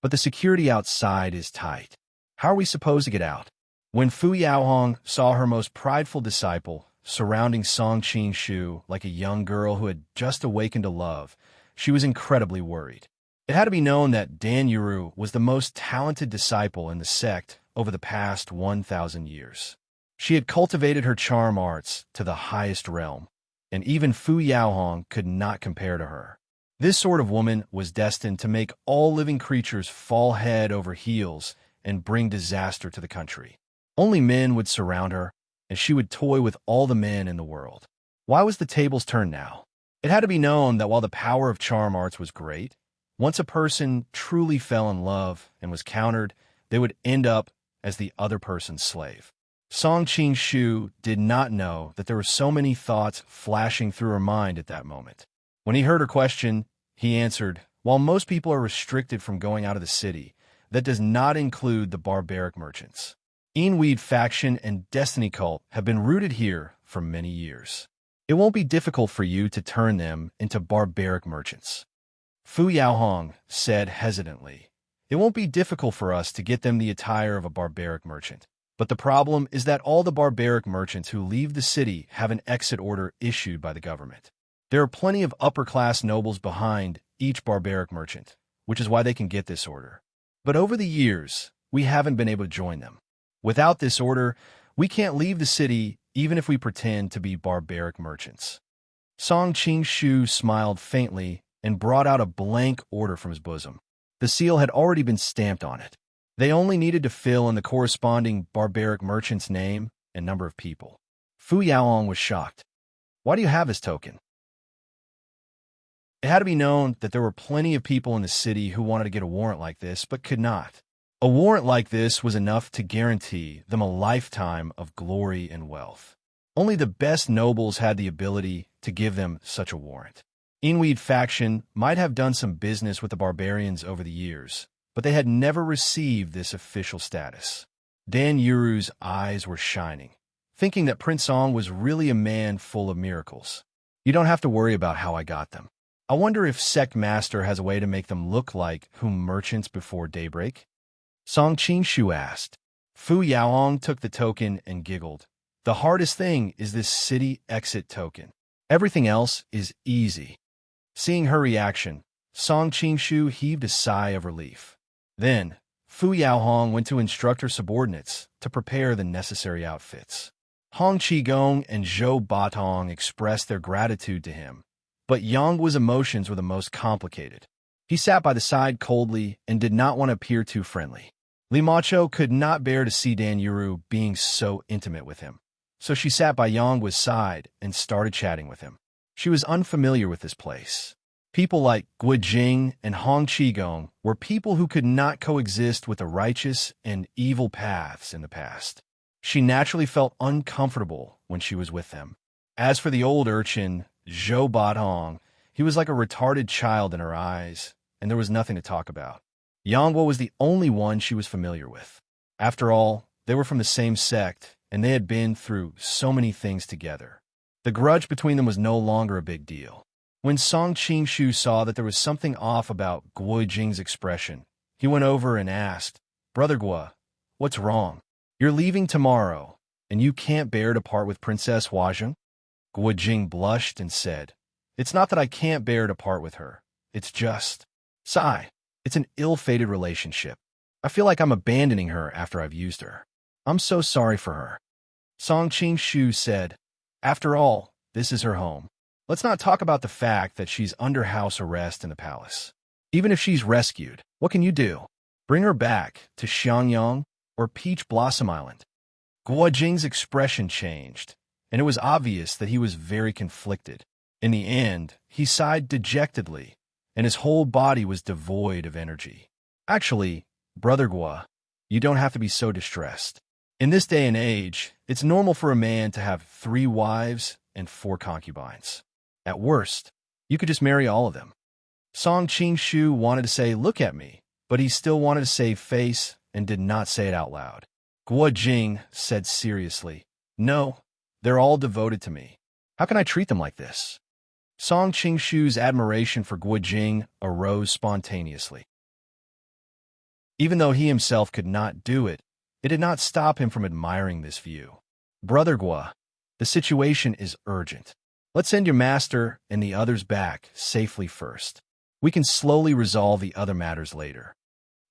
But the security outside is tight. How are we supposed to get out? When Fu Yaohong saw her most prideful disciple surrounding Song Qingshu like a young girl who had just awakened to love, she was incredibly worried. It had to be known that Dan Yuru was the most talented disciple in the sect over the past 1,000 years. She had cultivated her charm arts to the highest realm, and even Fu Yaohong could not compare to her. This sort of woman was destined to make all living creatures fall head over heels and bring disaster to the country. Only men would surround her, and she would toy with all the men in the world. Why was the tables turned now? It had to be known that while the power of charm arts was great, once a person truly fell in love and was countered, they would end up as the other person's slave. Song Qingshu did not know that there were so many thoughts flashing through her mind at that moment. When he heard her question, he answered, "While most people are restricted from going out of the city, that does not include the barbaric merchants. Enweed faction and Destiny Cult have been rooted here for many years. It won't be difficult for you to turn them into barbaric merchants." Fu Yaohong said hesitantly, "It won't be difficult for us to get them the attire of a barbaric merchant. But the problem is that all the barbaric merchants who leave the city have an exit order issued by the government. There are plenty of upper-class nobles behind each barbaric merchant, which is why they can get this order. But over the years, we haven't been able to join them. Without this order, we can't leave the city even if we pretend to be barbaric merchants." Song Qingshu smiled faintly and brought out a blank order from his bosom. The seal had already been stamped on it. They only needed to fill in the corresponding barbaric merchant's name and number of people. Fu Yaohong was shocked. "Why do you have this token?" It had to be known that there were plenty of people in the city who wanted to get a warrant like this, but could not. A warrant like this was enough to guarantee them a lifetime of glory and wealth. Only the best nobles had the ability to give them such a warrant. Enweed faction might have done some business with the barbarians over the years, but they had never received this official status. Dan Yuru's eyes were shining, thinking that Prince Song was really a man full of miracles. "You don't have to worry about how I got them. I wonder if Sect Master has a way to make them look like whom merchants before daybreak?" Song Qingshu asked. Fu Yaohong took the token and giggled. "The hardest thing is this city exit token. Everything else is easy." Seeing her reaction, Song Qingshu heaved a sigh of relief. Then, Fu Yaohong went to instruct her subordinates to prepare the necessary outfits. Hong Qigong and Zhou Batong expressed their gratitude to him, but Yang Guo's emotions were the most complicated. He sat by the side coldly and did not want to appear too friendly. Li Macho could not bear to see Dan Yuru being so intimate with him, so she sat by Yang Guo's side and started chatting with him. She was unfamiliar with this place. People like Guo Jing and Hong Qigong were people who could not coexist with the righteous and evil paths in the past. She naturally felt uncomfortable when she was with them. As for the old urchin, Zhou Badhong, he was like a retarded child in her eyes, and there was nothing to talk about. Yangguo was the only one she was familiar with. After all, they were from the same sect, and they had been through so many things together. The grudge between them was no longer a big deal. When Song Qingshu saw that there was something off about Guo Jing's expression, he went over and asked, "Brother Guo, what's wrong? You're leaving tomorrow, and you can't bear to part with Princess Huazheng?" Guo Jing blushed and said, "It's not that I can't bear to part with her. It's just, sigh, it's an ill-fated relationship. I feel like I'm abandoning her after I've used her. I'm so sorry for her." Song Qingshu said, "After all, this is her home. Let's not talk about the fact that she's under house arrest in the palace. Even if she's rescued, what can you do? Bring her back to Xiangyang or Peach Blossom Island?" Guo Jing's expression changed, and it was obvious that he was very conflicted. In the end, he sighed dejectedly, and his whole body was devoid of energy. "Actually, Brother Guo, you don't have to be so distressed. In this day and age, it's normal for a man to have 3 wives and 4 concubines. At worst, you could just marry all of them." Song Qingshu wanted to say, "Look at me," but he still wanted to save face and did not say it out loud. Guo Jing said seriously, "No, they're all devoted to me. How can I treat them like this?" Song Qingshu's admiration for Guo Jing arose spontaneously. Even though he himself could not do it, it did not stop him from admiring this view. "Brother Guo, the situation is urgent. Let's send your master and the others back safely first. We can slowly resolve the other matters later."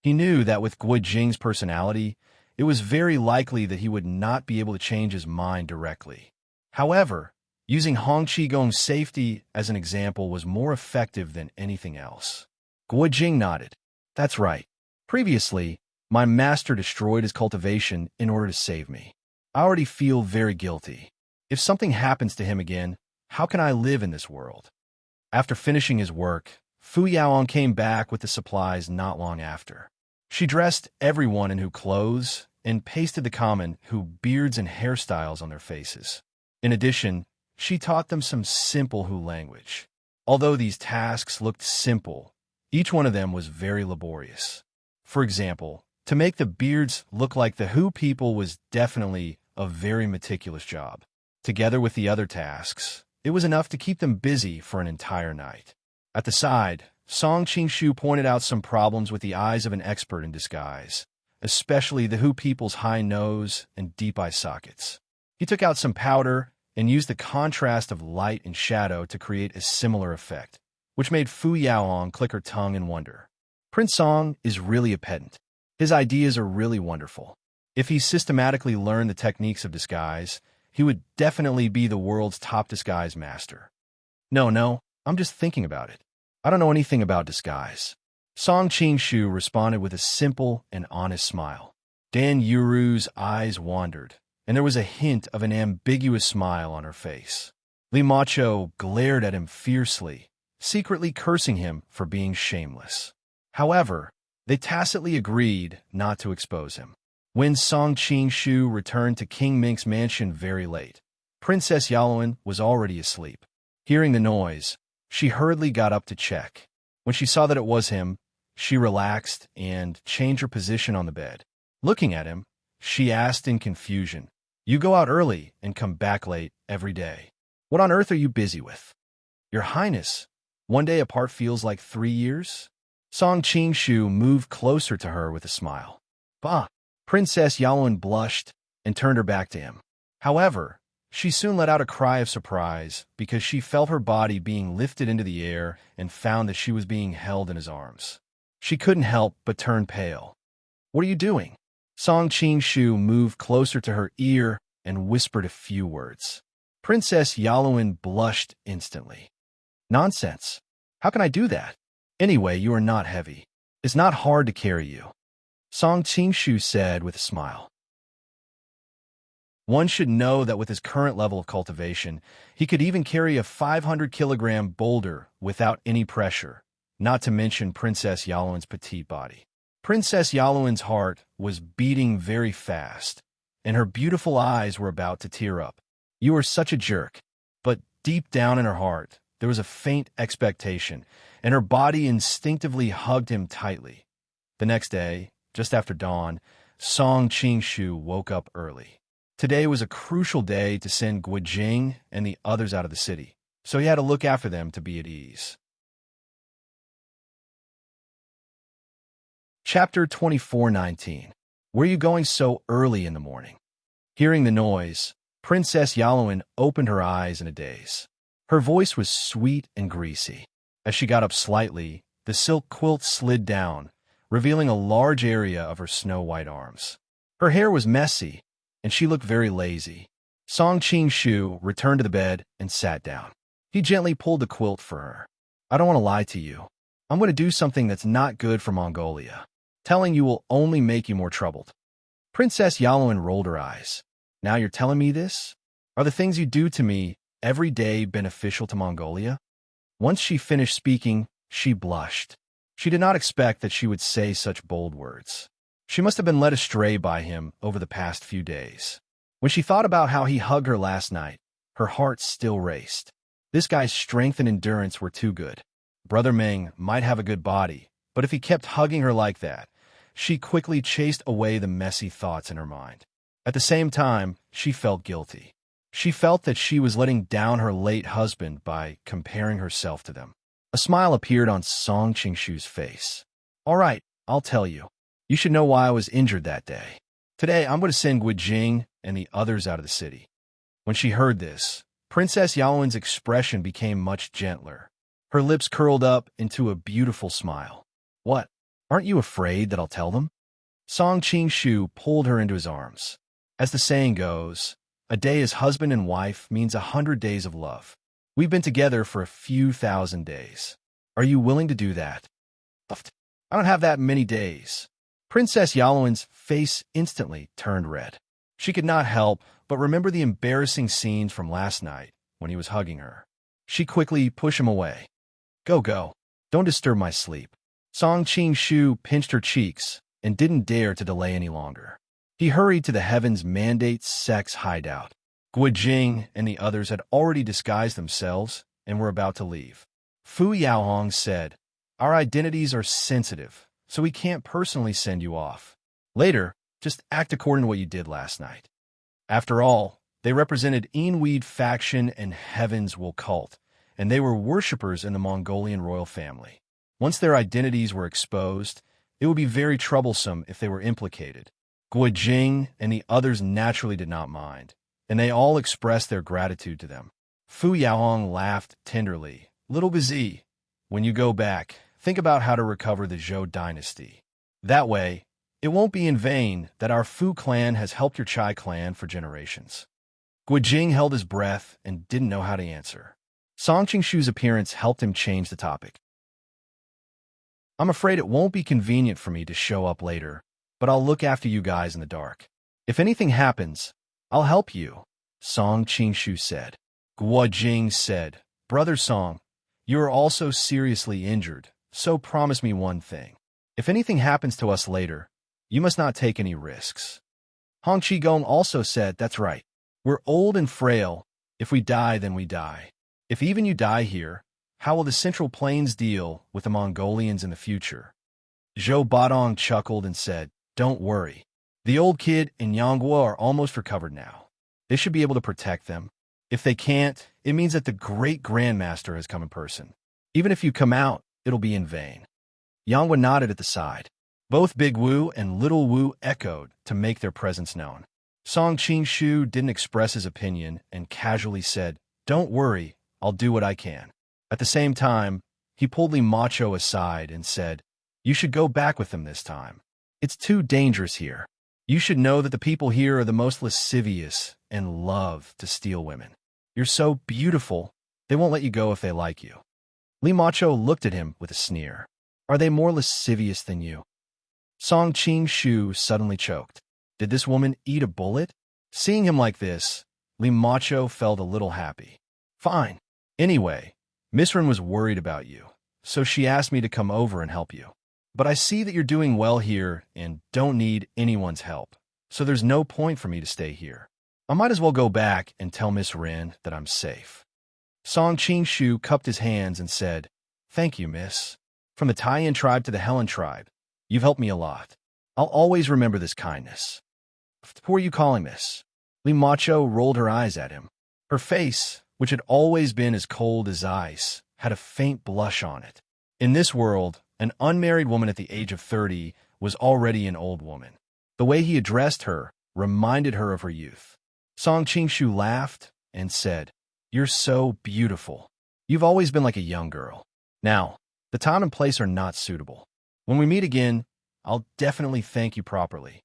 He knew that with Guo Jing's personality, it was very likely that he would not be able to change his mind directly. However, using Hong Qigong's safety as an example was more effective than anything else. Guo Jing nodded. "That's right. Previously, my master destroyed his cultivation in order to save me. I already feel very guilty. If something happens to him again, how can I live in this world?" After finishing his work, Fu Yaoan came back with the supplies not long after. She dressed everyone in Hu clothes and pasted the common Hu beards and hairstyles on their faces. In addition, she taught them some simple Hu language. Although these tasks looked simple, each one of them was very laborious. For example, to make the beards look like the Hu people was definitely a very meticulous job. Together with the other tasks, it was enough to keep them busy for an entire night. At the side, Song Qingshu pointed out some problems with the eyes of an expert in disguise, especially the Hu people's high nose and deep eye sockets. He took out some powder and used the contrast of light and shadow to create a similar effect, which made Fu Yaoan click her tongue in wonder. Prince Song is really a pedant. His ideas are really wonderful. If he systematically learned the techniques of disguise, he would definitely be the world's top disguise master. No, I'm just thinking about it. I don't know anything about disguise." Song Qingshu responded with a simple and honest smile. Dan Yuru's eyes wandered, and there was a hint of an ambiguous smile on her face. Li Macho glared at him fiercely, secretly cursing him for being shameless. However, they tacitly agreed not to expose him. When Song Qingshu returned to King Mink's mansion very late, Princess Yaluan was already asleep. Hearing the noise, she hurriedly got up to check. When she saw that it was him, she relaxed and changed her position on the bed. Looking at him, she asked in confusion, "You go out early and come back late every day. What on earth are you busy with?" "Your Highness, one day apart feels like 3 years?" Song Qingshu moved closer to her with a smile. "Bah!" Princess Yaluan blushed and turned her back to him. However, she soon let out a cry of surprise because she felt her body being lifted into the air and found that she was being held in his arms. She couldn't help but turn pale. "What are you doing?" Song Qingshu moved closer to her ear and whispered a few words. Princess Yaluan blushed instantly. "Nonsense. How can I do that? Anyway, you are not heavy. It's not hard to carry you," Song Qingshu said with a smile. One should know that with his current level of cultivation, he could even carry a 500-kilogram boulder without any pressure, not to mention Princess Yalowin's petite body. Princess Yalowin's heart was beating very fast, and her beautiful eyes were about to tear up. You are such a jerk. But deep down in her heart, there was a faint expectation, and her body instinctively hugged him tightly. The next day, just after dawn, Song Qingshu woke up early. Today was a crucial day to send Guijing and the others out of the city, so he had to look after them to be at ease. Chapter 24:19. Where are you going so early in the morning? Hearing the noise, Princess Yalowin opened her eyes in a daze. Her voice was sweet and greasy. As she got up slightly, the silk quilt slid down, revealing a large area of her snow-white arms. Her hair was messy, and she looked very lazy. Song Qingshu returned to the bed and sat down. He gently pulled the quilt for her. I don't want to lie to you. I'm going to do something that's not good for Mongolia. Telling you will only make you more troubled. Princess Yalowin rolled her eyes. Now you're telling me this? Are the things you do to me every day beneficial to Mongolia? Once she finished speaking, she blushed. She did not expect that she would say such bold words. She must have been led astray by him over the past few days. When she thought about how he hugged her last night, her heart still raced. This guy's strength and endurance were too good. Brother Meng might have a good body, but if he kept hugging her like that, she quickly chased away the messy thoughts in her mind. At the same time, she felt guilty. She felt that she was letting down her late husband by comparing herself to them. A smile appeared on Song Qingshu's face. All right, I'll tell you. You should know why I was injured that day. Today, I'm going to send Guijing and the others out of the city. When she heard this, Princess Yalowin's expression became much gentler. Her lips curled up into a beautiful smile. What? Aren't you afraid that I'll tell them? Song Qingshu pulled her into his arms. As the saying goes, a day as husband and wife means 100 days of love. We've been together for a few thousand days. Are you willing to do that? I don't have that many days. Princess Yalowin's face instantly turned red. She could not help but remember the embarrassing scenes from last night when he was hugging her. She quickly pushed him away. Go. Don't disturb my sleep. Song Qingshu pinched her cheeks and didn't dare to delay any longer. He hurried to the Heaven's Mandate sex hideout. Guijing and the others had already disguised themselves and were about to leave. Fu Yaohong said, Our identities are sensitive, so we can't personally send you off. Later, just act according to what you did last night. After all, they represented Enweed faction and Heaven's Will cult, and they were worshippers in the Mongolian royal family. Once their identities were exposed, it would be very troublesome if they were implicated. Guijing and the others naturally did not mind, and they all expressed their gratitude to them. Fu Yaohong laughed tenderly. Little busy. When you go back, think about how to recover the Zhou dynasty. That way, it won't be in vain that our Fu clan has helped your Chai clan for generations. Guijing held his breath and didn't know how to answer. Song Qingshu's appearance helped him change the topic. I'm afraid it won't be convenient for me to show up later, but I'll look after you guys in the dark. If anything happens, I'll help you, Song Qingshu said. Guijing said, Brother Song, you are also seriously injured, so promise me one thing. If anything happens to us later, you must not take any risks. Hong Qigong also said, That's right. We're old and frail. If we die, then we die. If even you die here, how will the Central Plains deal with the Mongolians in the future? Zhou Badong chuckled and said, Don't worry. The old kid and Yangguo are almost recovered now. They should be able to protect them. If they can't, it means that the great grandmaster has come in person. Even if you come out, it'll be in vain. Yangguo nodded at the side. Both Big Wu and Little Wu echoed to make their presence known. Song Qingshu didn't express his opinion and casually said, Don't worry, I'll do what I can. At the same time, he pulled Li Macho aside and said, You should go back with them this time. It's too dangerous here. You should know that the people here are the most lascivious and love to steal women. You're so beautiful, they won't let you go if they like you. Li Macho looked at him with a sneer. Are they more lascivious than you? Song Qingshu suddenly choked. Did this woman eat a bullet? Seeing him like this, Limacho felt a little happy. Fine. Anyway, Miss Ren was worried about you, so she asked me to come over and help you. But I see that you're doing well here and don't need anyone's help, so there's no point for me to stay here. I might as well go back and tell Miss Ren that I'm safe. Song Qing-shu cupped his hands and said, Thank you, miss. From the Taiyan tribe to the Helen tribe, you've helped me a lot. I'll always remember this kindness. Who are you calling, miss? Limacho rolled her eyes at him. Her face, which had always been as cold as ice, had a faint blush on it. In this world, an unmarried woman at the age of 30 was already an old woman. The way he addressed her reminded her of her youth. Song Qing-shu laughed and said, You're so beautiful. You've always been like a young girl. Now, the time and place are not suitable. When we meet again, I'll definitely thank you properly.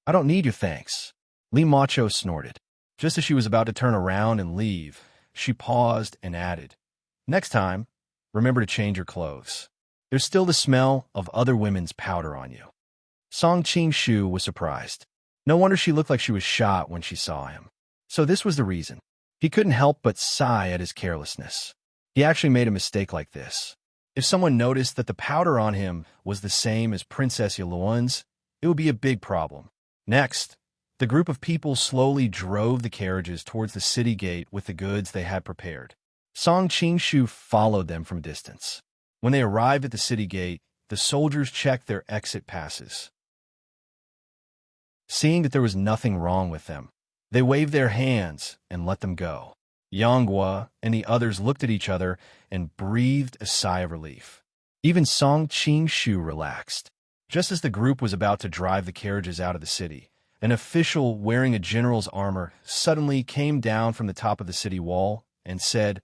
I don't need your thanks. Limacho snorted. Just as she was about to turn around and leave, she paused and added, Next time, remember to change your clothes. There's still the smell of other women's powder on you. Song Qing-shu was surprised. No wonder she looked like she was shot when she saw him. So this was the reason. He couldn't help but sigh at his carelessness. He actually made a mistake like this. If someone noticed that the powder on him was the same as Princess Yaluan's, it would be a big problem. Next, the group of people slowly drove the carriages towards the city gate with the goods they had prepared. Song Qing-shu followed them from a distance. When they arrived at the city gate, the soldiers checked their exit passes. Seeing that there was nothing wrong with them, they waved their hands and let them go. Yanghua and the others looked at each other and breathed a sigh of relief. Even Song Qing-shu relaxed. Just as the group was about to drive the carriages out of the city, an official wearing a general's armor suddenly came down from the top of the city wall and said,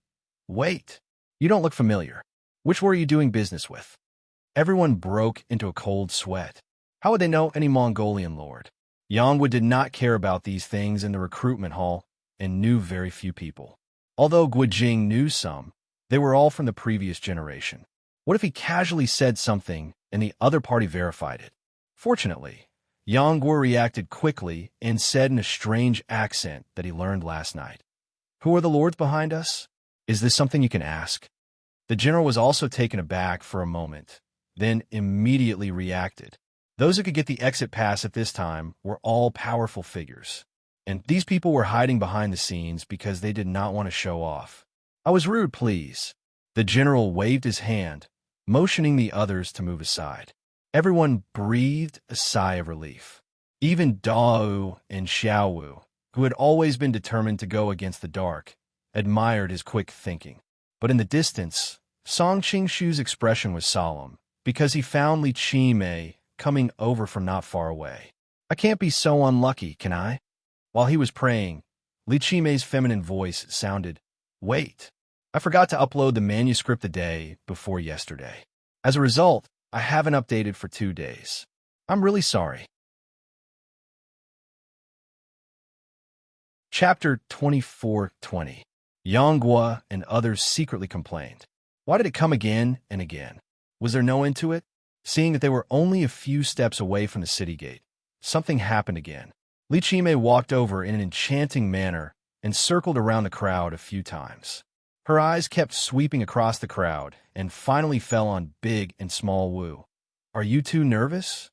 Wait, you don't look familiar. Which were you doing business with? Everyone broke into a cold sweat. How would they know any Mongolian lord? Yanghua did not care about these things in the recruitment hall and knew very few people. Although Guijing knew some, they were all from the previous generation. What if he casually said something and the other party verified it? Fortunately, Yanghua reacted quickly and said in a strange accent that he learned last night. Who are the lords behind us? Is this something you can ask? The general was also taken aback for a moment, then immediately reacted. Those who could get the exit pass at this time were all powerful figures, and these people were hiding behind the scenes because they did not want to show off. I was rude, please. The general waved his hand, motioning the others to move aside. Everyone breathed a sigh of relief. Even Dao and Xiaowu, who had always been determined to go against the dark, admired his quick thinking. But in the distance, Song Qing-shu's expression was solemn, because he found Li Qimei coming over from not far away. I can't be so unlucky, can I? While he was praying, Li Qimei's feminine voice sounded, Wait, I forgot to upload the manuscript the day before yesterday. As a result, I haven't updated for 2 days. I'm really sorry. Chapter 24:20. Yanghua and others secretly complained. Why did it come again and again? Was there no end to it? Seeing that they were only a few steps away from the city gate, something happened again. Li Qimei walked over in an enchanting manner and circled around the crowd a few times. Her eyes kept sweeping across the crowd and finally fell on Big and Small Wu. Are you two nervous?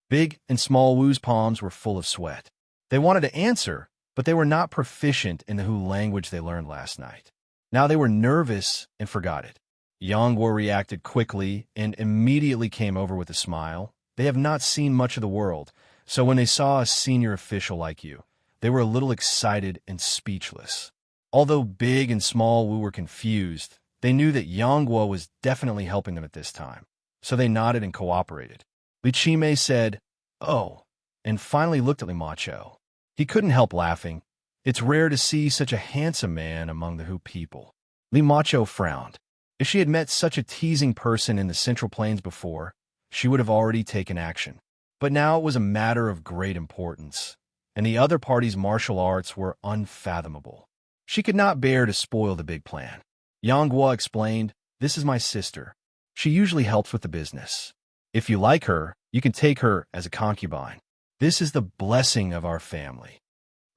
Big and Small Wu's palms were full of sweat. They wanted to answer, but they were not proficient in the Hu language they learned last night. Now they were nervous and forgot it. Yanghua reacted quickly and immediately came over with a smile. They have not seen much of the world, so when they saw a senior official like you, they were a little excited and speechless. Although Big and Small Wu were confused, they knew that Yanghua was definitely helping them at this time, so they nodded and cooperated. Li Qimei said, Oh, and finally looked at Limacho. He couldn't help laughing. It's rare to see such a handsome man among the Hu people. Limacho frowned. If she had met such a teasing person in the Central Plains before, she would have already taken action. But now it was a matter of great importance, and the other party's martial arts were unfathomable. She could not bear to spoil the big plan. Yanghua explained, This is my sister. She usually helps with the business. If you like her, you can take her as a concubine. This is the blessing of our family.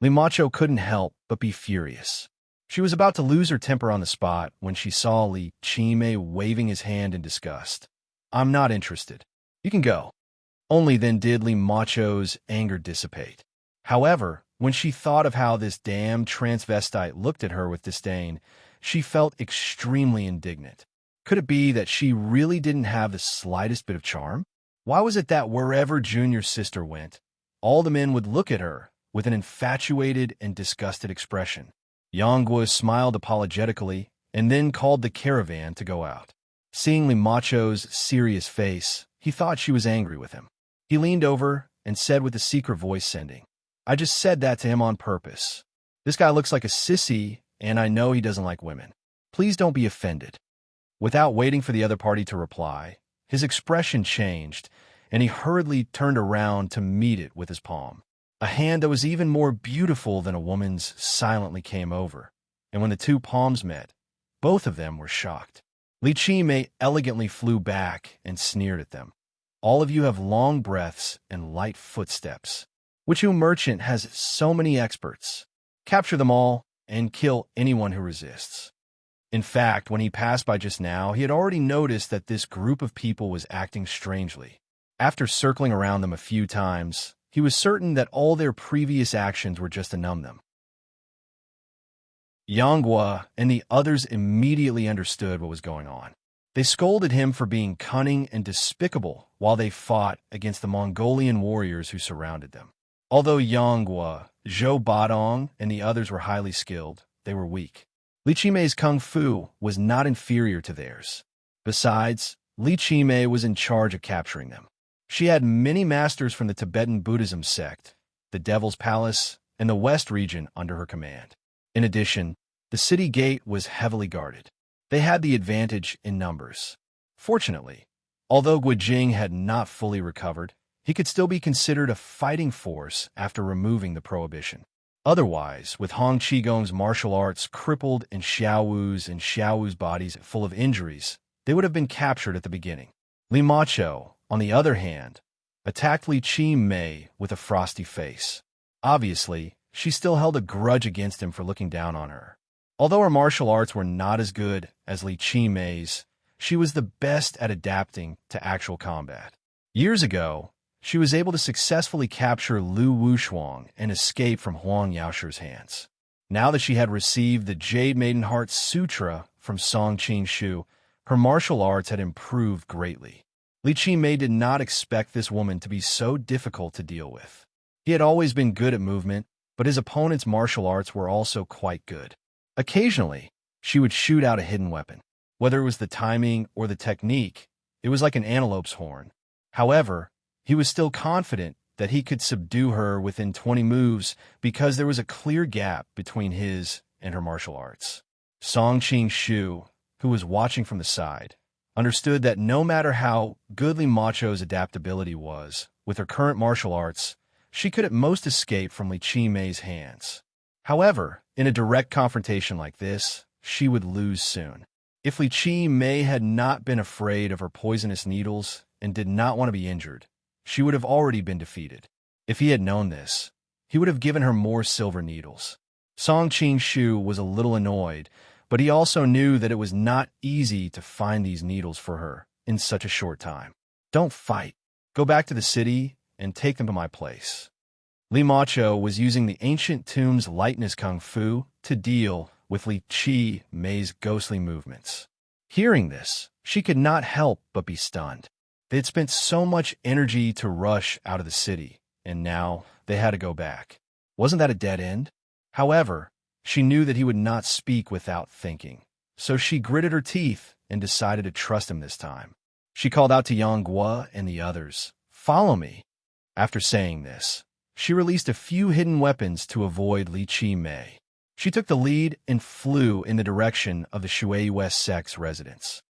Li Macho couldn't help but be furious. She was about to lose her temper on the spot when she saw Li Qimei waving his hand in disgust. "I'm not interested. You can go." Only then did Li Macho's anger dissipate. However, when she thought of how this damn transvestite looked at her with disdain, she felt extremely indignant. Could it be that she really didn't have the slightest bit of charm? Why was it that wherever Junior's sister went, all the men would look at her with an infatuated and disgusted expression? Yanguo smiled apologetically and then called the caravan to go out. Seeing Li Macho's serious face, he thought she was angry with him. He leaned over and said with a secret voice sending, "I just said that to him on purpose. This guy looks like a sissy, and I know he doesn't like women. Please don't be offended." Without waiting for the other party to reply, his expression changed, and he hurriedly turned around to meet it with his palm. A hand that was even more beautiful than a woman's silently came over, and when the two palms met, both of them were shocked. Li Qimei elegantly flew back and sneered at them. "All of you have long breaths and light footsteps. Which merchant has so many experts? Capture them all and kill anyone who resists." In fact, when he passed by just now, he had already noticed that this group of people was acting strangely. After circling around them a few times, he was certain that all their previous actions were just to numb them. Yanguo and the others immediately understood what was going on. They scolded him for being cunning and despicable while they fought against the Mongolian warriors who surrounded them. Although Yanguo, Zhou Badong, and the others were highly skilled, they were weak. Li Qimei's kung fu was not inferior to theirs. Besides, Li Qimei was in charge of capturing them. She had many masters from the Tibetan Buddhism sect, the Devil's Palace, and the West region under her command. In addition, the city gate was heavily guarded. They had the advantage in numbers. Fortunately, although Guijing had not fully recovered, he could still be considered a fighting force after removing the prohibition. Otherwise, with Hong Qigong's martial arts crippled and Xiaowu's bodies full of injuries, they would have been captured at the beginning. Li Macho, on the other hand, attacked Li Qimei with a frosty face. Obviously, she still held a grudge against him for looking down on her. Although her martial arts were not as good as Li Qimei's, she was the best at adapting to actual combat. Years ago, she was able to successfully capture Lu Wushuang and escape from Huang Yaoshi's hands. Now that she had received the Jade Maiden Heart Sutra from Song Qing-shu, her martial arts had improved greatly. Li Qimei did not expect this woman to be so difficult to deal with. He had always been good at movement, but his opponent's martial arts were also quite good. Occasionally, she would shoot out a hidden weapon. Whether it was the timing or the technique, it was like an antelope's horn. However, he was still confident that he could subdue her within 20 moves because there was a clear gap between his and her martial arts. Song Qing-shu, who was watching from the side, understood that no matter how good Li Macho's adaptability was, with her current martial arts, she could at most escape from Li Qimei's hands. However, in a direct confrontation like this, she would lose soon. If Li Qimei had not been afraid of her poisonous needles and did not want to be injured, she would have already been defeated. If he had known this, he would have given her more silver needles. Song Qing-shu was a little annoyed, but he also knew that it was not easy to find these needles for her in such a short time. "Don't fight. Go back to the city and take them to my place." Li Macho was using the ancient tomb's lightness kung fu to deal with Li Qimei's ghostly movements. Hearing this, she could not help but be stunned. They had spent so much energy to rush out of the city, and now they had to go back. Wasn't that a dead end? However, she knew that he would not speak without thinking, so she gritted her teeth and decided to trust him this time. She called out to Yanguo and the others, "Follow me." After saying this, she released a few hidden weapons to avoid Li Qimei. She took the lead and flew in the direction of the Shui West sect's residence.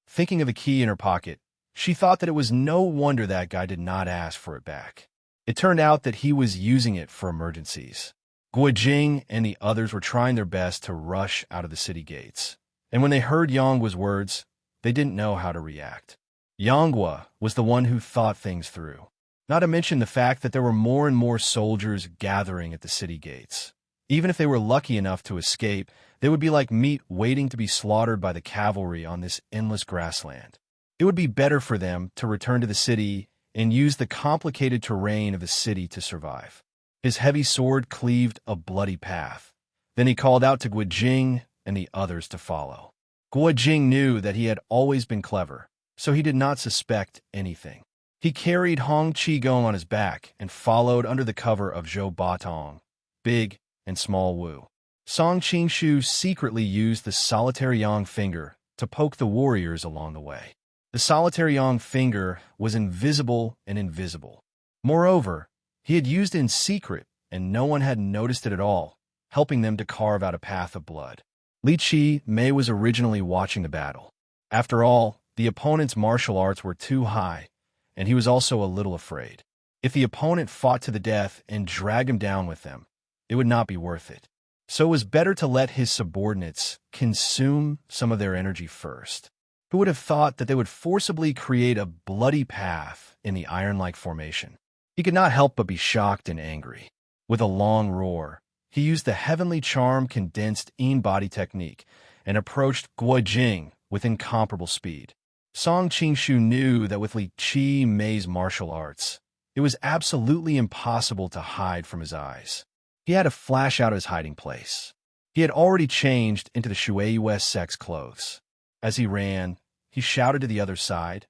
Thinking of the key in her pocket, she thought that it was no wonder that guy did not ask for it back. It turned out that he was using it for emergencies. Guijing and the others were trying their best to rush out of the city gates, and when they heard Yanguo's words, they didn't know how to react. Yanguo was the one who thought things through. Not to mention the fact that there were more and more soldiers gathering at the city gates. Even if they were lucky enough to escape, they would be like meat waiting to be slaughtered by the cavalry on this endless grassland. It would be better for them to return to the city and use the complicated terrain of the city to survive. His heavy sword cleaved a bloody path. Then he called out to Guojing and the others to follow. Guojing knew that he had always been clever, so he did not suspect anything. He carried Hong Qigong on his back and followed under the cover of Zhou Batong, Big and Small Wu. Song Qingshu secretly used the solitary yang finger to poke the warriors along the way. The solitary yang finger was invisible and invisible. Moreover, he had used it in secret, and no one had noticed it at all, helping them to carve out a path of blood. Li Chi Mei was originally watching the battle. After all, the opponent's martial arts were too high, and he was also a little afraid. If the opponent fought to the death and dragged him down with them, it would not be worth it. So it was better to let his subordinates consume some of their energy first. Who would have thought that they would forcibly create a bloody path in the iron-like formation? He could not help but be shocked and angry. With a long roar, he used the heavenly charm condensed in-body technique and approached Guojing with incomparable speed. Song Qingshu knew that with Li Chi Mei's martial arts, it was absolutely impossible to hide from his eyes. He had to flash out his hiding place. He had already changed into the Shui West sect's clothes. As he ran, he shouted to the other side,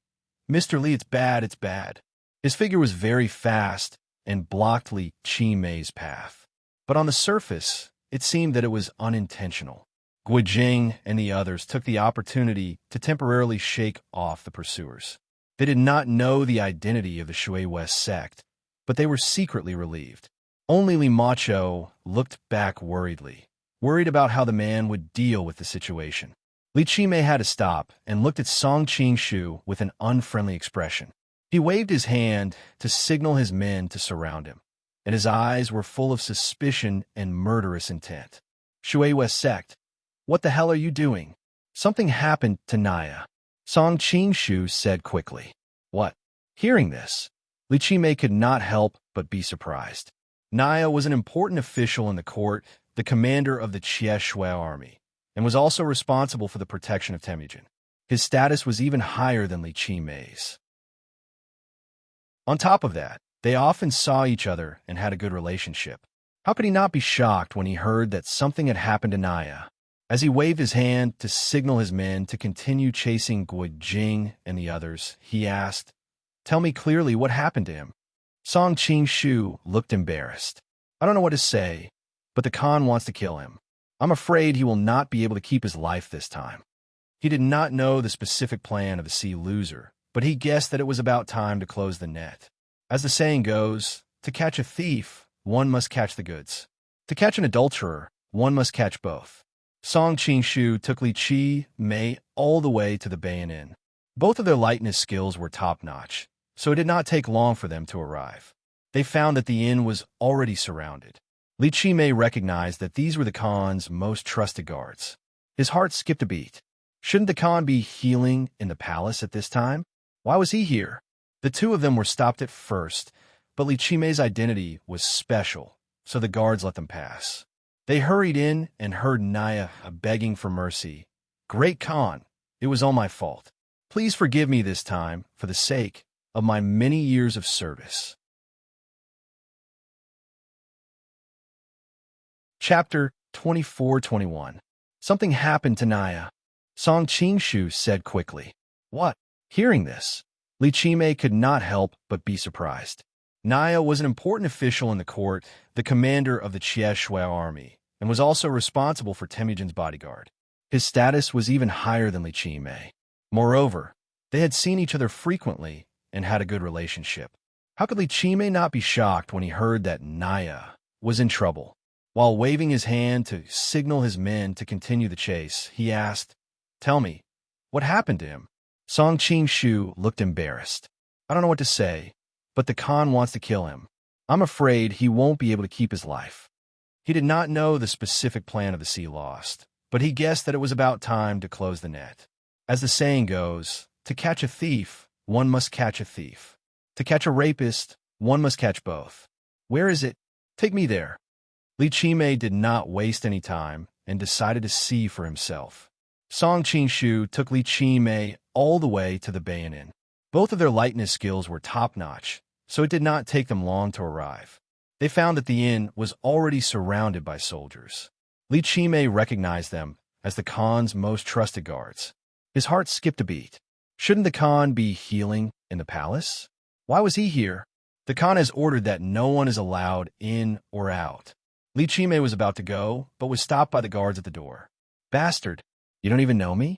"Mr. Li, it's bad, it's bad." His figure was very fast and blocked Li Chi Mei's path. But on the surface, it seemed that it was unintentional. Guojing and the others took the opportunity to temporarily shake off the pursuers. They did not know the identity of the Shui West sect, but they were secretly relieved. Only Li Macho looked back worriedly, worried about how the man would deal with the situation. Li Chi Mei had to stop and looked at Song Qingshu with an unfriendly expression. He waved his hand to signal his men to surround him, and his eyes were full of suspicion and murderous intent. "Shui West sect, what the hell are you doing?" "Something happened to Naya," Song Qingshu said quickly. "What?" Hearing this, Li Chi Mei could not help but be surprised. Naya was an important official in the court, the commander of the Jie Shui army, and was also responsible for the protection of Temujin. His status was even higher than Li Chi Mei's. On top of that, they often saw each other and had a good relationship. How could he not be shocked when he heard that something had happened to Naya? As he waved his hand to signal his men to continue chasing Guojing and the others, he asked, "Tell me clearly what happened to him." Song Qingshu looked embarrassed. "I don't know what to say, but the Khan wants to kill him. I'm afraid he will not be able to keep his life this time." He did not know the specific plan of the sea loser, but he guessed that it was about time to close the net. As the saying goes, to catch a thief, one must catch the goods. To catch an adulterer, one must catch both. Song Qingshu took Li Chi Mei all the way to the Bayan Inn. Both of their lightness skills were top-notch, so it did not take long for them to arrive. They found that the inn was already surrounded. Li Chi Mei recognized that these were the Khan's most trusted guards. His heart skipped a beat. Shouldn't the Khan be healing in the palace at this time? Why was he here? The two of them were stopped at first, but Li Chi Mei's identity was special, so the guards let them pass. They hurried in and heard Naya begging for mercy. "Great Khan, it was all my fault. Please forgive me this time for the sake of my many years of service." Chapter 24-21. Something happened to Naya. Song Qingshu said quickly. "What?" Hearing this, Li Chi Mei could not help but be surprised. Naya was an important official in the court, the commander of the Jie Shui army, and was also responsible for Temujin's bodyguard. His status was even higher than Li Chi Mei. Moreover, they had seen each other frequently and had a good relationship. How could Li Chi Mei not be shocked when he heard that Naya was in trouble? While waving his hand to signal his men to continue the chase, he asked, "Tell me, what happened to him?" Song Qingshu looked embarrassed. "I don't know what to say, but the Khan wants to kill him. I'm afraid he won't be able to keep his life." He did not know the specific plan of the sea lost, but he guessed that it was about time to close the net. As the saying goes, to catch a thief, one must catch a thief. To catch a rapist, One must catch both. Where is it? Take me there. Li Qimei did not waste any time and decided to see for himself. Song Qingshu took Li Qimei all the way to the Bayan Inn. Both of their lightness skills were top-notch, so it did not take them long to arrive. They found that the inn was already surrounded by soldiers. Li Qimei recognized them as the Khan's most trusted guards. His heart skipped a beat. Shouldn't the Khan be healing in the palace? Why was he here? The Khan has ordered that no one is allowed in or out. Li Qimei was about to go, but was stopped by the guards at the door. Bastard, you don't even know me?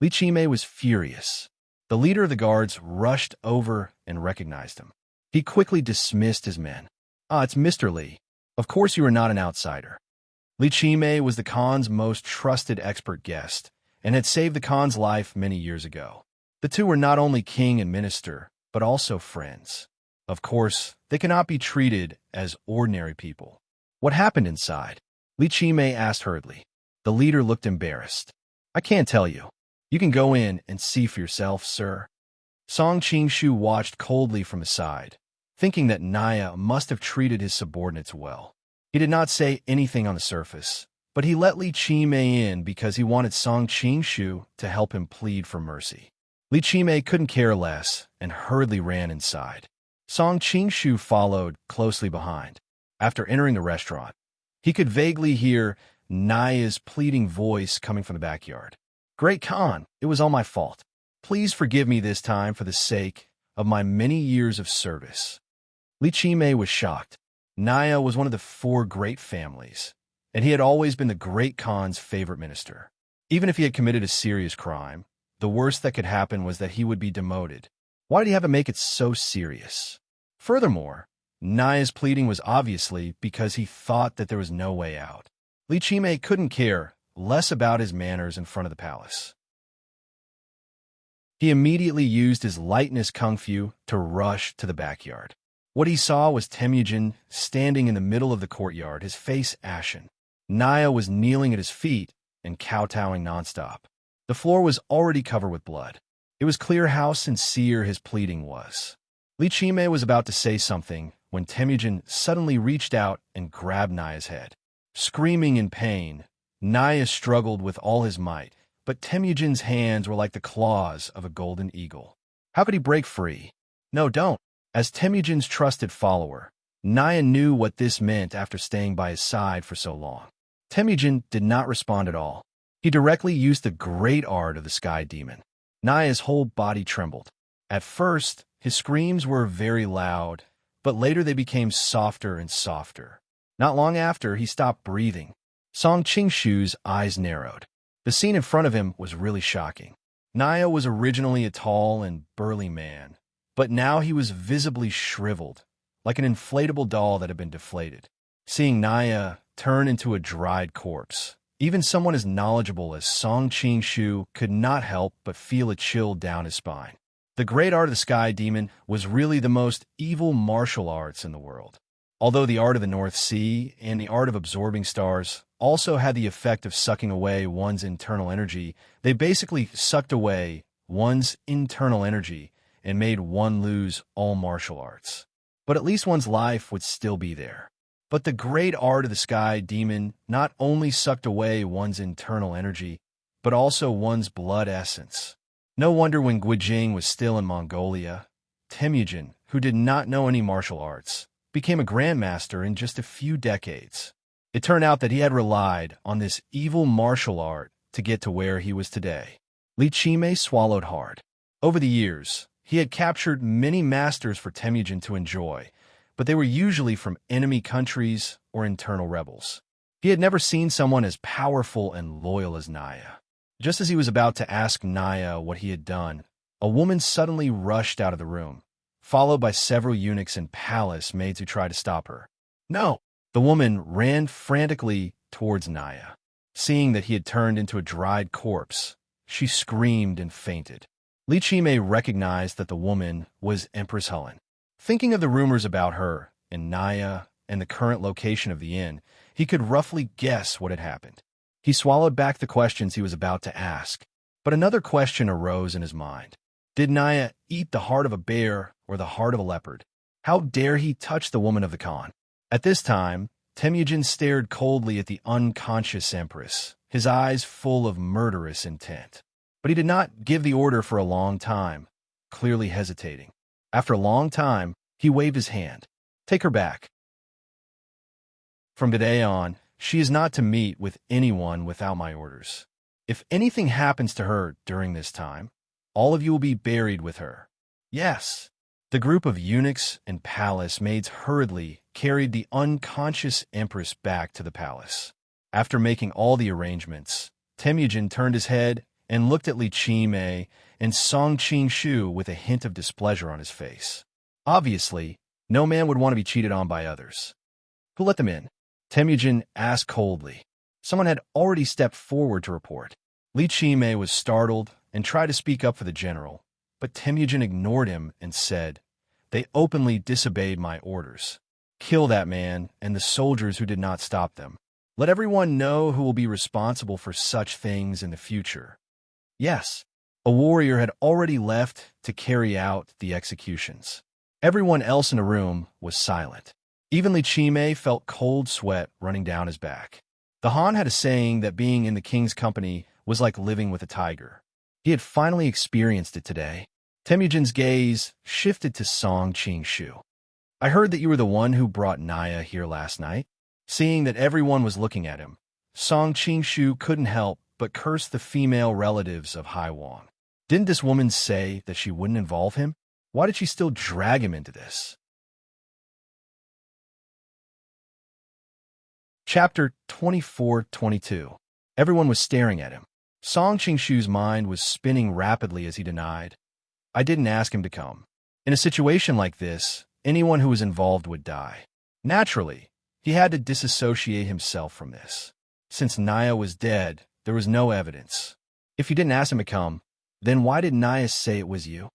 Li Qimei was furious. The leader of the guards rushed over and recognized him. He quickly dismissed his men. Ah, it's Mr. Li. Of course you are not an outsider. Li Qimei was the Khan's most trusted expert guest and had saved the Khan's life many years ago. The two were not only king and minister, but also friends. Of course, they cannot be treated as ordinary people. What happened inside? Li Qimei asked hurriedly. The leader looked embarrassed. I can't tell you. You can go in and see for yourself, sir. Song Qingshu watched coldly from his side, thinking that Naya must have treated his subordinates well. He did not say anything on the surface, but he let Li Qimei in because he wanted Song Qingshu to help him plead for mercy. Li Qimei couldn't care less and hurriedly ran inside. Song Qingshu followed closely behind. After entering the restaurant, he could vaguely hear Naya's pleading voice coming from the backyard. Great Khan, it was all my fault. Please forgive me this time for the sake of my many years of service. Li Qimei was shocked. Naya was one of the 4 great families, and he had always been the great Khan's favorite minister. Even if he had committed a serious crime, the worst that could happen was that he would be demoted. Why did he have to make it so serious? Furthermore, Naya's pleading was obviously because he thought that there was no way out. Li Qimei couldn't care less about his manners in front of the palace. He immediately used his lightness kung fu to rush to the backyard. What he saw was Temujin standing in the middle of the courtyard, his face ashen. Naya was kneeling at his feet and kowtowing nonstop. The floor was already covered with blood. It was clear how sincere his pleading was. Li Qimei was about to say something when Temujin suddenly reached out and grabbed Naya's head. Screaming in pain, Naya struggled with all his might, but Temujin's hands were like the claws of a golden eagle. How could he break free? No, don't. As Temujin's trusted follower, Naya knew what this meant after staying by his side for so long. Temujin did not respond at all. He directly used the great art of the sky demon. Naya's whole body trembled. At first, his screams were very loud, but later they became softer and softer. Not long after, he stopped breathing. Song Qingshu's eyes narrowed. The scene in front of him was really shocking. Naya was originally a tall and burly man, but now he was visibly shriveled, like an inflatable doll that had been deflated. Seeing Naya turn into a dried corpse, even someone as knowledgeable as Song Qingshu could not help but feel a chill down his spine. The great art of the sky demon was really the most evil martial arts in the world. Although the art of the North Sea and the art of absorbing stars also had the effect of sucking away one's internal energy, they basically sucked away one's internal energy and made one lose all martial arts. But at least one's life would still be there. But the great art of the sky demon not only sucked away one's internal energy, but also one's blood essence. No wonder when Guijing was still in Mongolia, Temujin, who did not know any martial arts, became a grandmaster in just a few decades. It turned out that he had relied on this evil martial art to get to where he was today. Li Qimei swallowed hard. Over the years, he had captured many masters for Temujin to enjoy, but they were usually from enemy countries or internal rebels. He had never seen someone as powerful and loyal as Naya. Just as he was about to ask Naya what he had done, a woman suddenly rushed out of the room, followed by several eunuchs and palace maids who tried to stop her. No! The woman ran frantically towards Naya. Seeing that he had turned into a dried corpse, she screamed and fainted. Li Qimei recognized that the woman was Empress Helen. Thinking of the rumors about her and Naya and the current location of the inn, he could roughly guess what had happened. He swallowed back the questions he was about to ask, but another question arose in his mind. Did Naya eat the heart of a bear or the heart of a leopard? How dare he touch the woman of the Khan? At this time, Temujin stared coldly at the unconscious empress, his eyes full of murderous intent. But he did not give the order for a long time, clearly hesitating. After a long time, he waved his hand. Take her back. From today on, she is not to meet with anyone without my orders. If anything happens to her during this time, all of you will be buried with her. Yes. The group of eunuchs and palace maids hurriedly carried the unconscious empress back to the palace. After making all the arrangements, Temujin turned his head and looked at Li Qimei and Song Qingshu with a hint of displeasure on his face. Obviously, no man would want to be cheated on by others. Who let them in? Temujin asked coldly. Someone had already stepped forward to report. Li Qimei was startled and tried to speak up for the general, but Temujin ignored him and said, "They openly disobeyed my orders. Kill that man and the soldiers who did not stop them. Let everyone know who will be responsible for such things in the future." Yes, a warrior had already left to carry out the executions. Everyone else in the room was silent. Even Li Qimei felt cold sweat running down his back. The Han had a saying that being in the king's company was like living with a tiger. He had finally experienced it today. Temujin's gaze shifted to Song Qingshu. "I heard that you were the one who brought Naya here last night." Seeing that everyone was looking at him, Song Qingshu couldn't help but curse the female relatives of Hai Wang. Didn't this woman say that she wouldn't involve him? Why did she still drag him into this? Chapter 24-22. Everyone was staring at him. Song Qingshu's mind was spinning rapidly as he denied, "I didn't ask him to come." In a situation like this, anyone who was involved would die. Naturally, he had to disassociate himself from this. Since Naya was dead, there was no evidence. If you didn't ask him to come, then why did Naya say it was you?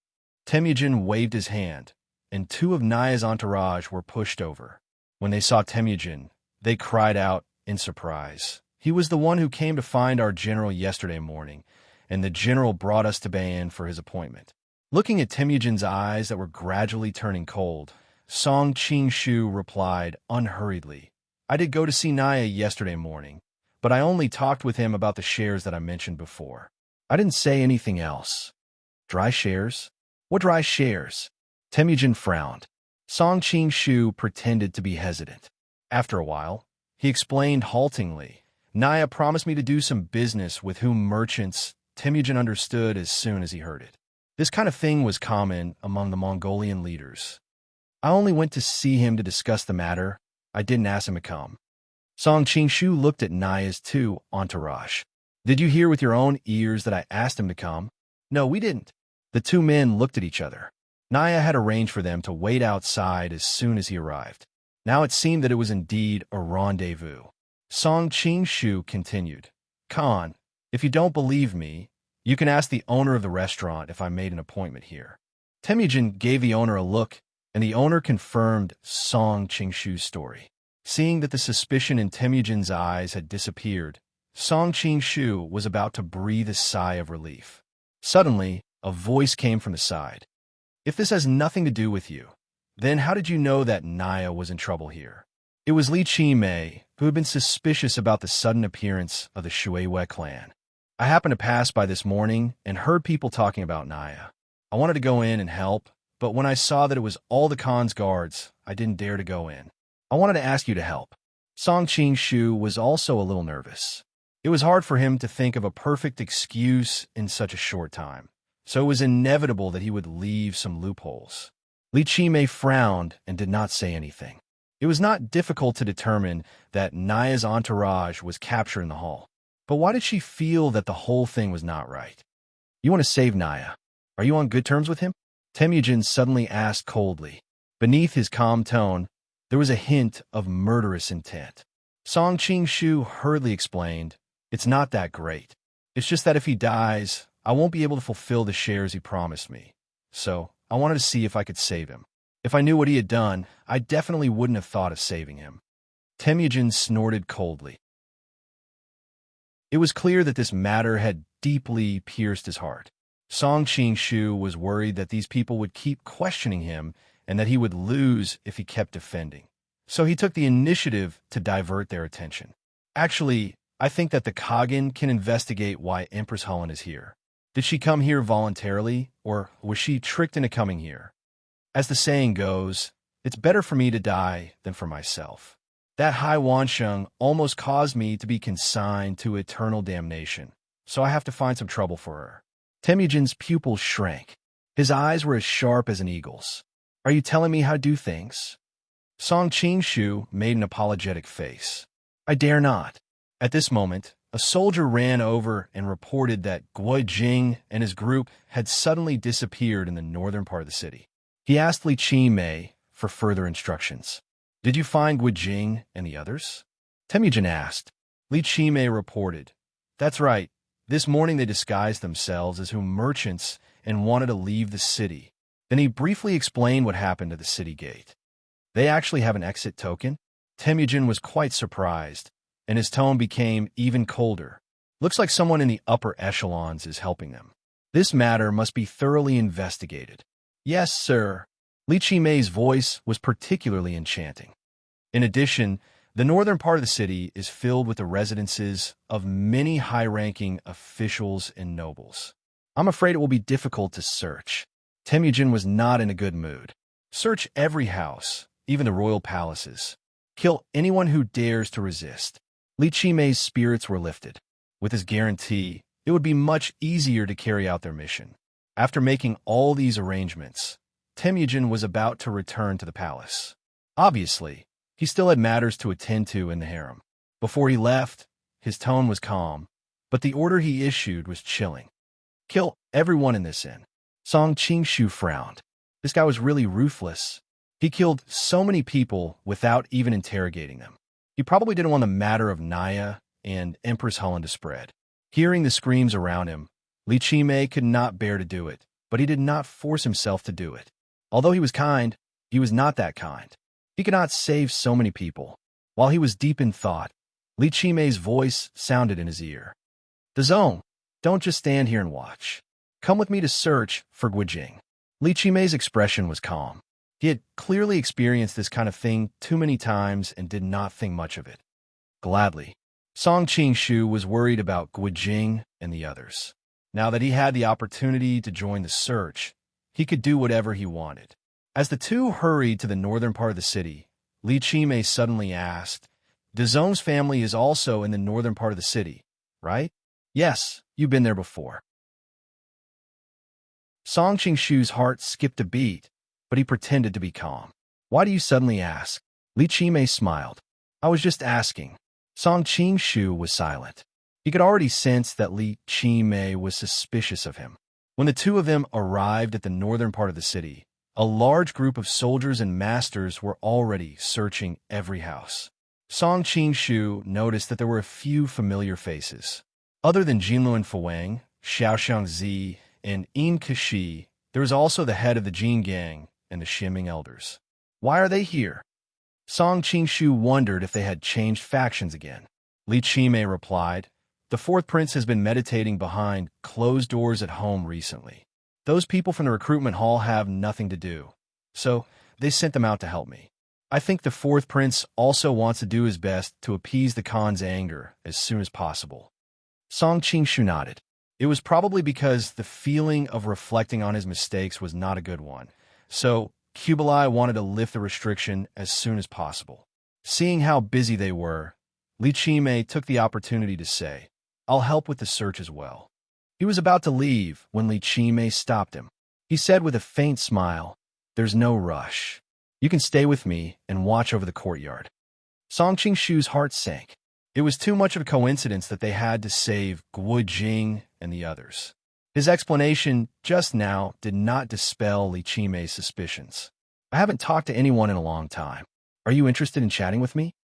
Temujin waved his hand, and two of Naya's entourage were pushed over. When they saw Temujin, they cried out in surprise. "He was the one who came to find our general yesterday morning, and the general brought us to Bayan for his appointment." Looking at Temujin's eyes that were gradually turning cold, Song Qingshu replied unhurriedly, "I did go to see Naya yesterday morning, but I only talked with him about the shares that I mentioned before. I didn't say anything else." "Dry shares? What dry shares?" Temujin frowned. Song Qingshu pretended to be hesitant. After a while, he explained haltingly, "Naya promised me to do some business with whom merchants." Temujin understood as soon as he heard it. This kind of thing was common among the Mongolian leaders. "I only went to see him to discuss the matter. I didn't ask him to come." Song Qingshu looked at Naya's two entourage. "Did you hear with your own ears that I asked him to come?" "No, we didn't." The two men looked at each other. Naya had arranged for them to wait outside as soon as he arrived. Now it seemed that it was indeed a rendezvous. Song Qingshu continued, "Khan, if you don't believe me, you can ask the owner of the restaurant if I made an appointment here." Temujin gave the owner a look, and the owner confirmed Song Qingshu's story. Seeing that the suspicion in Temujin's eyes had disappeared, Song Qingshu was about to breathe a sigh of relief. Suddenly, a voice came from the side. "If this has nothing to do with you, then how did you know that Naya was in trouble here?" It was Li Qimei, who had been suspicious about the sudden appearance of the Shuiwei clan. "I happened to pass by this morning and heard people talking about Naya. I wanted to go in and help, but when I saw that it was all the Khan's guards, I didn't dare to go in. I wanted to ask you to help." Song Qingshu was also a little nervous. It was hard for him to think of a perfect excuse in such a short time, so it was inevitable that he would leave some loopholes. Li Qimei frowned and did not say anything. It was not difficult to determine that Naya's entourage was captured in the hall. But why did she feel that the whole thing was not right? "You want to save Naya. Are you on good terms with him?" Temujin suddenly asked coldly. Beneath his calm tone, there was a hint of murderous intent. Song Qingshu hurriedly explained, "It's not that great. It's just that if he dies, I won't be able to fulfill the shares he promised me. So I wanted to see if I could save him. If I knew what he had done, I definitely wouldn't have thought of saving him." Temujin snorted coldly. It was clear that this matter had deeply pierced his heart. Song Qingshu was worried that these people would keep questioning him and that he would lose if he kept defending. So he took the initiative to divert their attention. Actually, I think that the Kagan can investigate why Empress Helen is here. Did she come here voluntarily, or was she tricked into coming here? As the saying goes, it's better for me to die than for myself. That Hai Wansheng almost caused me to be consigned to eternal damnation, so I have to find some trouble for her. Temujin's pupils shrank. His eyes were as sharp as an eagle's. Are you telling me how to do things? Song Qingshu made an apologetic face. I dare not. At this moment, a soldier ran over and reported that Guo Jing and his group had suddenly disappeared in the northern part of the city. He asked Li Qimei for further instructions. Did you find Guo Jing and the others? Temujin asked. Li Qimei reported. That's right. This morning they disguised themselves as merchants and wanted to leave the city. Then he briefly explained what happened at the city gate. They actually have an exit token? Temujin was quite surprised, and his tone became even colder. Looks like someone in the upper echelons is helping them. This matter must be thoroughly investigated. Yes, sir. Li Qimei's voice was particularly enchanting. In addition, the northern part of the city is filled with the residences of many high-ranking officials and nobles. I'm afraid it will be difficult to search. Temujin was not in a good mood. Search every house, even the royal palaces. Kill anyone who dares to resist. Li Qimei's spirits were lifted. With his guarantee, it would be much easier to carry out their mission. After making all these arrangements, Temujin was about to return to the palace. Obviously, he still had matters to attend to in the harem. Before he left, his tone was calm, but the order he issued was chilling. Kill everyone in this inn. Song Qingshu frowned. This guy was really ruthless. He killed so many people without even interrogating them. He probably didn't want the matter of Naya and Empress Helen to spread. Hearing the screams around him, Li Qimei could not bear to do it, but he did not force himself to do it. Although he was kind, he was not that kind. He could not save so many people. While he was deep in thought, Li Qimei's voice sounded in his ear. Dazong, don't just stand here and watch. Come with me to search for Guo Jing. Li Qimei's expression was calm. He had clearly experienced this kind of thing too many times and did not think much of it. Gladly. Song Qingshu was worried about Guo Jing and the others. Now that he had the opportunity to join the search, he could do whatever he wanted. As the two hurried to the northern part of the city, Li Qimei suddenly asked, Dazong's family is also in the northern part of the city, right? Yes, you've been there before. Song Qingshu's heart skipped a beat, but he pretended to be calm. Why do you suddenly ask? Li Qimei smiled. I was just asking. Song Qingshu was silent. He could already sense that Li Qimei was suspicious of him. When the two of them arrived at the northern part of the city, a large group of soldiers and masters were already searching every house. Song Qingshu noticed that there were a few familiar faces. Other than Jinluan Fuwang, Xiaoshang Zi, and Yin Kashi, there was also the head of the Jin Gang and the Ximing elders. Why are they here? Song Qingshu wondered if they had changed factions again. Li Qimei replied, The fourth prince has been meditating behind closed doors at home recently. Those people from the recruitment hall have nothing to do, so they sent them out to help me. I think the fourth prince also wants to do his best to appease the Khan's anger as soon as possible. Song Qingshu nodded. It was probably because the feeling of reflecting on his mistakes was not a good one, so Kublai wanted to lift the restriction as soon as possible. Seeing how busy they were, Li Qimei took the opportunity to say, I'll help with the search as well. He was about to leave when Li Qimei stopped him. He said with a faint smile, There's no rush. You can stay with me and watch over the courtyard. Song Qingshu's heart sank. It was too much of a coincidence that they had to save Guo Jing and the others. His explanation just now did not dispel Li Qimei's suspicions. I haven't talked to anyone in a long time. Are you interested in chatting with me?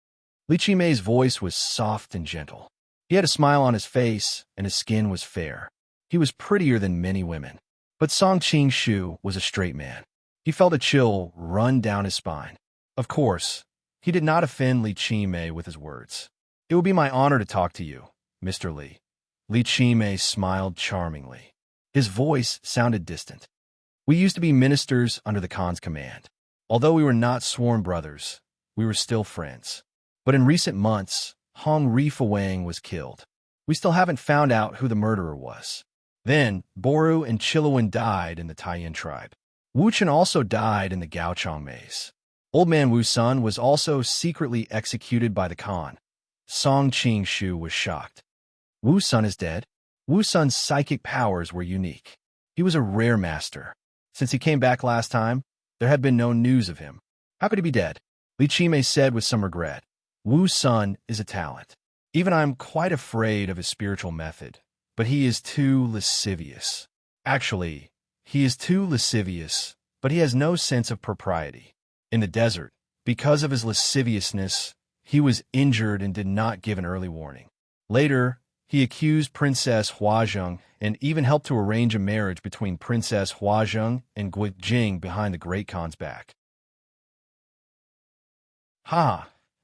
Li Qimei's voice was soft and gentle. He had a smile on his face, and his skin was fair. He was prettier than many women. But Song Qingshu was a straight man. He felt a chill run down his spine. Of course, he did not offend Li Qimei with his words. It would be my honor to talk to you, Mr. Li. Li Qimei smiled charmingly. His voice sounded distant. We used to be ministers under the Khan's command. Although we were not sworn brothers, we were still friends. But in recent months, Hong Rifawang was killed. We still haven't found out who the murderer was. Then, Boru and Chilawan died in the Taiyan tribe. Wu Chen also died in the Gaochong maze. Old man Wu Sun was also secretly executed by the Khan. Song Qing-shu was shocked. Wu Sun is dead? Wu Sun's psychic powers were unique. He was a rare master. Since he came back last time, there had been no news of him. How could he be dead? Li Qimei said with some regret. Wu Sun is a talent. Even I'm quite afraid of his spiritual method, but he is too lascivious. Actually, he is too lascivious, but he has no sense of propriety. In the desert, because of his lasciviousness, he was injured and did not give an early warning. Later, he accused Princess Huazheng and even helped to arrange a marriage between Princess Huazheng and Guijing behind the Great Khan's back.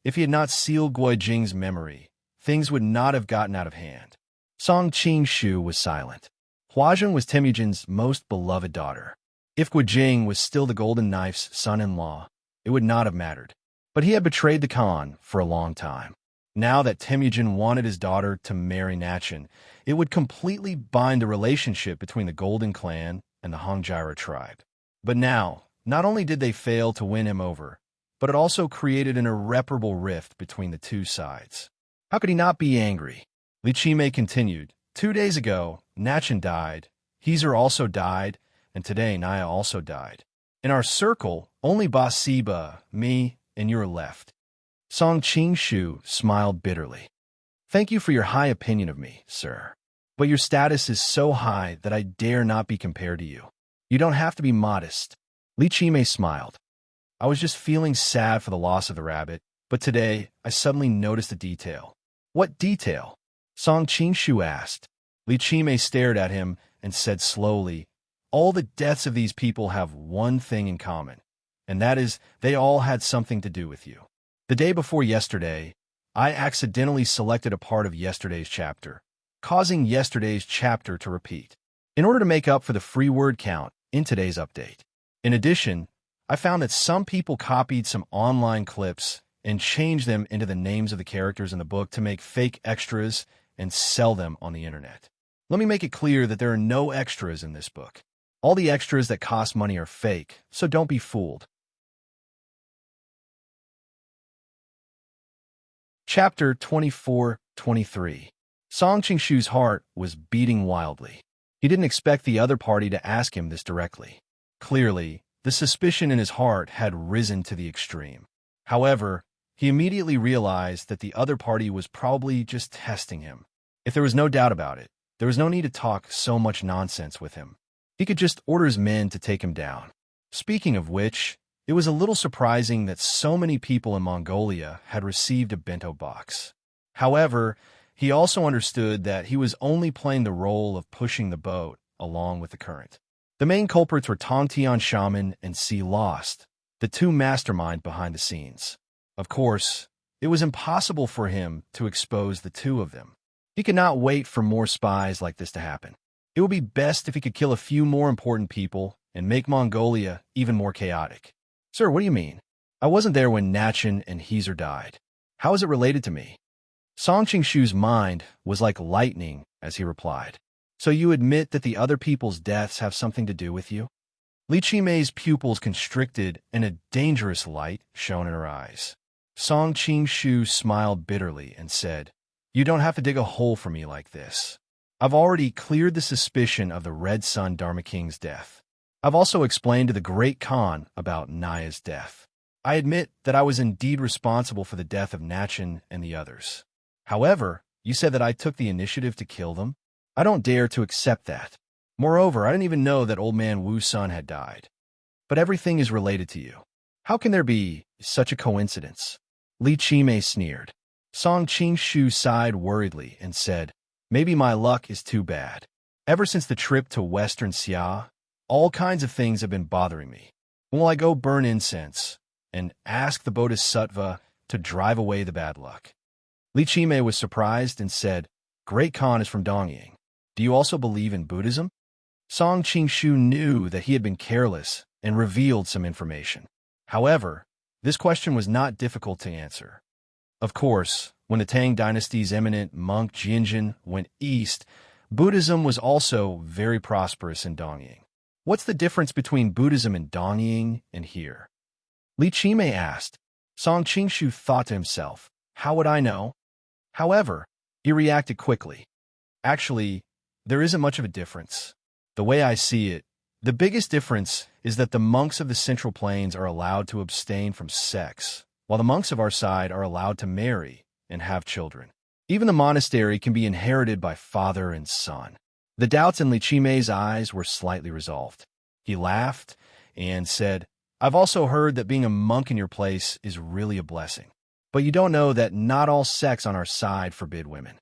If he had not sealed Guijing's memory, things would not have gotten out of hand. Song Qing-shu was silent. Huazheng was Temujin's most beloved daughter. If Guijing was still the Golden Knife's son-in-law, it would not have mattered. But he had betrayed the Khan for a long time. Now that Temujin wanted his daughter to marry Nachin, it would completely bind the relationship between the Golden Clan and the Hongjira tribe. But now, not only did they fail to win him over, but it also created an irreparable rift between the two sides. How could he not be angry? Li Qimei continued. 2 days ago, Nachin died, Heezer also died, and today Naya also died. In our circle, only Ba Siba, me, and you are left. Song Qing-shu smiled bitterly. Thank you for your high opinion of me, sir. But your status is so high that I dare not be compared to you. You don't have to be modest. Li Qimei smiled. I was just feeling sad for the loss of the rabbit, but today I suddenly noticed a detail. What detail? Song Qing-shu asked. Li Qimei stared at him and said slowly, all the deaths of these people have one thing in common, and that is they all had something to do with you. The day before yesterday, I accidentally selected a part of yesterday's chapter, causing yesterday's chapter to repeat, in order to make up for the free word count in today's update. In addition, I found that some people copied some online clips and changed them into the names of the characters in the book to make fake extras and sell them on the internet. Let me make it clear that there are no extras in this book. All the extras that cost money are fake, so don't be fooled. Chapter 24-23. Song Qing-shu's heart was beating wildly. He didn't expect the other party to ask him this directly. Clearly, the suspicion in his heart had risen to the extreme. However, he immediately realized that the other party was probably just testing him. If there was no doubt about it, there was no need to talk so much nonsense with him. He could just order his men to take him down. Speaking of which, it was a little surprising that so many people in Mongolia had received a bento box. However, he also understood that he was only playing the role of pushing the boat along with the current. The main culprits were Tongtian Shaman and See Lost, the two masterminds behind the scenes. Of course, it was impossible for him to expose the two of them. He could not wait for more spies like this to happen. It would be best if he could kill a few more important people and make Mongolia even more chaotic. Sir, what do you mean? I wasn't there when Nachin and Heezer died. How is it related to me? Song Qing-shu's mind was like lightning as he replied. So you admit that the other people's deaths have something to do with you? Li Qimei's pupils constricted and a dangerous light shone in her eyes. Song Qing-shu smiled bitterly and said, You don't have to dig a hole for me like this. I've already cleared the suspicion of the Red Sun Dharma King's death. I've also explained to the Great Khan about Naya's death. I admit that I was indeed responsible for the death of Nachin and the others. However, you said that I took the initiative to kill them? I don't dare to accept that. Moreover, I didn't even know that old man Wu Sun had died. But everything is related to you. How can there be such a coincidence? Li Qimei sneered. Song Qing-shu sighed worriedly and said, Maybe my luck is too bad. Ever since the trip to Western Xia, all kinds of things have been bothering me. When will I go burn incense and ask the Bodhisattva to drive away the bad luck? Li Qimei was surprised and said, Great Khan is from Dongying. Do you also believe in Buddhism? Song Qing-shu knew that he had been careless and revealed some information. However, this question was not difficult to answer. Of course, when the Tang dynasty's eminent monk Jinjin went east, Buddhism was also very prosperous in Dongying. What's the difference between Buddhism in Dongying and here? Li Qimei asked. Song Qingshu thought to himself, how would I know? However, he reacted quickly. Actually, there isn't much of a difference. The way I see it, the biggest difference is that the monks of the Central Plains are allowed to abstain from sex, while the monks of our side are allowed to marry and have children. Even the monastery can be inherited by father and son. The doubts in Li Qimei's eyes were slightly resolved. He laughed and said, I've also heard that being a monk in your place is really a blessing. But you don't know that not all sects on our side forbid women.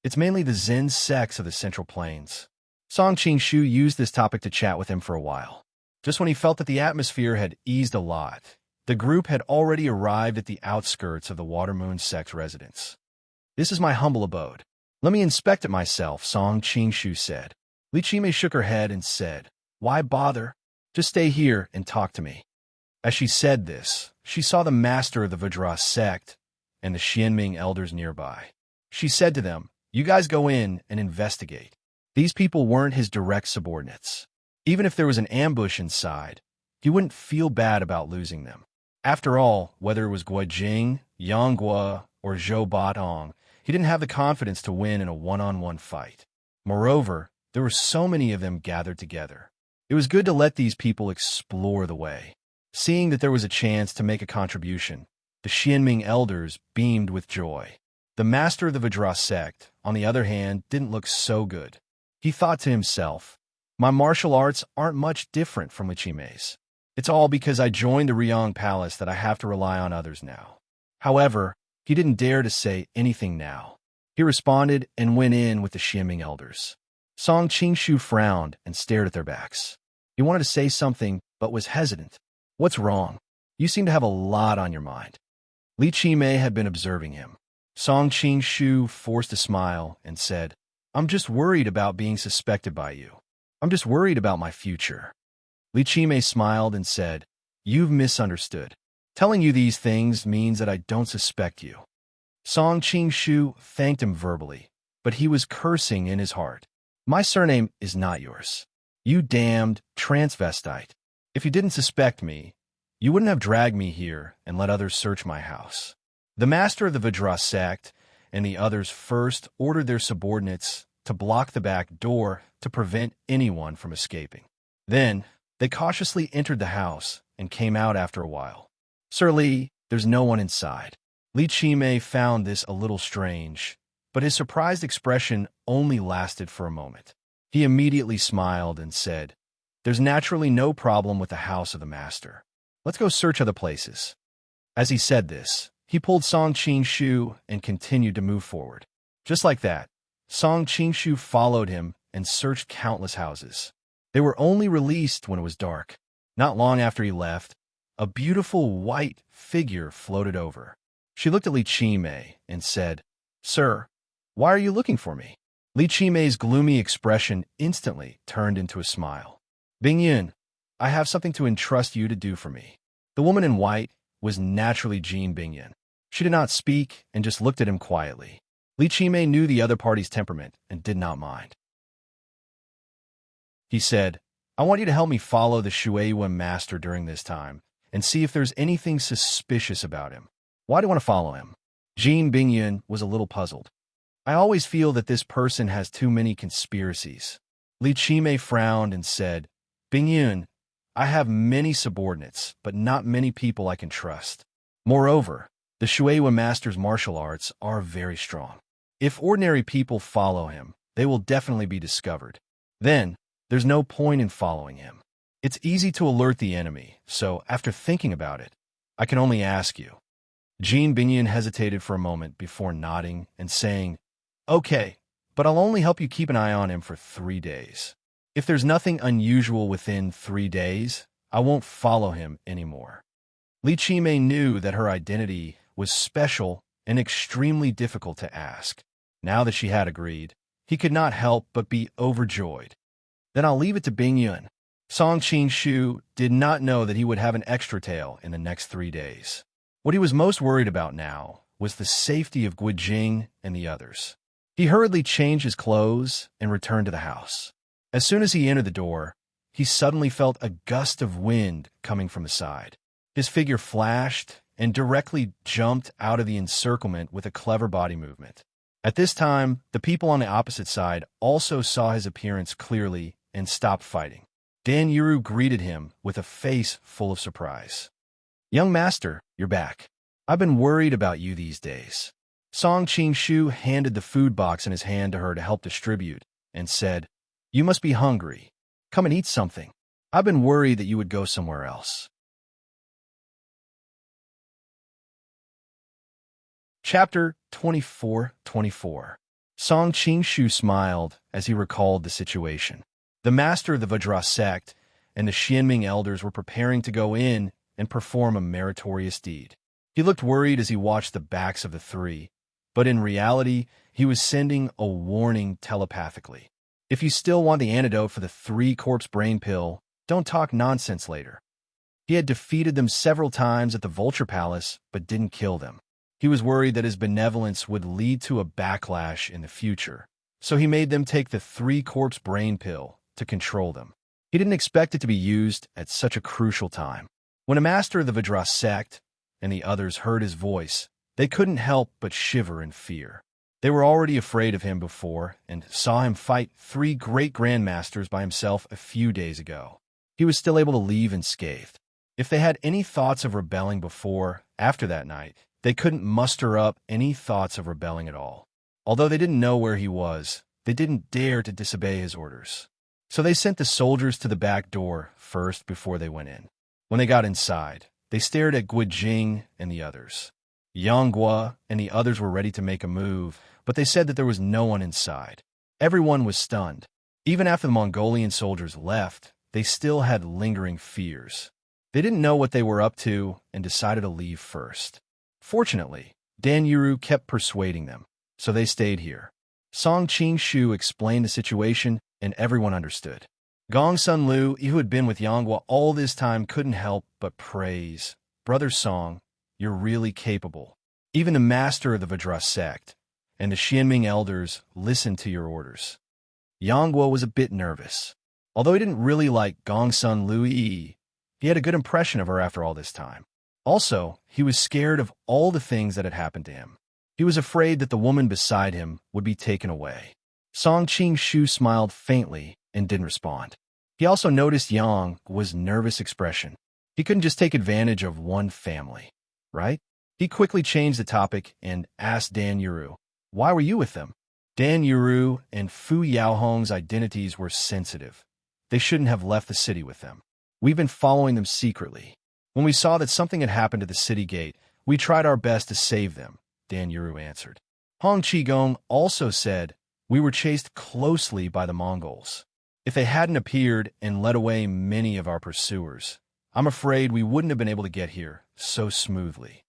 It's mainly the Zen sects of the Central Plains. Song Qingshu used this topic to chat with him for a while. Just when he felt that the atmosphere had eased a lot, the group had already arrived at the outskirts of the Watermoon sect's residence. This is my humble abode. Let me inspect it myself, Song Qingshu said. Li Qimei shook her head and said, Why bother? Just stay here and talk to me. As she said this, she saw the master of the Vajra sect and the Xianming elders nearby. She said to them, You guys go in and investigate. These people weren't his direct subordinates. Even if there was an ambush inside, he wouldn't feel bad about losing them. After all, whether it was Guojing, Yanghua, or Zhou Batong, he didn't have the confidence to win in a one-on-one fight. Moreover, there were so many of them gathered together. It was good to let these people explore the way. Seeing that there was a chance to make a contribution, the Xianming elders beamed with joy. The master of the Vajra sect, on the other hand, didn't look so good. He thought to himself, My martial arts aren't much different from Li Qimei's. It's all because I joined the Ryong Palace that I have to rely on others now. However, he didn't dare to say anything now. He responded and went in with the Xianming elders. Song Qingshu frowned and stared at their backs. He wanted to say something, but was hesitant. What's wrong? You seem to have a lot on your mind. Li Qimei had been observing him. Song Qingshu forced a smile and said, I'm just worried about being suspected by you. I'm just worried about my future. Li Qimei smiled and said, You've misunderstood. Telling you these things means that I don't suspect you. Song Qingshu thanked him verbally, but he was cursing in his heart. My surname is not yours. You damned transvestite. If you didn't suspect me, you wouldn't have dragged me here and let others search my house. The master of the Vajra sect and the others first ordered their subordinates to block the back door to prevent anyone from escaping. Then, they cautiously entered the house and came out after a while. Sir Li, there's no one inside. Li Qimei found this a little strange, but his surprised expression only lasted for a moment. He immediately smiled and said, There's naturally no problem with the house of the master. Let's go search other places. As he said this, he pulled Song Qingshu and continued to move forward. Just like that, Song Qingshu followed him and searched countless houses. They were only released when it was dark. Not long after he left, a beautiful white figure floated over. She looked at Li Qimei and said, Sir, why are you looking for me? Li Qimei's gloomy expression instantly turned into a smile. Bingyun, I have something to entrust you to do for me. The woman in white was naturally Jean Bingyun. She did not speak and just looked at him quietly. Li Qimei knew the other party's temperament and did not mind. He said, I want you to help me follow the Shueiyuan master during this time and see if there's anything suspicious about him. Why do you want to follow him? Jean Bingyun was a little puzzled. I always feel that this person has too many conspiracies. Li Qimei frowned and said, Bingyun, I have many subordinates, but not many people I can trust. Moreover, the Shueiyuan master's martial arts are very strong. If ordinary people follow him, they will definitely be discovered. Then, there's no point in following him. It's easy to alert the enemy, so after thinking about it, I can only ask you. Jean Bingyun hesitated for a moment before nodding and saying, Okay, but I'll only help you keep an eye on him for 3 days. If there's nothing unusual within 3 days, I won't follow him anymore. Li Qimei knew that her identity was special and extremely difficult to ask. Now that she had agreed, he could not help but be overjoyed. Then I'll leave it to Bingyun. Song Qing-shu did not know that he would have an extra tail in the next 3 days. What he was most worried about now was the safety of Guijing and the others. He hurriedly changed his clothes and returned to the house. As soon as he entered the door, he suddenly felt a gust of wind coming from the side. His figure flashed and directly jumped out of the encirclement with a clever body movement. At this time, the people on the opposite side also saw his appearance clearly and stopped fighting. Dan Yuru greeted him with a face full of surprise. "Young master, you're back. I've been worried about you these days." Song Qing-shu handed the food box in his hand to her to help distribute and said, "You must be hungry. Come and eat something. I've been worried that you would go somewhere else." Chapter 24. Song Qing-shu smiled as he recalled the situation. The master of the Vajra sect and the Xianming elders were preparing to go in and perform a meritorious deed. He looked worried as he watched the backs of the three, but in reality, he was sending a warning telepathically. If you still want the antidote for the 3-corpse brain pill, don't talk nonsense later. He had defeated them several times at the Vulture Palace, but didn't kill them. He was worried that his benevolence would lead to a backlash in the future, so he made them take the 3-corpse brain pill to control them. He didn't expect it to be used at such a crucial time. When a master of the Vajra sect and the others heard his voice, they couldn't help but shiver in fear. They were already afraid of him before and saw him fight 3 great grandmasters by himself a few days ago. He was still able to leave unscathed. If they had any thoughts of rebelling after that night, they couldn't muster up any thoughts of rebelling at all. Although they didn't know where he was, they didn't dare to disobey his orders. So they sent the soldiers to the back door first before they went in. When they got inside, they stared at Guijing and the others. Yanghua and the others were ready to make a move, but they said that there was no one inside. Everyone was stunned. Even after the Mongolian soldiers left, they still had lingering fears. They didn't know what they were up to and decided to leave first. Fortunately, Dan Yuru kept persuading them, so they stayed here. Song Qing-shu explained the situation, and everyone understood. Gong Sun Lu, who had been with Yanghua all this time, couldn't help but praise, "Brother Song, you're really capable. Even the master of the Vajra sect and the Xianming elders listened to your orders." Yanghua was a bit nervous. Although he didn't really like Gong Sun Lu, he had a good impression of her after all this time. Also, he was scared of all the things that had happened to him. He was afraid that the woman beside him would be taken away. Song Qing-shu smiled faintly and didn't respond. He also noticed Yang's nervous expression. He couldn't just take advantage of one family, right? He quickly changed the topic and asked Dan Yuru, "Why were you with them?" Dan Yuru and Fu Yaohong's identities were sensitive. They shouldn't have left the city with them. "We've been following them secretly. When we saw that something had happened at the city gate, we tried our best to save them," Dan Yuru answered. Hong Qigong also said, "We were chased closely by the Mongols. If they hadn't appeared and led away many of our pursuers, I'm afraid we wouldn't have been able to get here so smoothly."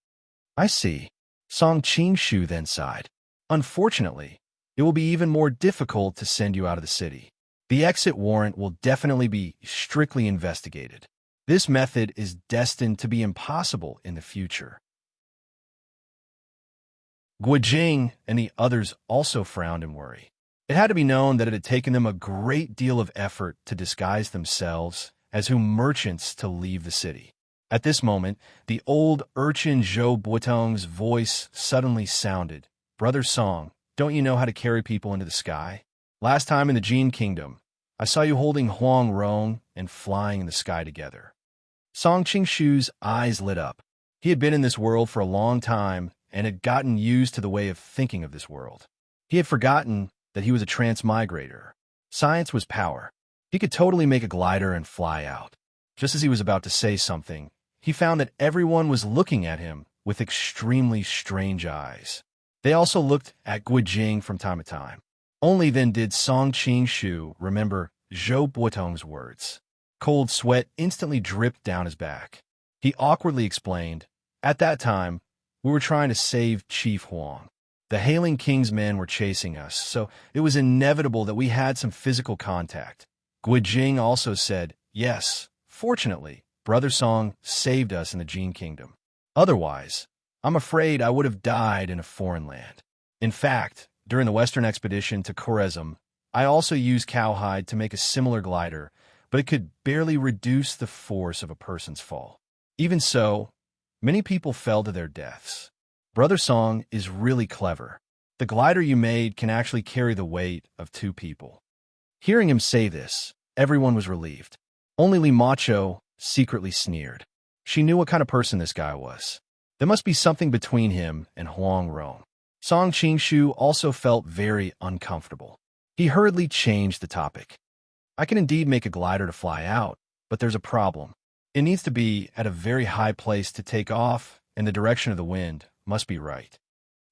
"I see." Song Qing-shu then sighed. "Unfortunately, it will be even more difficult to send you out of the city. The exit warrant will definitely be strictly investigated. This method is destined to be impossible in the future." Guijing and the others also frowned in worry. It had to be known that it had taken them a great deal of effort to disguise themselves as merchants to leave the city. At this moment, the old urchin Zhou Buotong's voice suddenly sounded. "Brother Song, don't you know how to carry people into the sky? Last time in the Jin Kingdom, I saw you holding Huang Rong and flying in the sky together." Song Qing-shu's eyes lit up. He had been in this world for a long time and had gotten used to the way of thinking of this world. He had forgotten that he was a transmigrator. Science was power. He could totally make a glider and fly out. Just as he was about to say something, he found that everyone was looking at him with extremely strange eyes. They also looked at Guijing from time to time. Only then did Song Qing-shu remember Zhou Buotong's words. Cold sweat instantly dripped down his back. He awkwardly explained, "At that time, we were trying to save Chief Huang. The Hailing King's men were chasing us, so it was inevitable that we had some physical contact." Guijing also said, Yes, fortunately, Brother Song saved us in the Gene Kingdom. Otherwise, I'm afraid I would have died in a foreign land. In fact, during the Western expedition to Khwarezm, I also used cowhide to make a similar glider, but it could barely reduce the force of a person's fall. Even so, many people fell to their deaths. Brother Song is really clever. The glider you made can actually carry the weight of 2 people. Hearing him say this, everyone was relieved. Only Li Macho secretly sneered. She knew what kind of person this guy was. There must be something between him and Huang Rong. Song Qingshu also felt very uncomfortable. He hurriedly changed the topic. I can indeed make a glider to fly out, but there's a problem. It needs to be at a very high place to take off, and the direction of the wind must be right.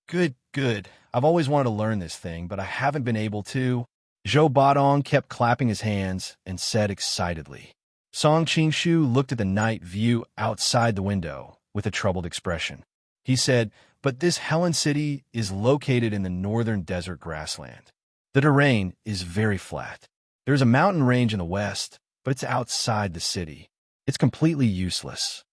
Good, good. I've always wanted to learn this thing, but I haven't been able to. Zhou Badong kept clapping his hands and said excitedly. Song Qingshu looked at the night view outside the window with a troubled expression. He said, but this Helen city is located in the northern desert grassland. The terrain is very flat. There's a mountain range in the west, but it's outside the city. It's completely useless.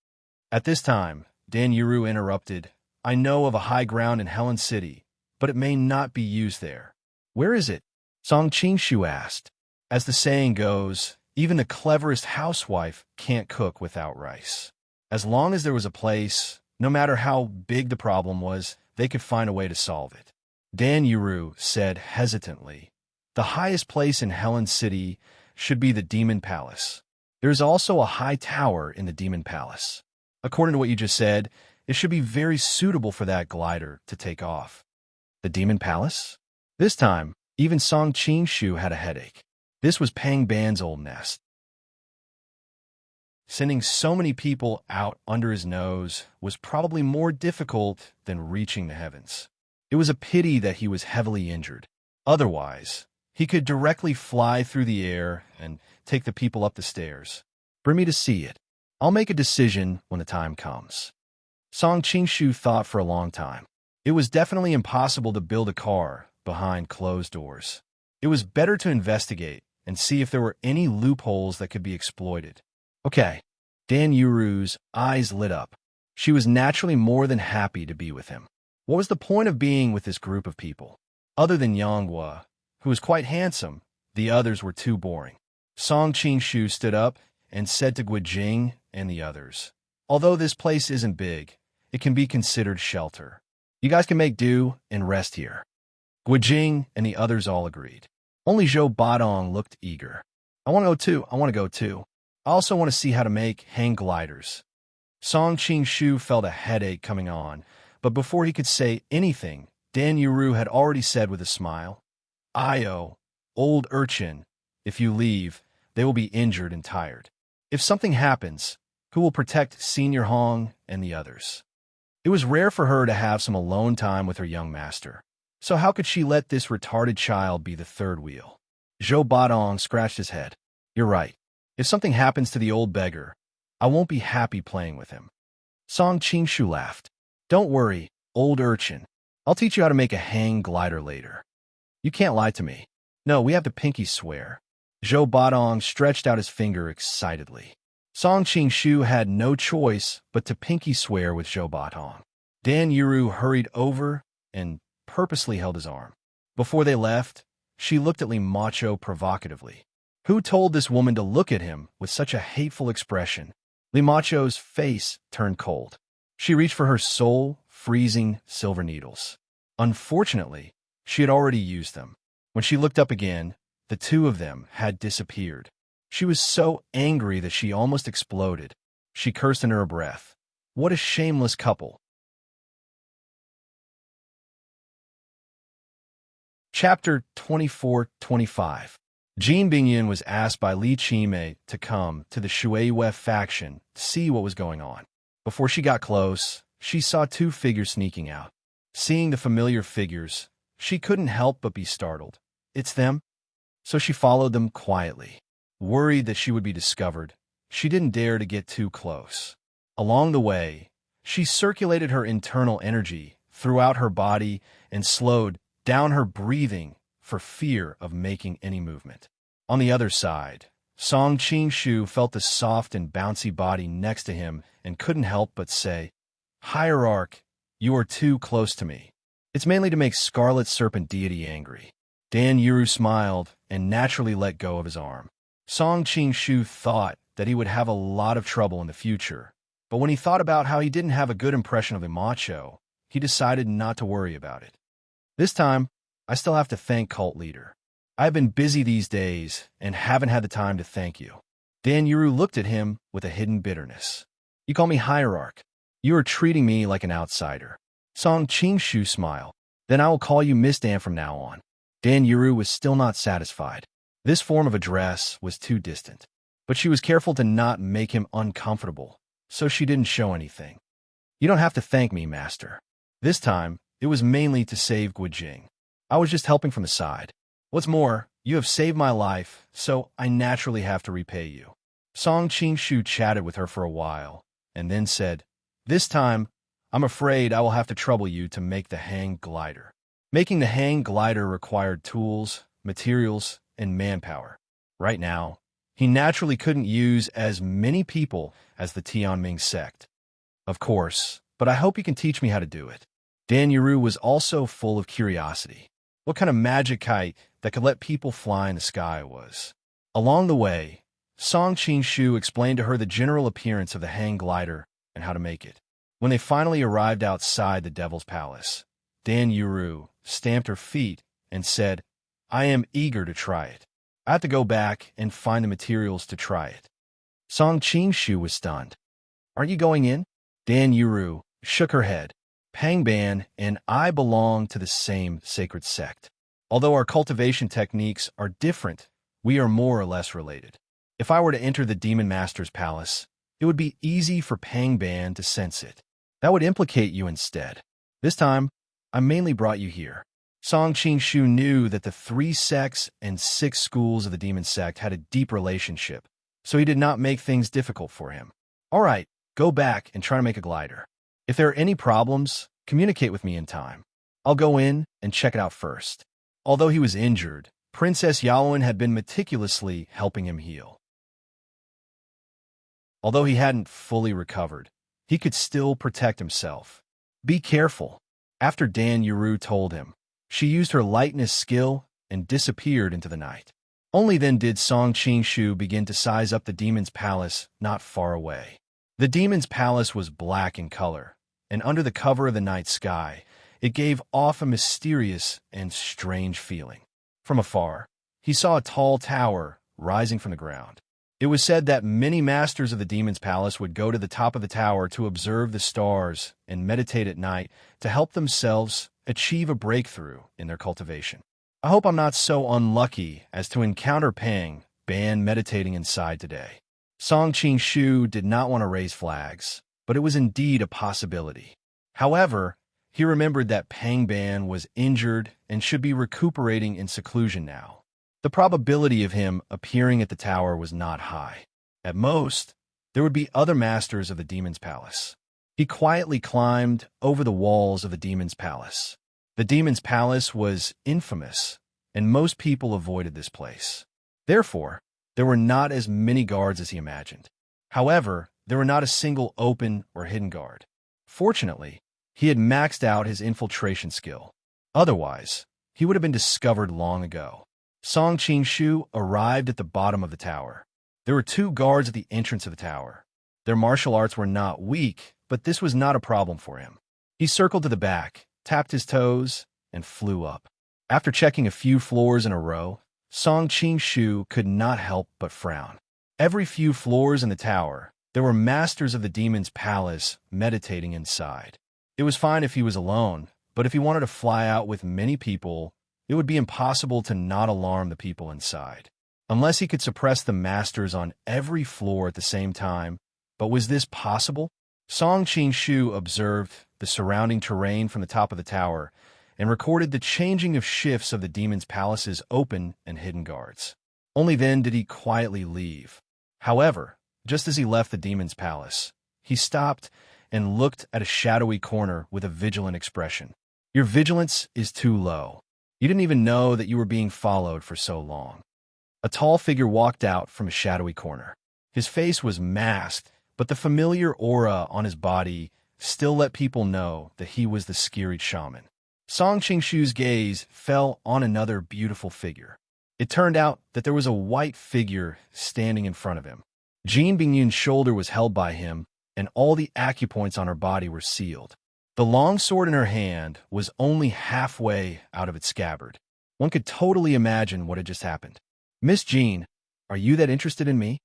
At this time, Dan Yuru interrupted, I know of a high ground in Helen City, but it may not be used there. Where is it? Song Qingshu asked. As the saying goes, even the cleverest housewife can't cook without rice. As long as there was a place, no matter how big the problem was, they could find a way to solve it. Dan Yuru said hesitantly, the highest place in Helen City should be the Demon Palace. There's also a high tower in the Demon Palace. According to what you just said, it should be very suitable for that glider to take off. The Demon Palace? This time, even Song Qingshu had a headache. This was Pang Ban's old nest. Sending so many people out under his nose was probably more difficult than reaching the heavens. It was a pity that he was heavily injured. Otherwise, he could directly fly through the air and take the people up the stairs. Bring me to see it. I'll make a decision when the time comes. Song Qingshu thought for a long time. It was definitely impossible to build a car behind closed doors. It was better to investigate and see if there were any loopholes that could be exploited. Okay. Dan Yuru's eyes lit up. She was naturally more than happy to be with him. What was the point of being with this group of people? Other than Yanghua, who was quite handsome, the others were too boring. Song Qingshu stood up and said to Guijing and the others, although this place isn't big, it can be considered shelter. You guys can make do and rest here. Guijing and the others all agreed. Only Zhou Badong looked eager. I want to go too. I also want to see how to make hang gliders. Song Qingshu felt a headache coming on, but before he could say anything, Dan Yuru had already said with a smile, Io, old urchin, if you leave, they will be injured and tired. If something happens, who will protect Senior Hong and the others? It was rare for her to have some alone time with her young master. So how could she let this retarded child be the third wheel? Zhou Badong scratched his head. You're right. If something happens to the old beggar, I won't be happy playing with him. Song Qingshu laughed. Don't worry, old urchin. I'll teach you how to make a hang glider later. You can't lie to me. No, we have to pinky swear. Zhou Badong stretched out his finger excitedly. Song Qingshu had no choice but to pinky swear with Zhou Badong. Dan Yuru hurried over and purposely held his arm. Before they left, she looked at Li Macho provocatively. Who told this woman to look at him with such a hateful expression? Li Macho's face turned cold. She reached for her soul-freezing silver needles. Unfortunately, she had already used them. When she looked up again, the two of them had disappeared. She was so angry that she almost exploded. She cursed under her breath. What a shameless couple. Chapter 24-25. Jin Bingyan was asked by Li Qimei to come to the Shueiyue faction to see what was going on. Before she got close, she saw two figures sneaking out. Seeing the familiar figures, she couldn't help but be startled. It's them? So she followed them quietly. Worried that she would be discovered, she didn't dare to get too close. Along the way, she circulated her internal energy throughout her body and slowed down her breathing for fear of making any movement. On the other side, Song Qing-shu felt the soft and bouncy body next to him and couldn't help but say, "Hierarch, you are too close to me." It's mainly to make Scarlet Serpent deity angry. Dan Yuru smiled and naturally let go of his arm. Song Qing-shu thought that he would have a lot of trouble in the future, but when he thought about how he didn't have a good impression of a macho, he decided not to worry about it. This time, I still have to thank Cult Leader. I've been busy these days and haven't had the time to thank you. Dan Yuru looked at him with a hidden bitterness. You call me Hierarch. You are treating me like an outsider. Song Qing-shu smiled. Then I will call you Miss Dan from now on. Dan Yuru was still not satisfied. This form of address was too distant. But she was careful to not make him uncomfortable, so she didn't show anything. You don't have to thank me, Master. This time, it was mainly to save Guijing. I was just helping from the side. What's more, you have saved my life, so I naturally have to repay you. Song Qing-shu chatted with her for a while, and then said, This time, I'm afraid I will have to trouble you to make the hang glider. Making the hang glider required tools, materials, and manpower. Right now, he naturally couldn't use as many people as the Tianming sect. Of course, but I hope you can teach me how to do it. Dan Yuru was also full of curiosity. What kind of magic kite that could let people fly in the sky was? Along the way, Song Qing-shu explained to her the general appearance of the hang glider and how to make it. When they finally arrived outside the Devil's Palace, Dan Yuru stamped her feet and said, I am eager to try it. I have to go back and find the materials to try it. Song Qing-shu was stunned. Aren't you going in? Dan Yuru shook her head. Pangban and I belong to the same sacred sect. Although our cultivation techniques are different, we are more or less related. If I were to enter the Demon Master's palace, it would be easy for Pangban to sense it. That would implicate you instead. This time, I mainly brought you here. Song Qing-shu knew that the 3 sects and 6 schools of the demon sect had a deep relationship, so he did not make things difficult for him. All right, go back and try to make a glider. If there are any problems, communicate with me in time. I'll go in and check it out first. Although he was injured, Princess Yaowen had been meticulously helping him heal. Although he hadn't fully recovered, he could still protect himself. Be careful. After Dan Yuru told him, she used her lightness skill and disappeared into the night. Only then did Song Qing-shu begin to size up the demon's palace not far away. The demon's palace was black in color, and under the cover of the night sky, it gave off a mysterious and strange feeling. From afar, he saw a tall tower rising from the ground. It was said that many masters of the demon's palace would go to the top of the tower to observe the stars and meditate at night to help themselves achieve a breakthrough in their cultivation. I hope I'm not so unlucky as to encounter Pangban meditating inside today. Song Qing-shu did not want to raise flags, but it was indeed a possibility. However, he remembered that Pangban was injured and should be recuperating in seclusion now. The probability of him appearing at the tower was not high. At most, there would be other masters of the demon's palace. He quietly climbed over the walls of the demon's palace. The demon's palace was infamous, and most people avoided this place. Therefore, there were not as many guards as he imagined. However, there were not a single open or hidden guard. Fortunately, he had maxed out his infiltration skill. Otherwise, he would have been discovered long ago. Song Qing-shu arrived at the bottom of the tower. There were 2 guards at the entrance of the tower. Their martial arts were not weak, but this was not a problem for him. He circled to the back, tapped his toes, and flew up. After checking a few floors in a row, Song Qing-shu could not help but frown. Every few floors in the tower, there were masters of the demon's palace meditating inside. It was fine if he was alone, but if he wanted to fly out with many people, it would be impossible to not alarm the people inside. Unless he could suppress the masters on every floor at the same time. But was this possible? Song Qing-shu observed the surrounding terrain from the top of the tower and recorded the changing of shifts of the demon's palace's open and hidden guards. Only then did he quietly leave. However, just as he left the demon's palace, he stopped and looked at a shadowy corner with a vigilant expression. Your vigilance is too low. You didn't even know that you were being followed for so long. A tall figure walked out from a shadowy corner. His face was masked, but the familiar aura on his body still let people know that he was the skiried shaman. Song Qingshu's gaze fell on another beautiful figure. It turned out that there was a white figure standing in front of him. Jin Bingyun's shoulder was held by him, and all the acupoints on her body were sealed. The long sword in her hand was only halfway out of its scabbard. One could totally imagine what had just happened. "Miss Jean, are you that interested in me?"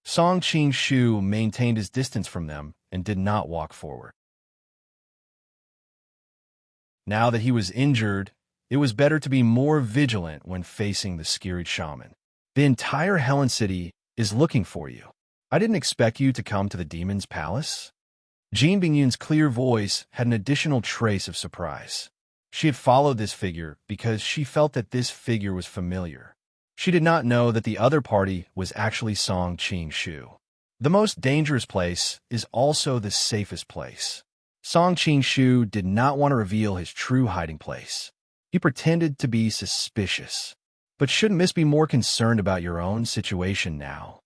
Song Qingshu maintained his distance from them and did not walk forward. Now that he was injured, it was better to be more vigilant when facing the skiried shaman. "The entire Helen City is looking for you. I didn't expect you to come to the demon's palace." Jin Bingyun's clear voice had an additional trace of surprise. She had followed this figure because she felt that this figure was familiar. She did not know that the other party was actually Song Qingshu. The most dangerous place is also the safest place. Song Qingshu did not want to reveal his true hiding place. He pretended to be suspicious. "But shouldn't Miss be more concerned about your own situation now?"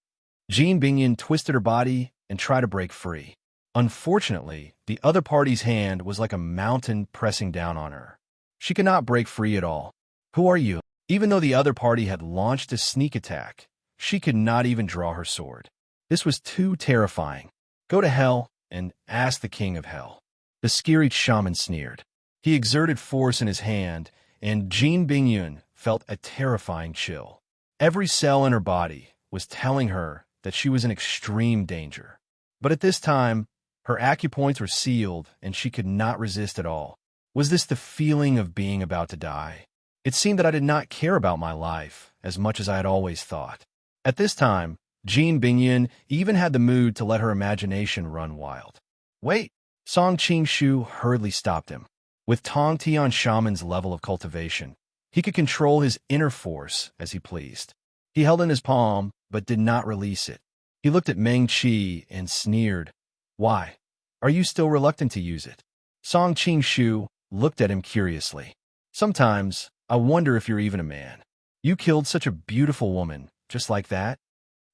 Jin Bingyun twisted her body and tried to break free. Unfortunately, the other party's hand was like a mountain pressing down on her. She could not break free at all. "Who are you?" Even though the other party had launched a sneak attack, she could not even draw her sword. This was too terrifying. "Go to hell and ask the king of hell." The skiried shaman sneered. He exerted force in his hand, and Jin Bingyun felt a terrifying chill. Every cell in her body was telling her that she was in extreme danger. But at this time, her acupoints were sealed, and she could not resist at all. Was this the feeling of being about to die? It seemed that I did not care about my life as much as I had always thought. At this time, Jin Bingyun even had the mood to let her imagination run wild. "Wait!" Song Qingshu hurriedly stopped him. With Tong Tian Shaman's level of cultivation, he could control his inner force as he pleased. He held in his palm, but did not release it. He looked at Meng Qi and sneered. "Why? Are you still reluctant to use it?" Song Qingshu looked at him curiously. "Sometimes I wonder if you're even a man. You killed such a beautiful woman, just like that?"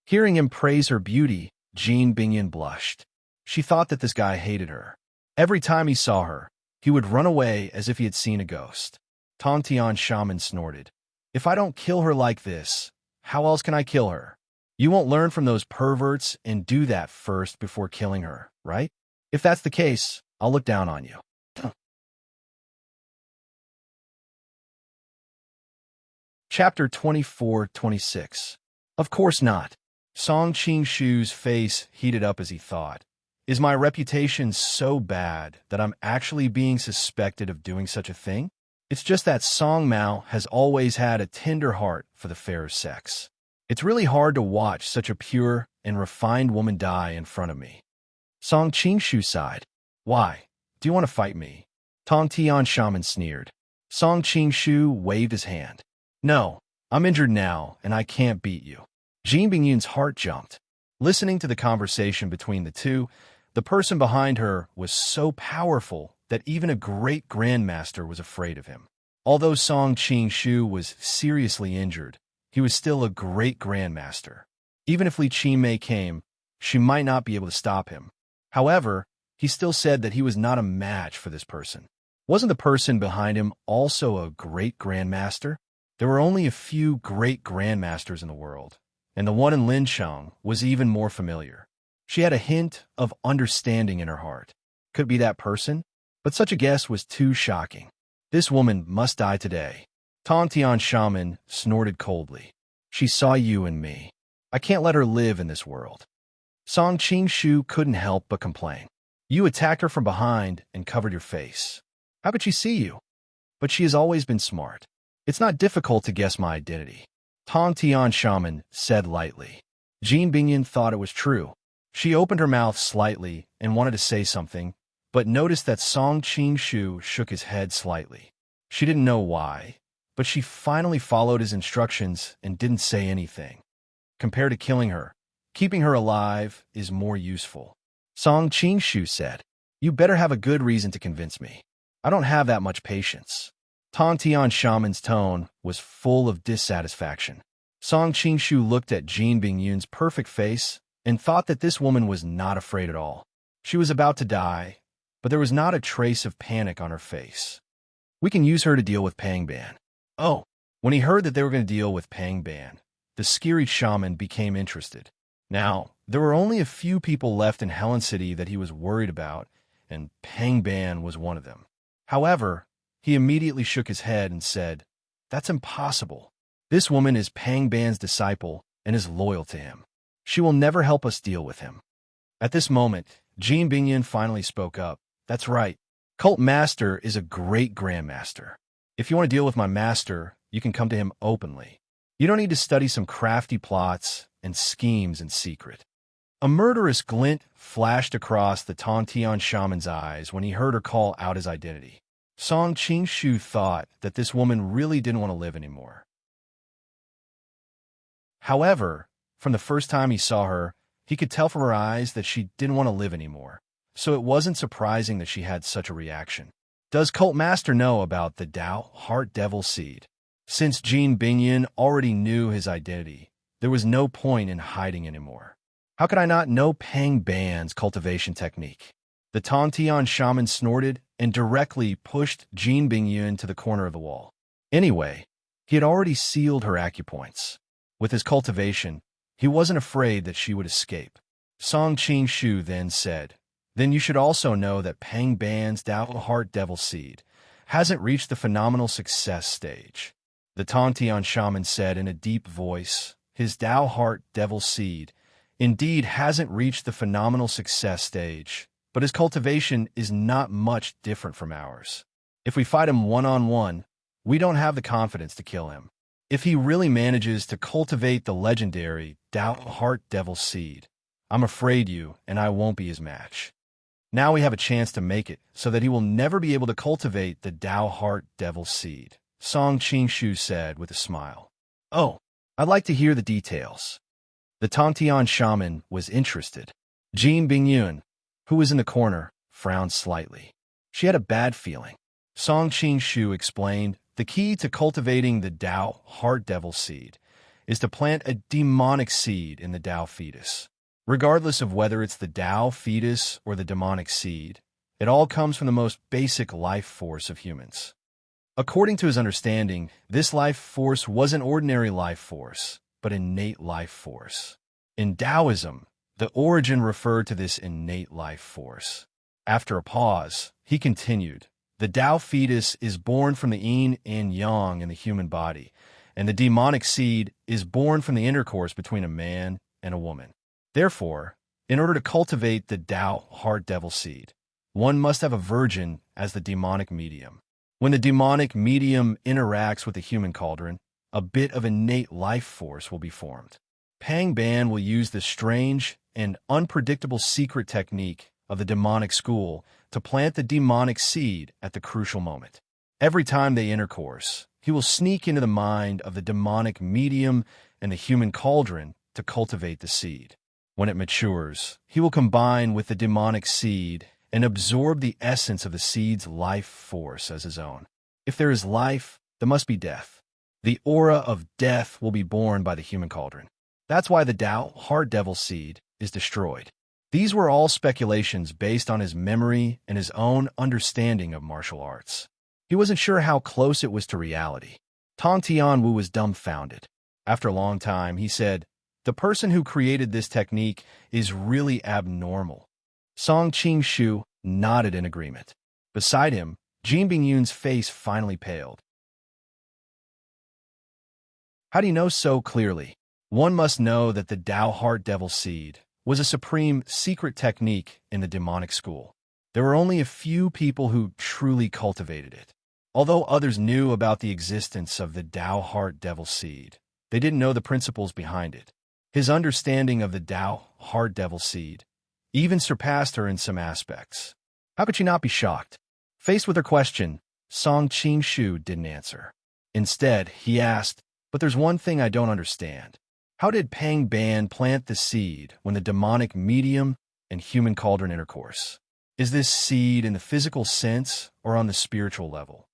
Hearing him praise her beauty, Jin Bingyun blushed. She thought that this guy hated her. Every time he saw her, he would run away as if he had seen a ghost. Tong Tian Shaman snorted. "If I don't kill her like this, how else can I kill her? You won't learn from those perverts and do that first before killing her, right? If that's the case, I'll look down on you." Chapter 24-26. Of course not. Song Qingshu's face heated up as he thought. Is my reputation so bad that I'm actually being suspected of doing such a thing? It's just that Song Mao has always had a tender heart for the fairer sex. It's really hard to watch such a pure and refined woman die in front of me. Song Qingshu sighed. "Why? Do you want to fight me?" Tong Tian Shaman sneered. Song Qingshu waved his hand. "No, I'm injured now, and I can't beat you." Jin Bingyun's heart jumped. Listening to the conversation between the two, the person behind her was so powerful that even a great grandmaster was afraid of him. Although Song Qingshu was seriously injured, he was still a great grandmaster. Even if Li Qimei came, she might not be able to stop him. However, he still said that he was not a match for this person. Wasn't the person behind him also a great grandmaster? There were only a few great grandmasters in the world, and the one in Lincheng was even more familiar. She had a hint of understanding in her heart. Could it be that person? But such a guess was too shocking. This woman must die today. Tong Tian Shaman snorted coldly. She saw you and me. I can't let her live in this world. Song Qingshu couldn't help but complain. You attacked her from behind and covered your face. How could she see you? But she has always been smart. It's not difficult to guess my identity. Tong Tian Shaman said lightly. Jin Bingyun thought it was true. She opened her mouth slightly and wanted to say something, but noticed that Song Qingshu shook his head slightly. She didn't know why, but she finally followed his instructions and didn't say anything. Compared to killing her, keeping her alive is more useful. Song Qingshu said, You better have a good reason to convince me. I don't have that much patience. Tong Tian Shaman's tone was full of dissatisfaction. Song Qingshu looked at Jin Bingyun's perfect face and thought that this woman was not afraid at all. She was about to die, but there was not a trace of panic on her face. We can use her to deal with Pang Ban. Oh, when he heard that they were going to deal with Pang Ban, the scary shaman became interested. Now, there were only a few people left in Helen City that he was worried about, and Pang Ban was one of them. However, he immediately shook his head and said, "That's impossible. This woman is Pang Ban's disciple and is loyal to him. She will never help us deal with him." At this moment, Jin Bingyun finally spoke up. "That's right. Cult Master is a great grandmaster. If you want to deal with my master, you can come to him openly. You don't need to study some crafty plots and schemes in secret." A murderous glint flashed across the Tongtian shaman's eyes when he heard her call out his identity. Song Qingshu thought that this woman really didn't want to live anymore. However, from the first time he saw her, he could tell from her eyes that she didn't want to live anymore, so it wasn't surprising that she had such a reaction. Does Cult Master know about the Dao Heart Devil Seed? Since Jin Bingyun already knew his identity, there was no point in hiding anymore. How could I not know Pang Ban's cultivation technique? The Tongtian shaman snorted and directly pushed Jin Bingyun to the corner of the wall. Anyway, he had already sealed her acupoints. With his cultivation, he wasn't afraid that she would escape. Song Qingshu then said, "Then you should also know that Pang Ban's Dao Heart Devil Seed hasn't reached the phenomenal success stage." The Tongtian shaman said in a deep voice, "His Dao Heart Devil Seed indeed hasn't reached the phenomenal success stage, but his cultivation is not much different from ours. If we fight him one-on-one, we don't have the confidence to kill him. If he really manages to cultivate the legendary Dao Heart Devil Seed, I'm afraid you and I won't be his match. Now we have a chance to make it so that he will never be able to cultivate the Dao Heart Devil Seed," Song Qingshu said with a smile. "Oh, I'd like to hear the details." The Tongtian shaman was interested. Jin Bingyun, who was in the corner, frowned slightly. She had a bad feeling. Song Qingshu explained, "The key to cultivating the Dao Heart Devil Seed is to plant a demonic seed in the Dao fetus. Regardless of whether it's the Dao fetus or the demonic seed, it all comes from the most basic life force of humans." According to his understanding, this life force wasn't ordinary life force, but innate life force. In Taoism, the origin referred to this innate life force. After a pause, he continued, "The Dao fetus is born from the yin and yang in the human body, and the demonic seed is born from the intercourse between a man and a woman. Therefore, in order to cultivate the Dao Heart Devil Seed, one must have a virgin as the demonic medium. When the demonic medium interacts with the human cauldron, a bit of innate life force will be formed. Pang Ban will use this strange and unpredictable secret technique of the demonic school to plant the demonic seed at the crucial moment. Every time they intercourse, he will sneak into the mind of the demonic medium and the human cauldron to cultivate the seed. When it matures, he will combine with the demonic seed and absorb the essence of the seed's life force as his own. If there is life, there must be death. The aura of death will be born by the human cauldron. That's why the Dao Heart Devil Seed is destroyed." These were all speculations based on his memory and his own understanding of martial arts. He wasn't sure how close it was to reality. Tong Tianwu was dumbfounded. After a long time, he said, "The person who created this technique is really abnormal." Song Qingshu nodded in agreement. Beside him, Jin Bingyun's face finally paled. "How do you know so clearly?" "One must know that the Dao Heart Devil Seed was a supreme secret technique in the demonic school. There were only a few people who truly cultivated it. Although others knew about the existence of the Dao Heart Devil Seed, they didn't know the principles behind it. His understanding of the Dao Heart Devil Seed even surpassed her in some aspects. How could she not be shocked? Faced with her question, Song Qingshu didn't answer. Instead, he asked, "But there's one thing I don't understand. How did Pang Ban plant the seed when the demonic medium and human cauldron intercourse? Is this seed in the physical sense or on the spiritual level?"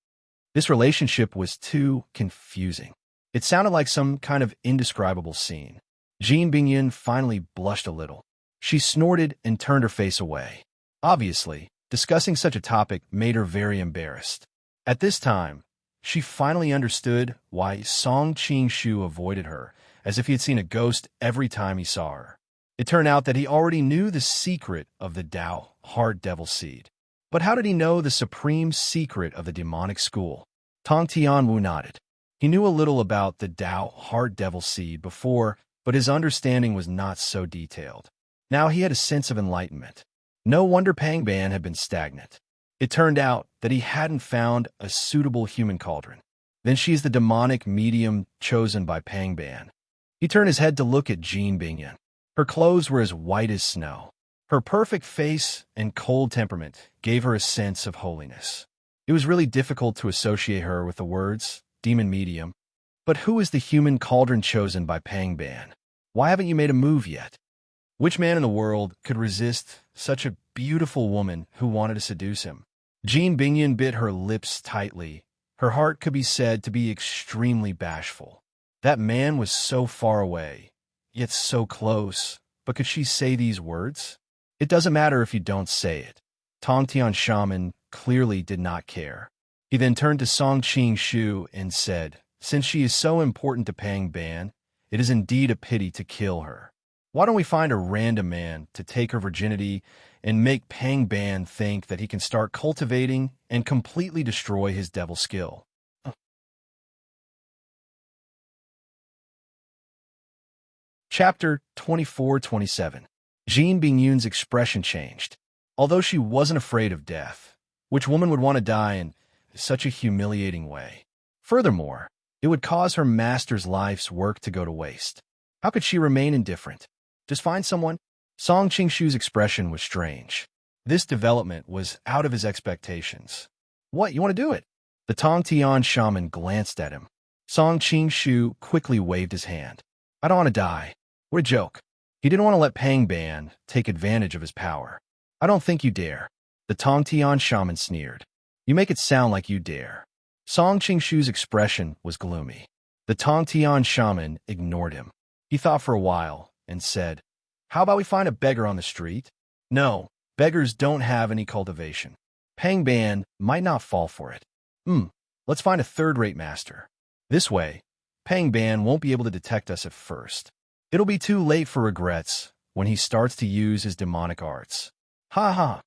This relationship was too confusing. It sounded like some kind of indescribable scene. Jean Bingyan finally blushed a little. She snorted and turned her face away. Obviously, discussing such a topic made her very embarrassed. At this time, she finally understood why Song Qing-shu avoided her, as if he had seen a ghost every time he saw her. It turned out that he already knew the secret of the Tao Heart Devil Seed. But how did he know the supreme secret of the demonic school? Tong Tianwu nodded. He knew a little about the Tao Heart Devil Seed before, but his understanding was not so detailed. Now he had a sense of enlightenment. No wonder Pang Ban had been stagnant. It turned out that he hadn't found a suitable human cauldron. Then she's the demonic medium chosen by Pang Ban. He turned his head to look at Jean Bingyan. Her clothes were as white as snow. Her perfect face and cold temperament gave her a sense of holiness. It was really difficult to associate her with the words, demon medium. But who is the human cauldron chosen by Pang Ban? Why haven't you made a move yet? Which man in the world could resist such a beautiful woman who wanted to seduce him? Jean Bingyan bit her lips tightly. Her heart could be said to be extremely bashful. That man was so far away, yet so close. But could she say these words? It doesn't matter if you don't say it. Tong Tian Shaman clearly did not care. He then turned to Song Qing-shu and said, "Since she is so important to Pang Ban, it is indeed a pity to kill her. Why don't we find a random man to take her virginity and make Pang Ban think that he can start cultivating and completely destroy his devil skill?" Chapter 24-27. Jean Bingyun's expression changed. Although she wasn't afraid of death, which woman would want to die in such a humiliating way? Furthermore, it would cause her master's life's work to go to waste. How could she remain indifferent? Just find someone? Song Qingshu's expression was strange. This development was out of his expectations. What, you want to do it? The Tong Tian shaman glanced at him. Song Qingshu quickly waved his hand. I don't want to die. What a joke. He didn't want to let Pang Ban take advantage of his power. I don't think you dare. The Tong Tian shaman sneered. You make it sound like you dare. Song Qingshu's expression was gloomy. The Tong Tian shaman ignored him. He thought for a while and said, How about we find a beggar on the street? No, beggars don't have any cultivation. Pang Ban might not fall for it. Let's find a third-rate master. This way, Pang Ban won't be able to detect us at first. It'll be too late for regrets when he starts to use his demonic arts. Ha ha!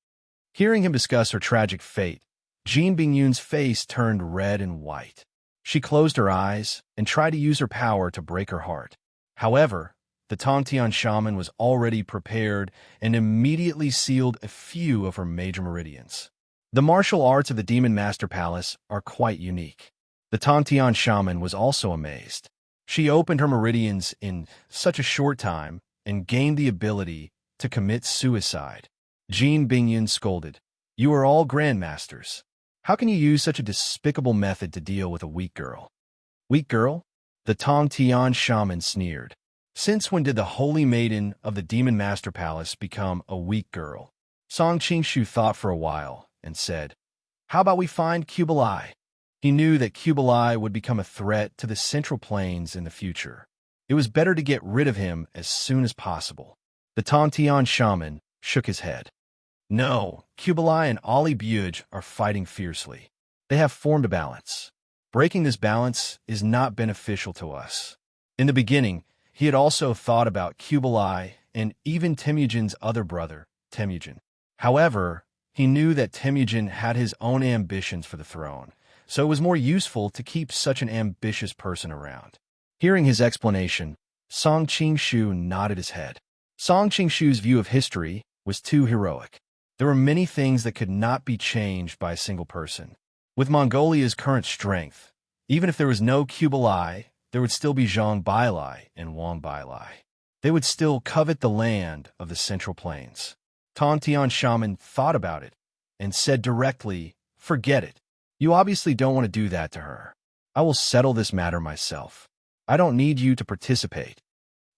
Hearing him discuss her tragic fate, Jean Bingyun's face turned red and white. She closed her eyes and tried to use her power to break her heart. However, the Tongtian shaman was already prepared and immediately sealed a few of her major meridians. The martial arts of the Demon Master Palace are quite unique. The Tongtian shaman was also amazed. She opened her meridians in such a short time and gained the ability to commit suicide. Jean Bingyun scolded, You are all grandmasters. How can you use such a despicable method to deal with a weak girl? Weak girl? The Tongtian shaman sneered. Since when did the holy maiden of the Demon Master Palace become a weak girl? Song Qingshu thought for a while and said, How about we find Kublai? He knew that Kublai would become a threat to the Central Plains in the future. It was better to get rid of him as soon as possible. The Tongtian shaman shook his head. No, Kublai and Ali Buj are fighting fiercely. They have formed a balance. Breaking this balance is not beneficial to us. In the beginning, he had also thought about Kublai and even Temujin's other brother, Temujin. However, he knew that Temujin had his own ambitions for the throne, so it was more useful to keep such an ambitious person around. Hearing his explanation, Song Qingshu nodded his head. Song Qingshu's view of history was too heroic. There were many things that could not be changed by a single person. With Mongolia's current strength, even if there was no Kublai, there would still be Zhang Bailai and Wang Bailai. They would still covet the land of the Central Plains. Tongtian shaman thought about it and said directly, Forget it. You obviously don't want to do that to her. I will settle this matter myself. I don't need you to participate.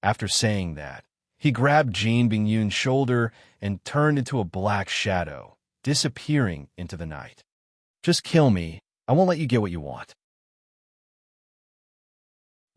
After saying that, he grabbed Jean Bingyun's shoulder and turned into a black shadow, disappearing into the night. Just kill me. I won't let you get what you want.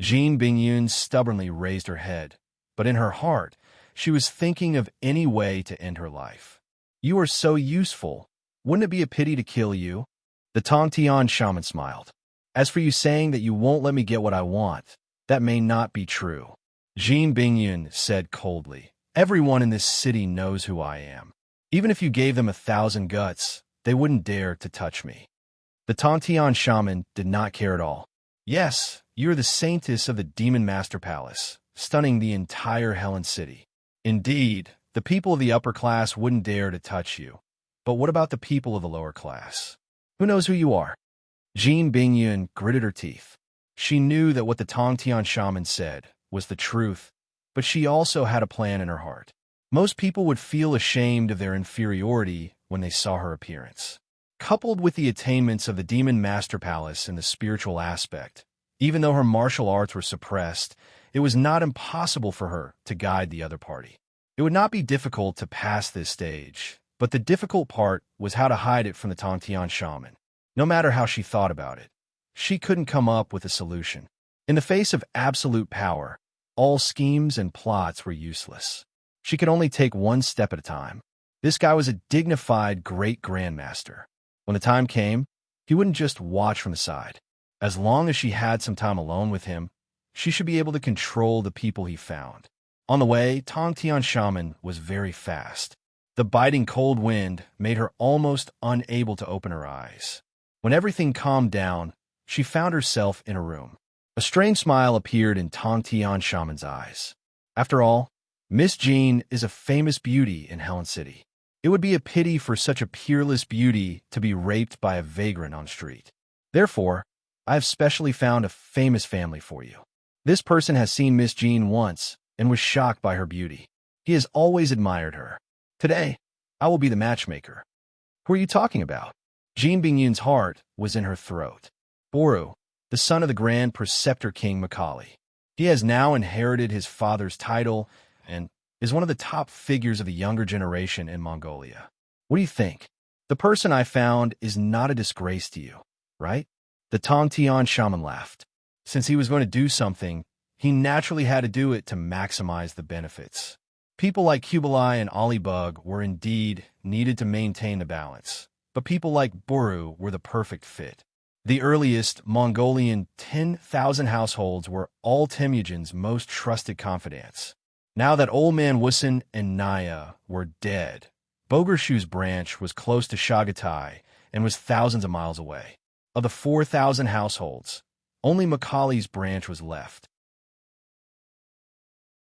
Jean Bingyun stubbornly raised her head, but in her heart, she was thinking of any way to end her life. You are so useful. Wouldn't it be a pity to kill you? The Tongtian shaman smiled. As for you saying that you won't let me get what I want, that may not be true. Jean Bingyun said coldly, everyone in this city knows who I am. Even if you gave them 1,000 guts, they wouldn't dare to touch me. The Tongtian shaman did not care at all. Yes, you're the saintess of the Demon Master Palace, stunning the entire Helen City. Indeed, the people of the upper class wouldn't dare to touch you. But what about the people of the lower class? Who knows who you are? Jean Bingyun gritted her teeth. She knew that what the Tongtian shaman said was the truth, but she also had a plan in her heart. Most people would feel ashamed of their inferiority when they saw her appearance. Coupled with the attainments of the Demon Master Palace in the spiritual aspect, even though her martial arts were suppressed, it was not impossible for her to guide the other party. It would not be difficult to pass this stage, but the difficult part was how to hide it from the Tongtian shaman. No matter how she thought about it, she couldn't come up with a solution. In the face of absolute power, all schemes and plots were useless. She could only take one step at a time. This guy was a dignified great grandmaster. When the time came, he wouldn't just watch from the side. As long as she had some time alone with him, she should be able to control the people he found. On the way, Tongtian shaman was very fast. The biting cold wind made her almost unable to open her eyes. When everything calmed down, she found herself in a room. A strange smile appeared in Tongtian shaman's eyes. After all, Miss Jean is a famous beauty in Helen City. It would be a pity for such a peerless beauty to be raped by a vagrant on the street. Therefore, I have specially found a famous family for you. This person has seen Miss Jean once and was shocked by her beauty. He has always admired her. Today, I will be the matchmaker. Who are you talking about? Jean Bingyun's heart was in her throat. Boru, the son of the Grand Preceptor King Macaulay. He has now inherited his father's title and is one of the top figures of the younger generation in Mongolia. What do you think? The person I found is not a disgrace to you, right? The Tongtian shaman laughed. Since he was going to do something, he naturally had to do it to maximize the benefits. People like Kublai and Alibug were indeed needed to maintain the balance, but people like Boru were the perfect fit. The earliest Mongolian 10,000 households were all Temujin's most trusted confidants. Now that Old Man Wusun and Naya were dead, Bogershu's branch was close to Shagatai and was thousands of miles away. Of the 4,000 households, only Macaulay's branch was left.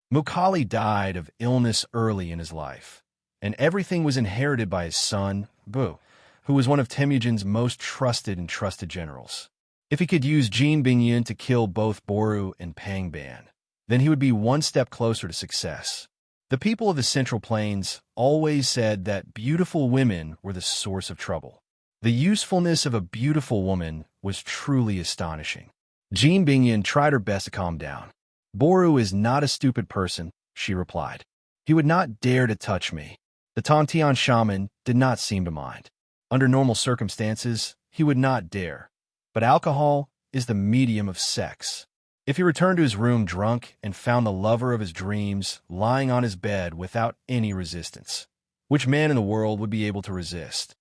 Macaulay died of illness early in his life, and everything was inherited by his son, Bu, who was one of Temujin's most trusted generals. If he could use Jean Bingyun to kill both Boru and Pangban, then he would be one step closer to success. The people of the Central Plains always said that beautiful women were the source of trouble. The usefulness of a beautiful woman was truly astonishing. Jean Bingyun tried her best to calm down. Boru is not a stupid person, she replied. He would not dare to touch me. The Tongtian shaman did not seem to mind. Under normal circumstances, he would not dare. But alcohol is the medium of sex. If he returned to his room drunk and found the lover of his dreams lying on his bed without any resistance, which man in the world would be able to resist?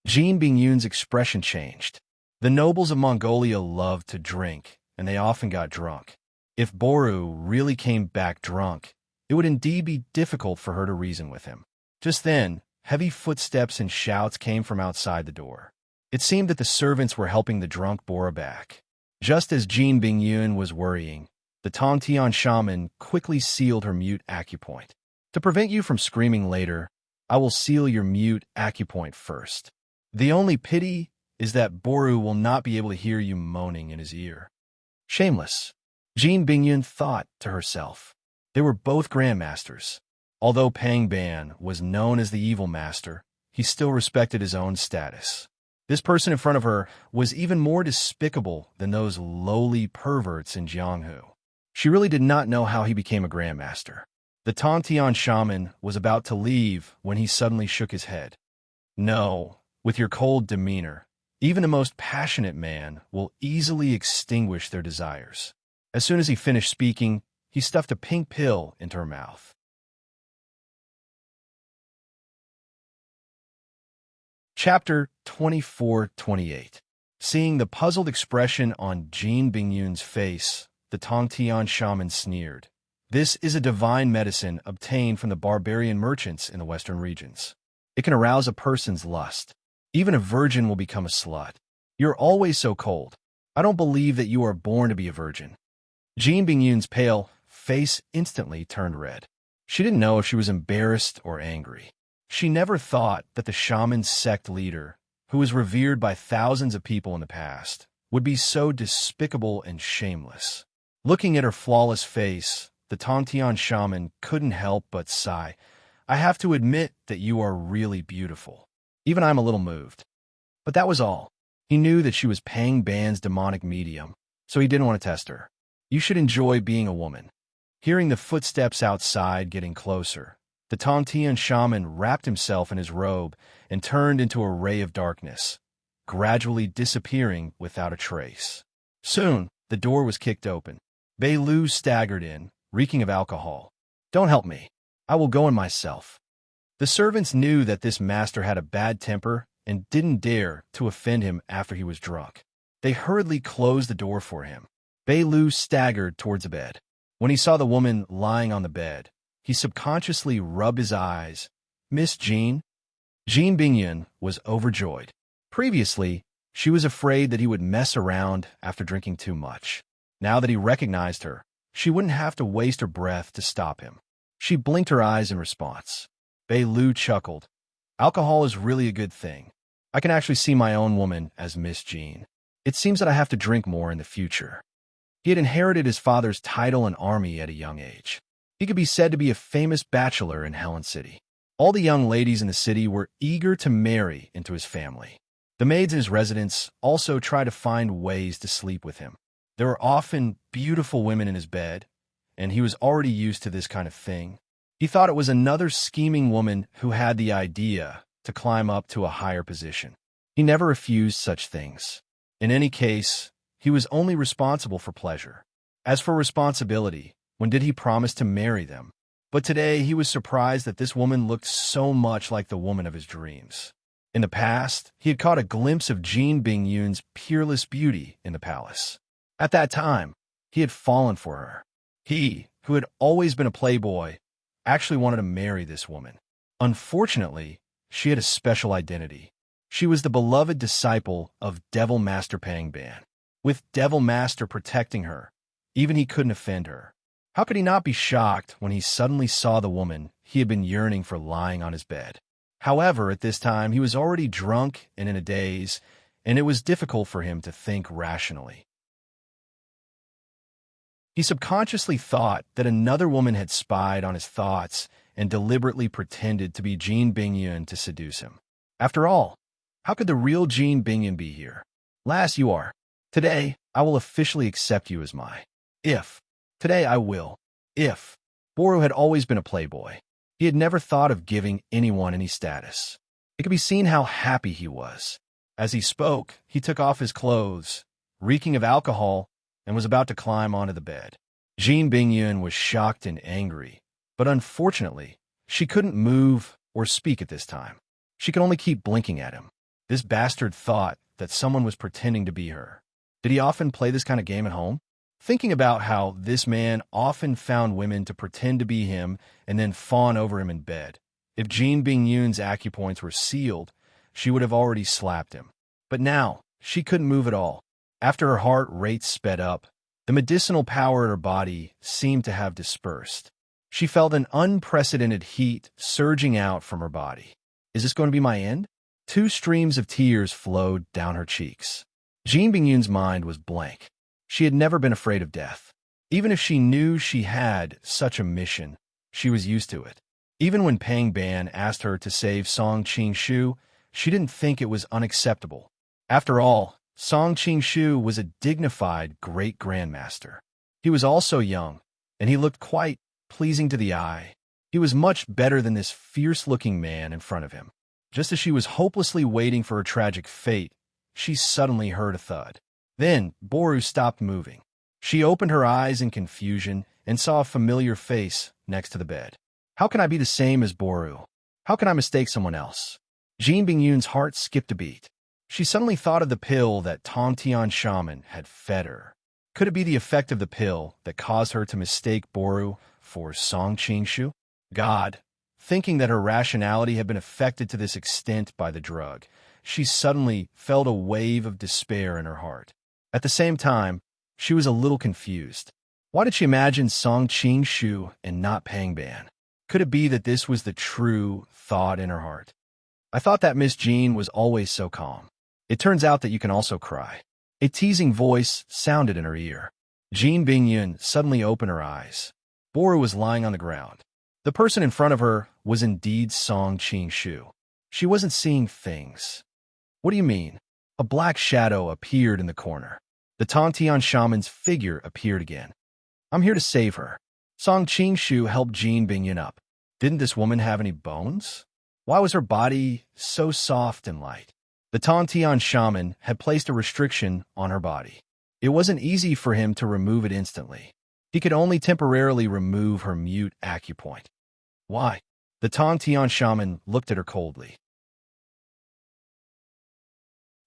Jean Bingyun's expression changed. The nobles of Mongolia loved to drink, and they often got drunk. If Boru really came back drunk, it would indeed be difficult for her to reason with him. Just then, heavy footsteps and shouts came from outside the door. It seemed that the servants were helping the drunk Bora back. Just as Jean Bingyun was worrying, the Tongtian shaman quickly sealed her mute acupoint. To prevent you from screaming later, I will seal your mute acupoint first. The only pity is that Boru will not be able to hear you moaning in his ear. Shameless, Jean Bingyun thought to herself. They were both grandmasters. Although Pangban was known as the evil master, he still respected his own status. This person in front of her was even more despicable than those lowly perverts in Jianghu. She really did not know how he became a grandmaster. The Tongtian shaman was about to leave when he suddenly shook his head. No, with your cold demeanor, even the most passionate man will easily extinguish their desires. As soon as he finished speaking, he stuffed a pink pill into her mouth. Chapter 24-28. Seeing the puzzled expression on Jin Bingyun's face, the Tongtian shaman sneered. This is a divine medicine obtained from the barbarian merchants in the western regions. It can arouse a person's lust. Even a virgin will become a slut. You're always so cold. I don't believe that you are born to be a virgin. Jin Bingyun's pale face instantly turned red. She didn't know if she was embarrassed or angry. She never thought that the shaman sect leader, who was revered by thousands of people in the past, would be so despicable and shameless. Looking at her flawless face, the Tongtian shaman couldn't help but sigh. I have to admit that you are really beautiful. Even I'm a little moved. But that was all. He knew that she was Pang Ban's demonic medium, so he didn't want to test her. You should enjoy being a woman. Hearing the footsteps outside getting closer, the Tongtian shaman wrapped himself in his robe and turned into a ray of darkness, gradually disappearing without a trace. Soon, the door was kicked open. Bei Lu staggered in, reeking of alcohol. Don't help me. I will go in myself. The servants knew that this master had a bad temper and didn't dare to offend him after he was drunk. They hurriedly closed the door for him. Bei Lu staggered towards the bed. When he saw the woman lying on the bed, he subconsciously rubbed his eyes. Miss Jean? Jin Bingyun was overjoyed. Previously, she was afraid that he would mess around after drinking too much. Now that he recognized her, she wouldn't have to waste her breath to stop him. She blinked her eyes in response. Bei Lu chuckled. Alcohol is really a good thing. I can actually see my own woman as Miss Jean. It seems that I have to drink more in the future. He had inherited his father's title and army at a young age. He could be said to be a famous bachelor in Helen City. All the young ladies in the city were eager to marry into his family. The maids in his residence also tried to find ways to sleep with him. There were often beautiful women in his bed, and he was already used to this kind of thing. He thought it was another scheming woman who had the idea to climb up to a higher position. He never refused such things. In any case, he was only responsible for pleasure. As for responsibility, when did he promise to marry them? But today he was surprised that this woman looked so much like the woman of his dreams. In the past, he had caught a glimpse of Jin Bingyun's peerless beauty in the palace. At that time, he had fallen for her. He, who had always been a playboy, actually wanted to marry this woman. Unfortunately, she had a special identity. She was the beloved disciple of Devil Master Pang Ban. With Devil Master protecting her, even he couldn't offend her. How could he not be shocked when he suddenly saw the woman he had been yearning for lying on his bed? However, at this time, he was already drunk and in a daze, and it was difficult for him to think rationally. He subconsciously thought that another woman had spied on his thoughts and deliberately pretended to be Jin Bingyun to seduce him. After all, how could the real Jin Bingyun be here? Lass, you are. Today, I will officially accept you as my. Today I will. Boru had always been a playboy. He had never thought of giving anyone any status. It could be seen how happy he was. As he spoke, he took off his clothes, reeking of alcohol, and was about to climb onto the bed. Jin Bingyun was shocked and angry, but unfortunately, she couldn't move or speak at this time. She could only keep blinking at him. This bastard thought that someone was pretending to be her. Did he often play this kind of game at home? Thinking about how this man often found women to pretend to be him and then fawn over him in bed. If Jin Bingyun's acupoints were sealed, she would have already slapped him. But now, she couldn't move at all. After her heart rate sped up, the medicinal power in her body seemed to have dispersed. She felt an unprecedented heat surging out from her body. Is this going to be my end? 2 streams of tears flowed down her cheeks. Jin Bingyun's mind was blank. She had never been afraid of death. Even if she knew she had such a mission, she was used to it. Even when Pang Ban asked her to save Song Qing-shu, she didn't think it was unacceptable. After all, Song Qing-shu was a dignified great-grandmaster. He was also young, and he looked quite pleasing to the eye. He was much better than this fierce-looking man in front of him. Just as she was hopelessly waiting for her tragic fate, she suddenly heard a thud. Then, Boru stopped moving. She opened her eyes in confusion and saw a familiar face next to the bed. How can I be the same as Boru? How can I mistake someone else? Jean Bingyun's heart skipped a beat. She suddenly thought of the pill that Tong Tian shaman had fed her. Could it be the effect of the pill that caused her to mistake Boru for Song Qingshu? God, thinking that her rationality had been affected to this extent by the drug, she suddenly felt a wave of despair in her heart. At the same time, she was a little confused. Why did she imagine Song Qingshu and not Pang Ban? Could it be that this was the true thought in her heart? I thought that Miss Jean was always so calm. It turns out that you can also cry. A teasing voice sounded in her ear. Jean Bingyun suddenly opened her eyes. Boru was lying on the ground. The person in front of her was indeed Song Qingshu. She wasn't seeing things. What do you mean? A black shadow appeared in the corner. The Tongtian shaman's figure appeared again. I'm here to save her. Song Qingshu helped Jean Bingyun up. Didn't this woman have any bones? Why was her body so soft and light? The Tongtian shaman had placed a restriction on her body. It wasn't easy for him to remove it instantly. He could only temporarily remove her mute acupoint. Why? The Tongtian shaman looked at her coldly.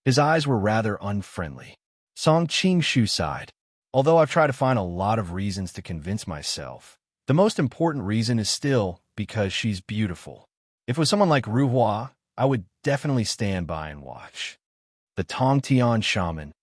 His eyes were rather unfriendly. Song Qingshu sighed. Although I've tried to find a lot of reasons to convince myself, the most important reason is still because she's beautiful. If it was someone like Ruhua, I would definitely stand by and watch. The Tongtian shaman.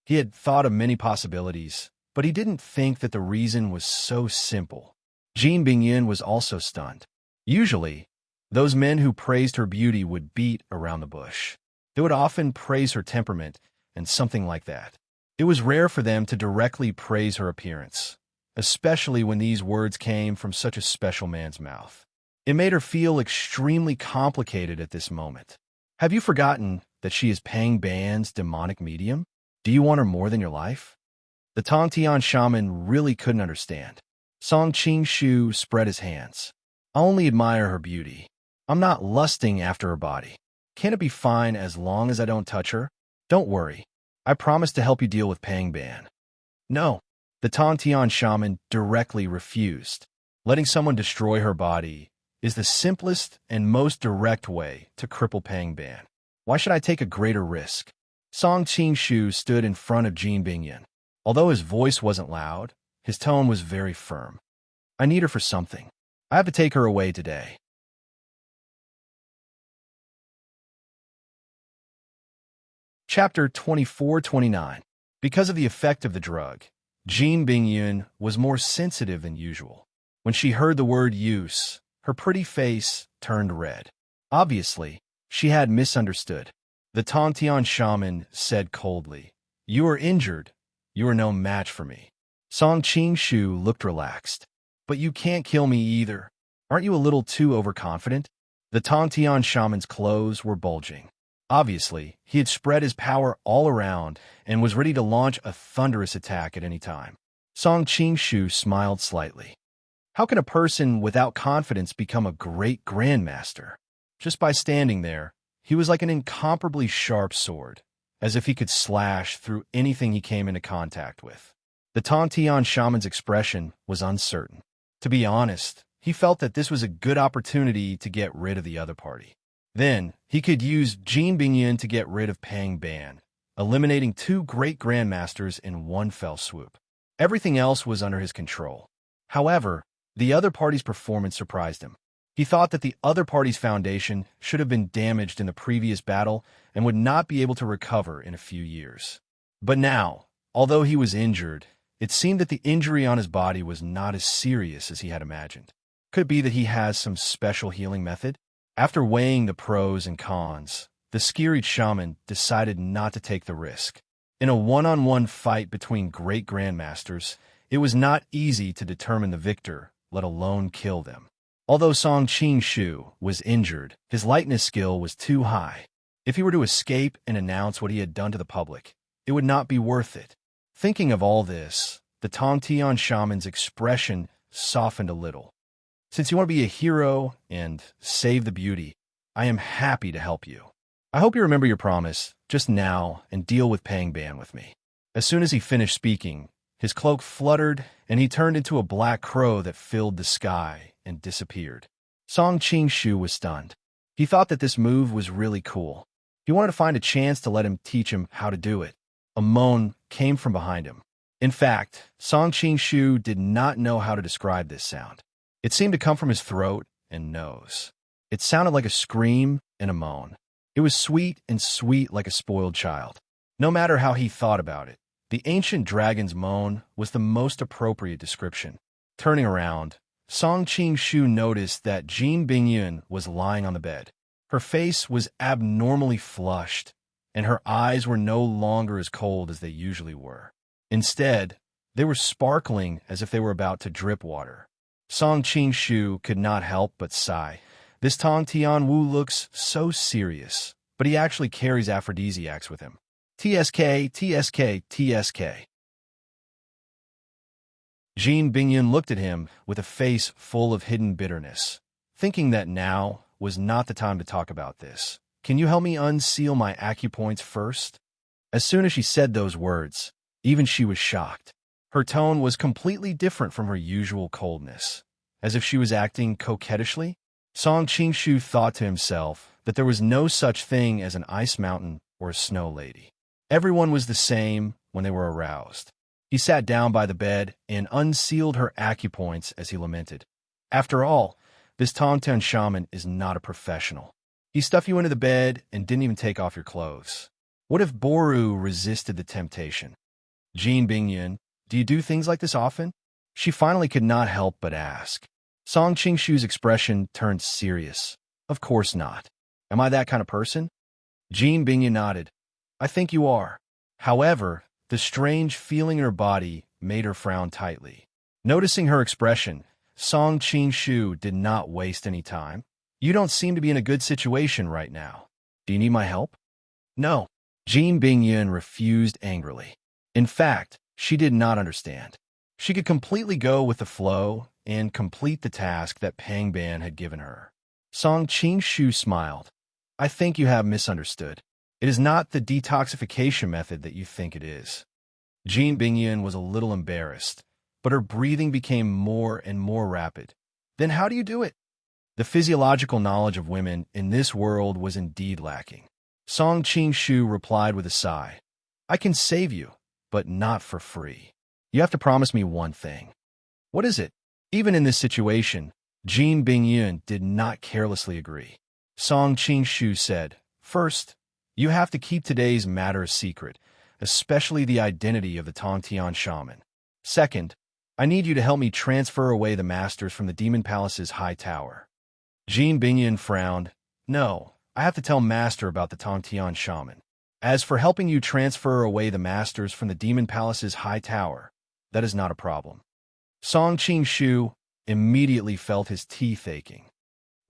He had thought of many possibilities, but he didn't think that the reason was so simple. Jean Bingyun was also stunned. Usually, those men who praised her beauty would beat around the bush. They would often praise her temperament and something like that. It was rare for them to directly praise her appearance, especially when these words came from such a special man's mouth. It made her feel extremely complicated at this moment. Have you forgotten that she is Pang Ban's demonic medium? Do you want her more than your life? The Tongtian shaman really couldn't understand. Song Qingshu spread his hands. I only admire her beauty. I'm not lusting after her body. Can't it be fine as long as I don't touch her? Don't worry. I promise to help you deal with Pang Ban. No. The Tongtian shaman directly refused. Letting someone destroy her body is the simplest and most direct way to cripple Pang Ban. Why should I take a greater risk? Song Qingshu stood in front of Jean Bingyun. Although his voice wasn't loud, his tone was very firm. I need her for something. I have to take her away today. Chapter 24-29. Because of the effect of the drug, Jean Bingyun was more sensitive than usual. When she heard the word use, her pretty face turned red. Obviously, she had misunderstood. The Tongtian shaman said coldly, "You are injured. You are no match for me." Song Qingshu looked relaxed. "But you can't kill me either. Aren't you a little too overconfident?" The Tongtian shaman's clothes were bulging. Obviously, he had spread his power all around and was ready to launch a thunderous attack at any time. Song Qingshu smiled slightly. How can a person without confidence become a great grandmaster? Just by standing there, he was like an incomparably sharp sword, as if he could slash through anything he came into contact with. The Tongtian shaman's expression was uncertain. To be honest, he felt that this was a good opportunity to get rid of the other party. Then, he could use Jean Bingyun to get rid of Pang Ban, eliminating two great grandmasters in one fell swoop. Everything else was under his control. However, the other party's performance surprised him. He thought that the other party's foundation should have been damaged in the previous battle and would not be able to recover in a few years. But now, although he was injured, it seemed that the injury on his body was not as serious as he had imagined. Could it be that he has some special healing method? After weighing the pros and cons, the Skirite shaman decided not to take the risk. In a one-on-one fight between great grandmasters, it was not easy to determine the victor, let alone kill them. Although Song Qingshu was injured, his lightness skill was too high. If he were to escape and announce what he had done to the public, it would not be worth it. Thinking of all this, the Tongtian shaman's expression softened a little. Since you want to be a hero and save the beauty, I am happy to help you. I hope you remember your promise just now and deal with Pang Ban with me. As soon as he finished speaking, His cloak fluttered, and he turned into a black crow that filled the sky and disappeared. Song Qingshu was stunned. He thought that this move was really cool. He wanted to find a chance to let him teach him how to do it. A moan came from behind him. In fact, Song Qingshu did not know how to describe this sound. It seemed to come from his throat and nose. It sounded like a scream and a moan. It was sweet and sweet like a spoiled child. No matter how he thought about it, the ancient dragon's moan was the most appropriate description. Turning around, Song Qingshu noticed that Jin Bingyun was lying on the bed. Her face was abnormally flushed, and her eyes were no longer as cold as they usually were. Instead, they were sparkling as if they were about to drip water. Song Qingshu could not help but sigh. This Tong Tianwu looks so serious, but he actually carries aphrodisiacs with him. TSK, TSK, TSK. Jin Bingyun looked at him with a face full of hidden bitterness, thinking that now was not the time to talk about this. Can you help me unseal my acupoints first? As soon as she said those words, even she was shocked. Her tone was completely different from her usual coldness, as if she was acting coquettishly. Song Qingshu thought to himself that there was no such thing as an ice mountain or a snow lady. Everyone was the same when they were aroused. He sat down by the bed and unsealed her acupoints as he lamented. After all, this Tongtian shaman is not a professional. He stuffed you into the bed and didn't even take off your clothes. What if Boru resisted the temptation? Jin Bingyun, do you do things like this often? She finally could not help but ask. Song Qingshu's expression turned serious. Of course not. Am I that kind of person? Jin Bingyun nodded. I think you are. However, the strange feeling in her body made her frown tightly. Noticing her expression, Song Qingshu did not waste any time. You don't seem to be in a good situation right now. Do you need my help? No. Jin Bingyun refused angrily. In fact, she did not understand. She could completely go with the flow and complete the task that Pang Ban had given her. Song Qingshu smiled. I think you have misunderstood. It is not the detoxification method that you think it is. Jin Bingyun was a little embarrassed, but her breathing became more and more rapid. Then how do you do it? The physiological knowledge of women in this world was indeed lacking. Song Qingshu replied with a sigh. I can save you, but not for free. You have to promise me one thing. What is it? Even in this situation, Jin Bingyun did not carelessly agree. Song Qingshu said, First, you have to keep today's matter a secret, especially the identity of the Tongtian shaman. Second, I need you to help me transfer away the masters from the Demon Palace's high tower. Jin Bingyun frowned. No, I have to tell Master about the Tongtian shaman. As for helping you transfer away the masters from the Demon Palace's high tower, that is not a problem. Song Qingshu immediately felt his teeth aching.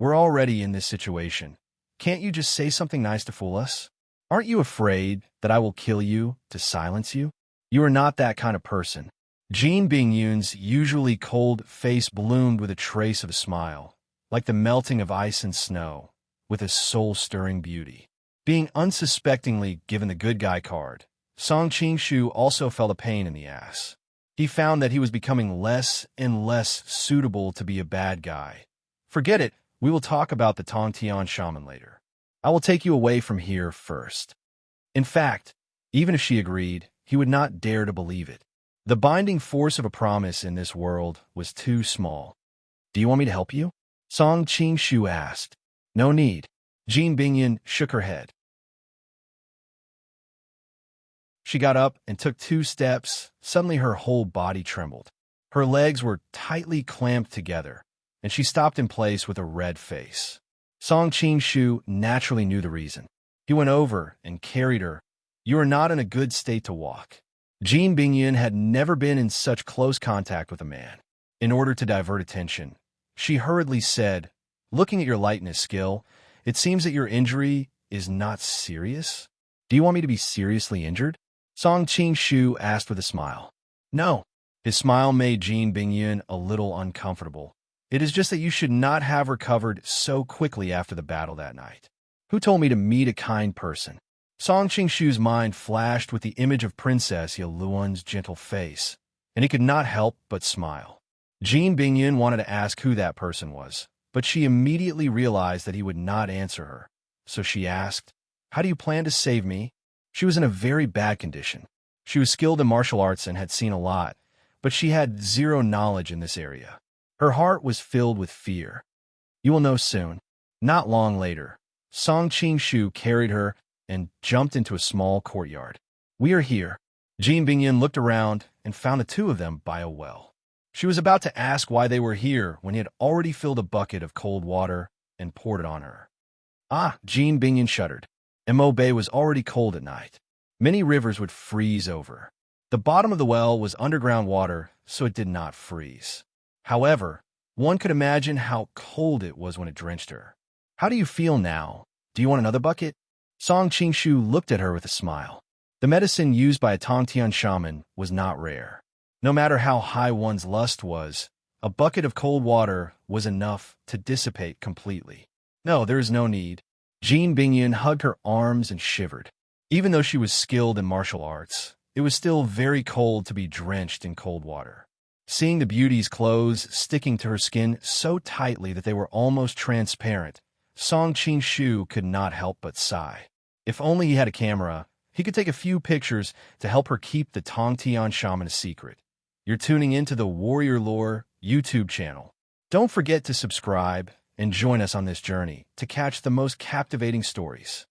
We're already in this situation. Can't you just say something nice to fool us? Aren't you afraid that I will kill you to silence you? You are not that kind of person. Jin Bingyun's usually cold face bloomed with a trace of a smile, like the melting of ice and snow, with a soul-stirring beauty. Being unsuspectingly given the good guy card, Song Qingshu also felt a pain in the ass. He found that he was becoming less and less suitable to be a bad guy. Forget it, we will talk about the Tongtian shaman later. I will take you away from here first. In fact, even if she agreed, he would not dare to believe it. The binding force of a promise in this world was too small. Do you want me to help you? Song Qingshu asked. No need. Jin Bingyun shook her head. She got up and took 2 steps. Suddenly her whole body trembled. Her legs were tightly clamped together, and she stopped in place with a red face. Song Qingshu naturally knew the reason. He went over and carried her. You are not in a good state to walk. Jin Bingyun had never been in such close contact with a man. In order to divert attention, she hurriedly said, Looking at your lightness skill, it seems that your injury is not serious. Do you want me to be seriously injured? Song Qingshu asked with a smile. No. His smile made Jin Bingyun a little uncomfortable. It is just that you should not have recovered so quickly after the battle that night. Who told me to meet a kind person? Song Qingshu's mind flashed with the image of Princess Yaluan's gentle face. and he could not help but smile. Jean Bingyan wanted to ask who that person was, but she immediately realized that he would not answer her. So she asked, "How do you plan to save me?" She was in a very bad condition. She was skilled in martial arts and had seen a lot, but she had zero knowledge in this area. Her heart was filled with fear. "You will know soon." Not long later, Song Qing-shu carried her and jumped into a small courtyard. "We are here." Jean Bingyan looked around and found the two of them by a well. She was about to ask why they were here when he had already filled a bucket of cold water and poured it on her. Ah, Jean Bingyan shuddered. Mo Bay was already cold at night. Many rivers would freeze over. The bottom of the well was underground water, so it did not freeze. However, one could imagine how cold it was when it drenched her. "How do you feel now? Do you want another bucket?" Song Qing-shu looked at her with a smile. The medicine used by a Tongtian shaman was not rare. No matter how high one's lust was, a bucket of cold water was enough to dissipate completely. "No, there is no need." Jean Bingyan hugged her arms and shivered. Even though she was skilled in martial arts, it was still very cold to be drenched in cold water. Seeing the beauty's clothes sticking to her skin so tightly that they were almost transparent, Song Qing-shu could not help but sigh. If only he had a camera, he could take a few pictures to help her keep the Tongtian shaman a secret. You're tuning into the Warrior Lore YouTube channel. Don't forget to subscribe and join us on this journey to catch the most captivating stories.